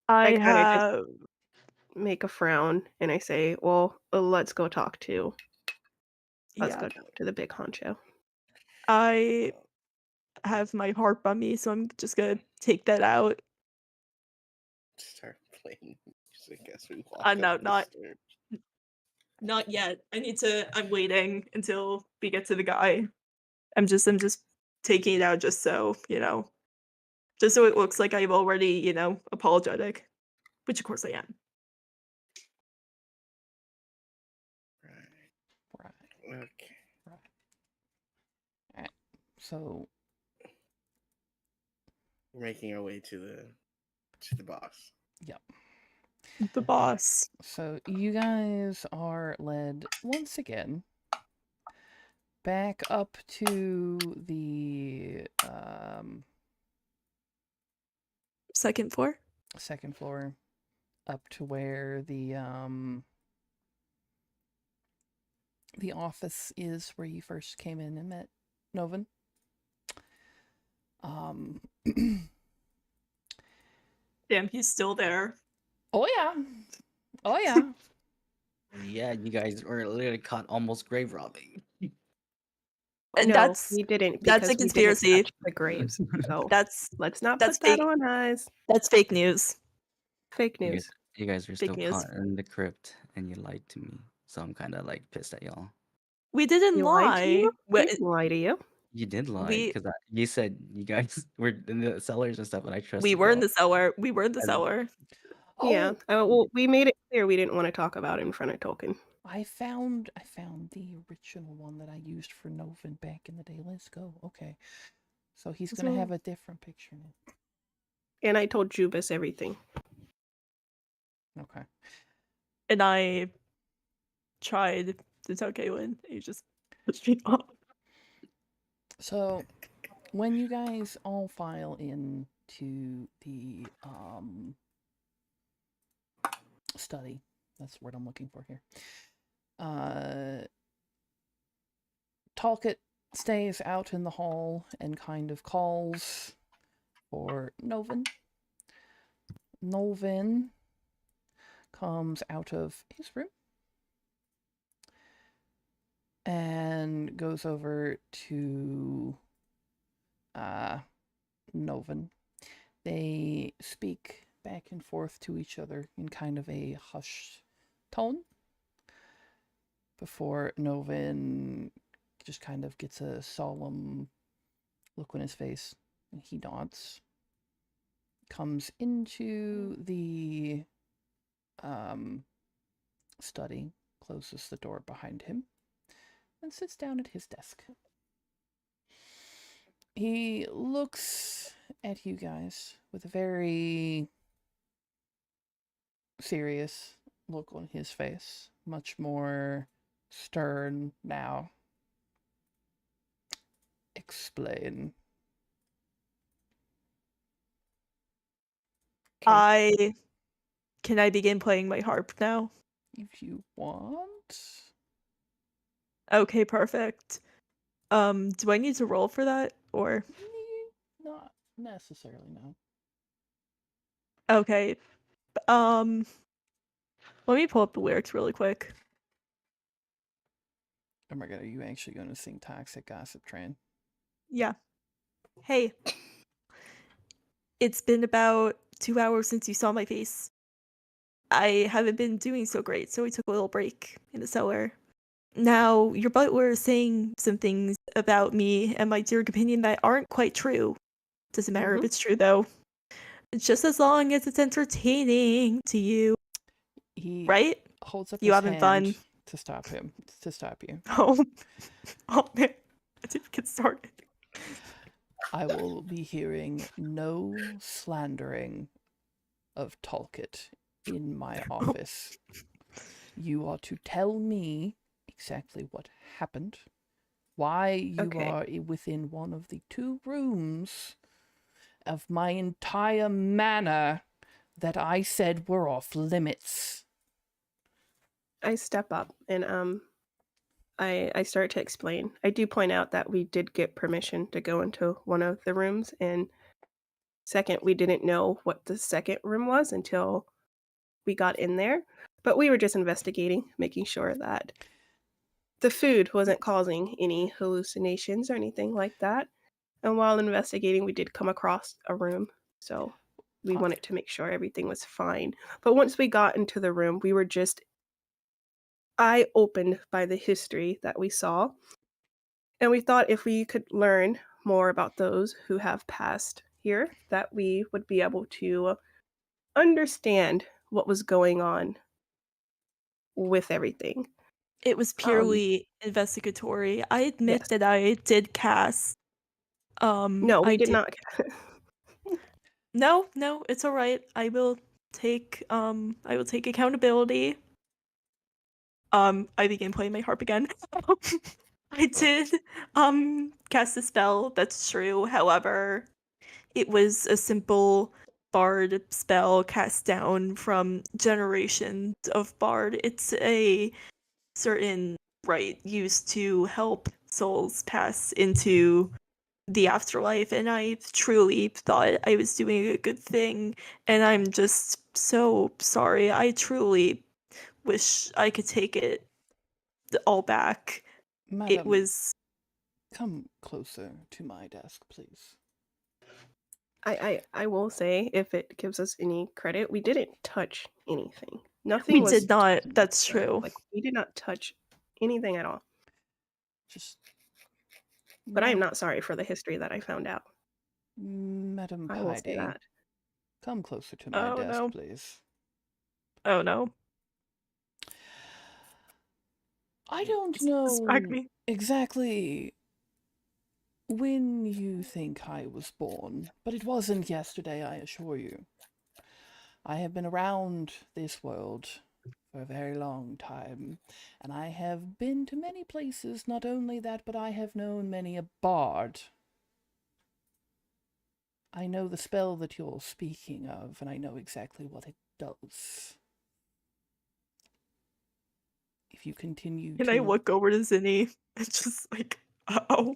I kinda just have make a frown and I say, "Well, let's go talk to. Let's yeah. go talk to the big honcho." I have my harp on me, so I'm just gonna take that out. start playing music as we walk No, up the not stairs. not yet. I'm waiting until we get to the guy. I'm just taking it out just so, just so it looks like I'm already, apologetic. Which of course I am. Right. Right. Okay. Right. Alright. So We're making our way to the boss. Yep. The boss. So you guys are led once again back up to the Second floor? second floor, up to where the office is where you first came in and met Novin. Damn, he's still there. Oh yeah. Oh yeah. Yeah, you guys were literally caught almost grave robbing. And No, we didn't that's a because we didn't conspiracy. touch the graves. So That's let's not that's put that fake. on us. That's fake news. Fake You news. guys are Fake still news. caught in the crypt, and you lied to me. So I'm kind of like pissed at y'all. We didn't We lied to you? We lie. didn't lie to you. You did lie We- because you said you guys were in the cellars and stuff, and I trusted We were in y'all. the cellar. We were in the And- cellar. Yeah. Oh, Well, we made it clear we didn't want to talk about it in front of Tolkien. I found the original one that I used for Novin back in the day. Let's go. Okay. So he's gonna have a different picture now. And I told Jubis everything. Okay. And I tried to tell Kaylin. He just pushed me off. So when you guys all file into the study, that's the word I'm looking for here. Talcott stays out in the hall and kind of calls for Novin. Novin comes out of his room and goes over to Novin. They speak back and forth to each other in kind of a hushed tone before Novin just kind of gets a solemn look on his face and he nods. Comes into the study, closes the door behind him, and sits down at his desk. He looks at you guys with a very serious look on his face, much more stern now. Explain. Okay. Can I begin playing my harp now? If you want. Okay, perfect. Do I need to roll for that or? Not necessarily, no. Okay. Let me pull up the lyrics really quick. Oh my god, are you actually going to sing Toxic Gossip Train? Yeah. Hey. It's been about 2 hours since you saw my face. I haven't been doing so great, so we took a little break in the cellar. Now, your butler is saying some things about me and my dear companion that aren't quite true. Doesn't matter if it's true, though. Just as long as it's entertaining to you. He right? holds up You his having hand fun? to stop him, to stop you. Oh, oh man. I didn't get started. I will be hearing no slandering of Talcott in my office. You are to tell me exactly what happened, why you are within one of the 2 rooms of my entire manor that I said were off limits. I step up and I start to explain. I do point out that we did get permission to go into one of the rooms, and second, we didn't know what the second room was until we got in there. But we were just investigating, making sure that the food wasn't causing any hallucinations or anything like that. And while investigating, we did come across a room, so we wanted to make sure everything was fine. But once we got into the room, we were just eye-opened by the history that we saw. And we thought if we could learn more about those who have passed here, that we would be able to understand what was going on with everything. It was purely investigatory. I admit Yes. that I did cast. No, we I did did. not. No, it's all right. I will take accountability. I began playing my harp again. I did cast a spell, that's true. However, it was a simple bard spell cast down from generations of bard. It's a certain rite used to help souls pass into the afterlife, and I truly thought I was doing a good thing, and I'm just so sorry. I truly wish I could take it all back. Madam, It was come closer to my desk, please. I will say, if it gives us any credit, we didn't touch anything. Nothing we was did not. That's true. like we did not touch anything at all. Just But I am not sorry for the history that I found out. Madam I will say Heidi, that. come closer to my Oh desk, no. please. Oh no. I don't Distract know me. exactly when you think I was born, but it wasn't yesterday, I assure you. I have been around this world for a very long time, and I have been to many places. Not only that, but I have known many a bard. I know the spell that you're speaking of, and I know exactly what it does. If you continue Can I to look over to Zinni and just like, oh,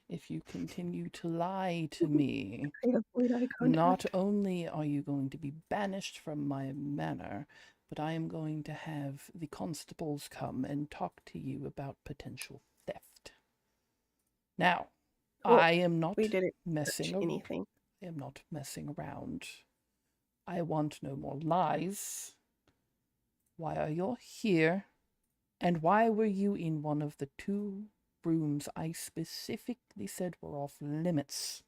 if you continue to lie to me, I avoid eye not contact. only are you going to be banished from my manor, but I am going to have the constables come and talk to you about potential theft. Now, Well, I am not we didn't messing touch anything. I am not messing around. I want no more lies. Why are you here? And why were you in one of the 2 rooms I specifically said were off limits?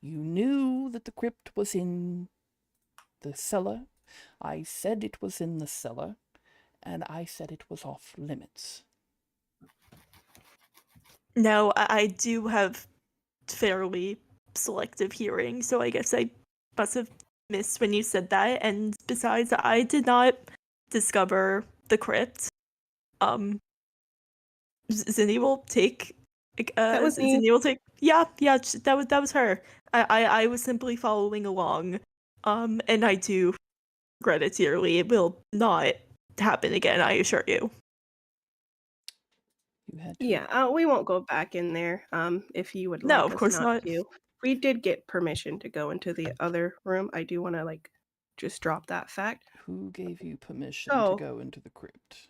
You knew that the crypt was in the cellar. I said it was in the cellar, and I said it was off limits. no, I do have fairly selective hearing, so I guess I must have missed when you said that. And besides, I did not discover the crypt. Zinni will take. That was me. Zinni will take. Yeah, that was her. I was simply following along. And I do regret it dearly. It will not happen again, I assure you. You had to. Yeah, we won't go back in there. If you would No, like of us course not not. to. We did get permission to go into the other room. I do want to just drop that fact. Who gave you permission to So, go into the crypt?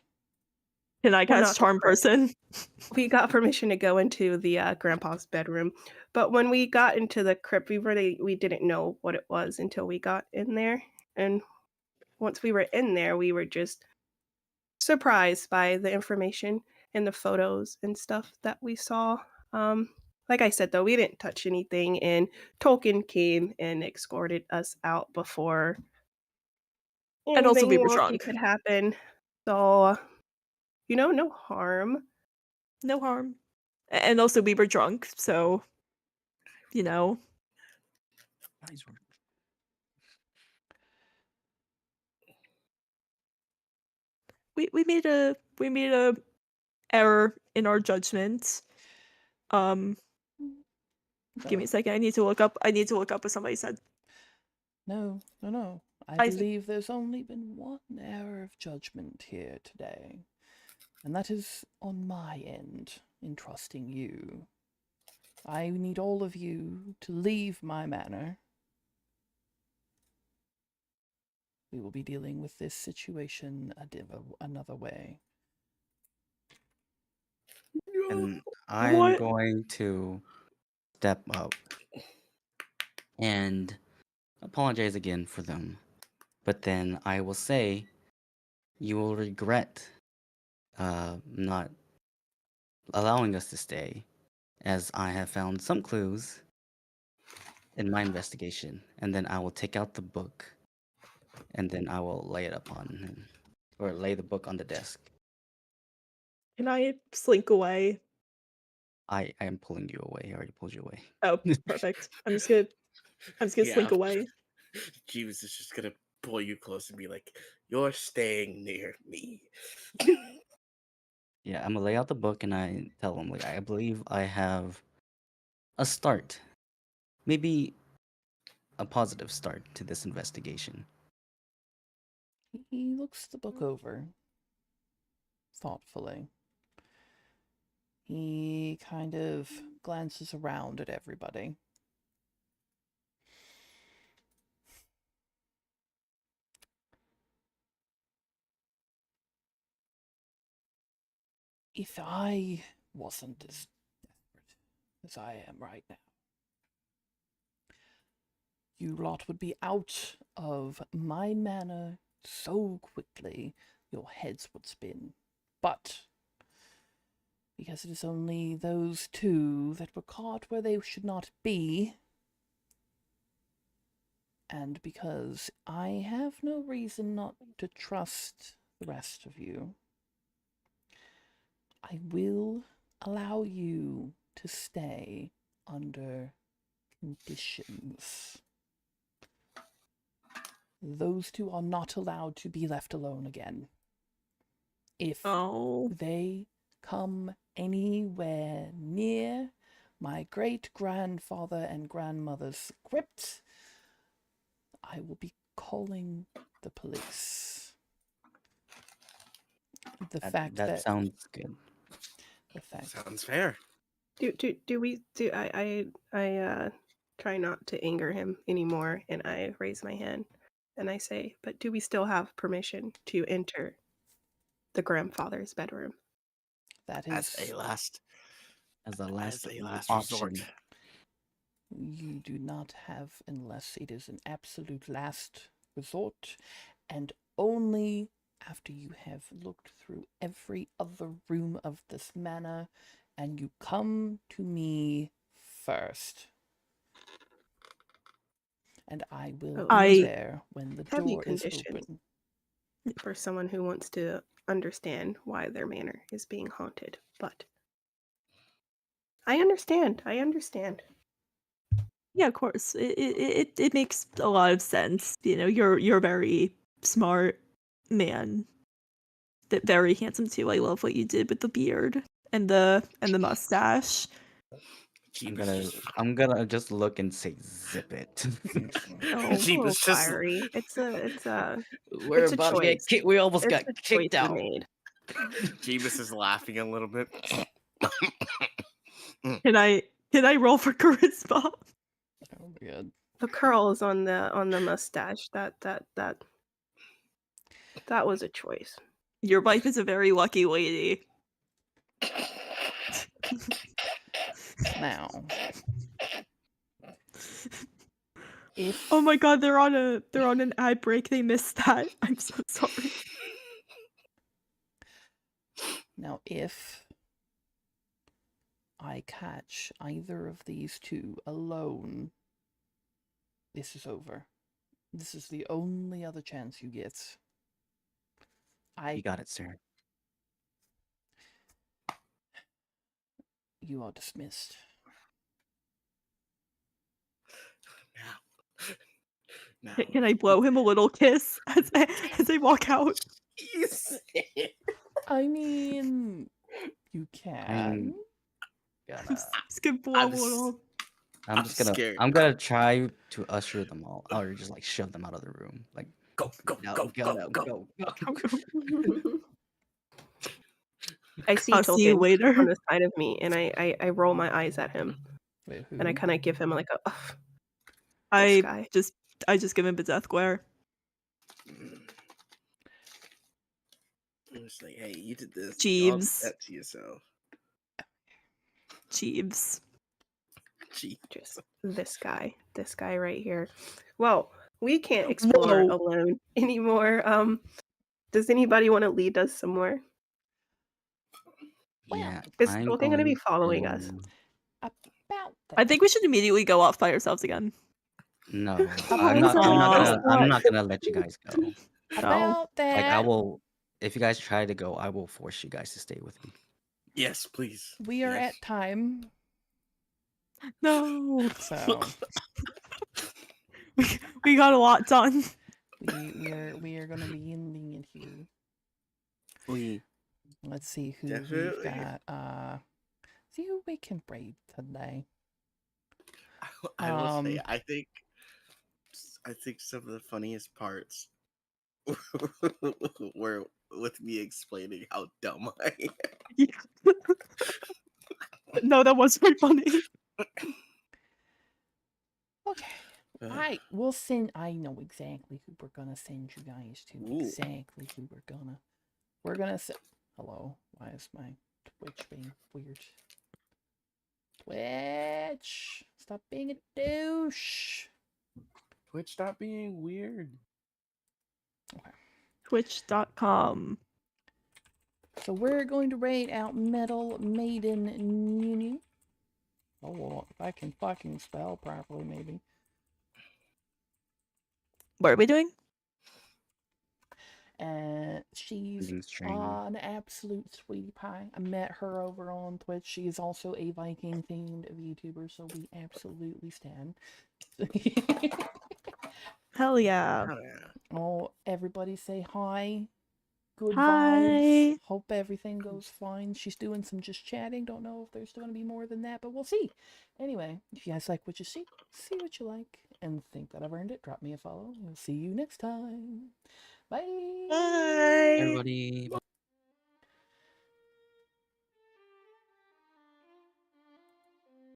Can I well, cast not the Charm crypt. Person? We got permission to go into the grandpa's bedroom, but when we got into the crypt, we didn't know what it was until we got in there. And once we were in there, we were just surprised by the information and the photos and stuff that we saw. Like I said, though, we didn't touch anything, and Tolkien came and escorted us out before And also, we anything were wonky drunk. could happen. So, no harm. No harm. And also, we were drunk, so, you know. Eyes were- We made a error in our judgment. Um, give me a second. I need to look up what somebody said. No. I I believe there's only been one error of judgment here today, and that is on my end in trusting you. I need all of you to leave my manor. We will be dealing with this situation another way. And I'm What? going to step up and apologize again for them. But then I will say, you will regret not allowing us to stay, as I have found some clues in my investigation. And then I will take out the book, and then I will lay it up on him, or lay the book on the desk. Can I slink away? I am pulling you away. I already pulled you away. Oh, perfect. I'm just gonna Yeah. slink away. Jeeves is just gonna pull you close and be like, "You're staying near me." Yeah, I'm gonna lay out the book, and I tell him, like, I believe I have a start, maybe a positive start to this investigation. He looks the book over thoughtfully. He kind of glances around at everybody. If I wasn't as desperate as I am right now, you lot would be out of my manor so quickly your heads would spin. But because it is only those 2 that were caught where they should not be, And because I have no reason not to trust the rest of you, I will allow you to stay under conditions. Those two are not allowed to be left alone again. If they come anywhere near my great-grandfather and grandmother's crypt, I will be calling the police. That sounds good. Sounds fair. I try not to anger him anymore, and I raise my hand and I say, but do we still have permission to enter the grandfather's bedroom? That is As a last option. resort. You do not have, unless it is an absolute last resort, and only after you have looked through every other room of this manor and you come to me first. And I will be there when the door is open. For someone who wants to understand why their manor is being haunted, but I understand. Yeah, of course. It makes a lot of sense. You know, you're a very smart man. That very handsome too. I love what you did with the beard and the mustache. I'm gonna just look and say zip it. Oh, Jeep a little is just fiery. It's We're a about to get choice. kicked. We almost It's got a kicked choice we out. made. Jeebus is laughing a little bit. Can I roll for charisma? Oh my god. The curls on the mustache. That was a choice. Your wife is a very lucky lady. Now, if oh my god, they're on an ad break. They missed that. I'm so sorry. Now, if I catch either of these two alone, this is over. This is the only other chance you get. You got it, sir. You are dismissed. Now. Can I blow him a little kiss as I walk out? I mean, you can. Just gonna blow a little. I'm gonna try to usher them all, or just like shove them out of the room. Like go. I see I'll see you Tolkien later. on the side of me, and I roll my eyes at him, and I kind of give him like a. I just give him a death glare. I'm just like, hey, you did this. Jeeves. That to yourself. Jeeves. Just this guy right here. Well, we can't explore alone anymore. Does anybody want to lead us somewhere? Yeah, is Tolkien going to be following us? About that. I think we should immediately go off by ourselves again. No, I'm not gonna let you guys go. About that. Like I will, if you guys try to go, I will force you guys to stay with me. Yes, please. We are at time. No. So we got a lot done. We are gonna be ending it here. Let's see who we've got. See who we can raid today. I will say, I think some of the funniest parts were with me explaining how dumb I am. Yeah. No, that was very funny. Okay. Alright, we'll send. I know exactly who we're gonna send you guys to. Ooh. Exactly who we're gonna send. Hello, why is my Twitch being weird? Twitch, stop being a douche. Twitch, stop being weird. Okay. Twitch.com. So we're going to raid out Metal Maiden Nunu. Oh, well, if I can fucking spell properly, maybe. What are we doing? And she's Ending stream. an absolute sweetie pie. I met her over on Twitch. She is also a Viking themed VTuber, so we absolutely stand. Hell yeah. Oh, yeah. Oh, everybody say hi. Good Hi. vibes. Hope everything goes fine. She's doing some just chatting. Don't know if there's going to be more than that, but we'll see. Anyway, if you guys like what you see what you like, and think that I've earned it, drop me a follow. We'll see you next time. Bye. Bye. Everybody. Bye.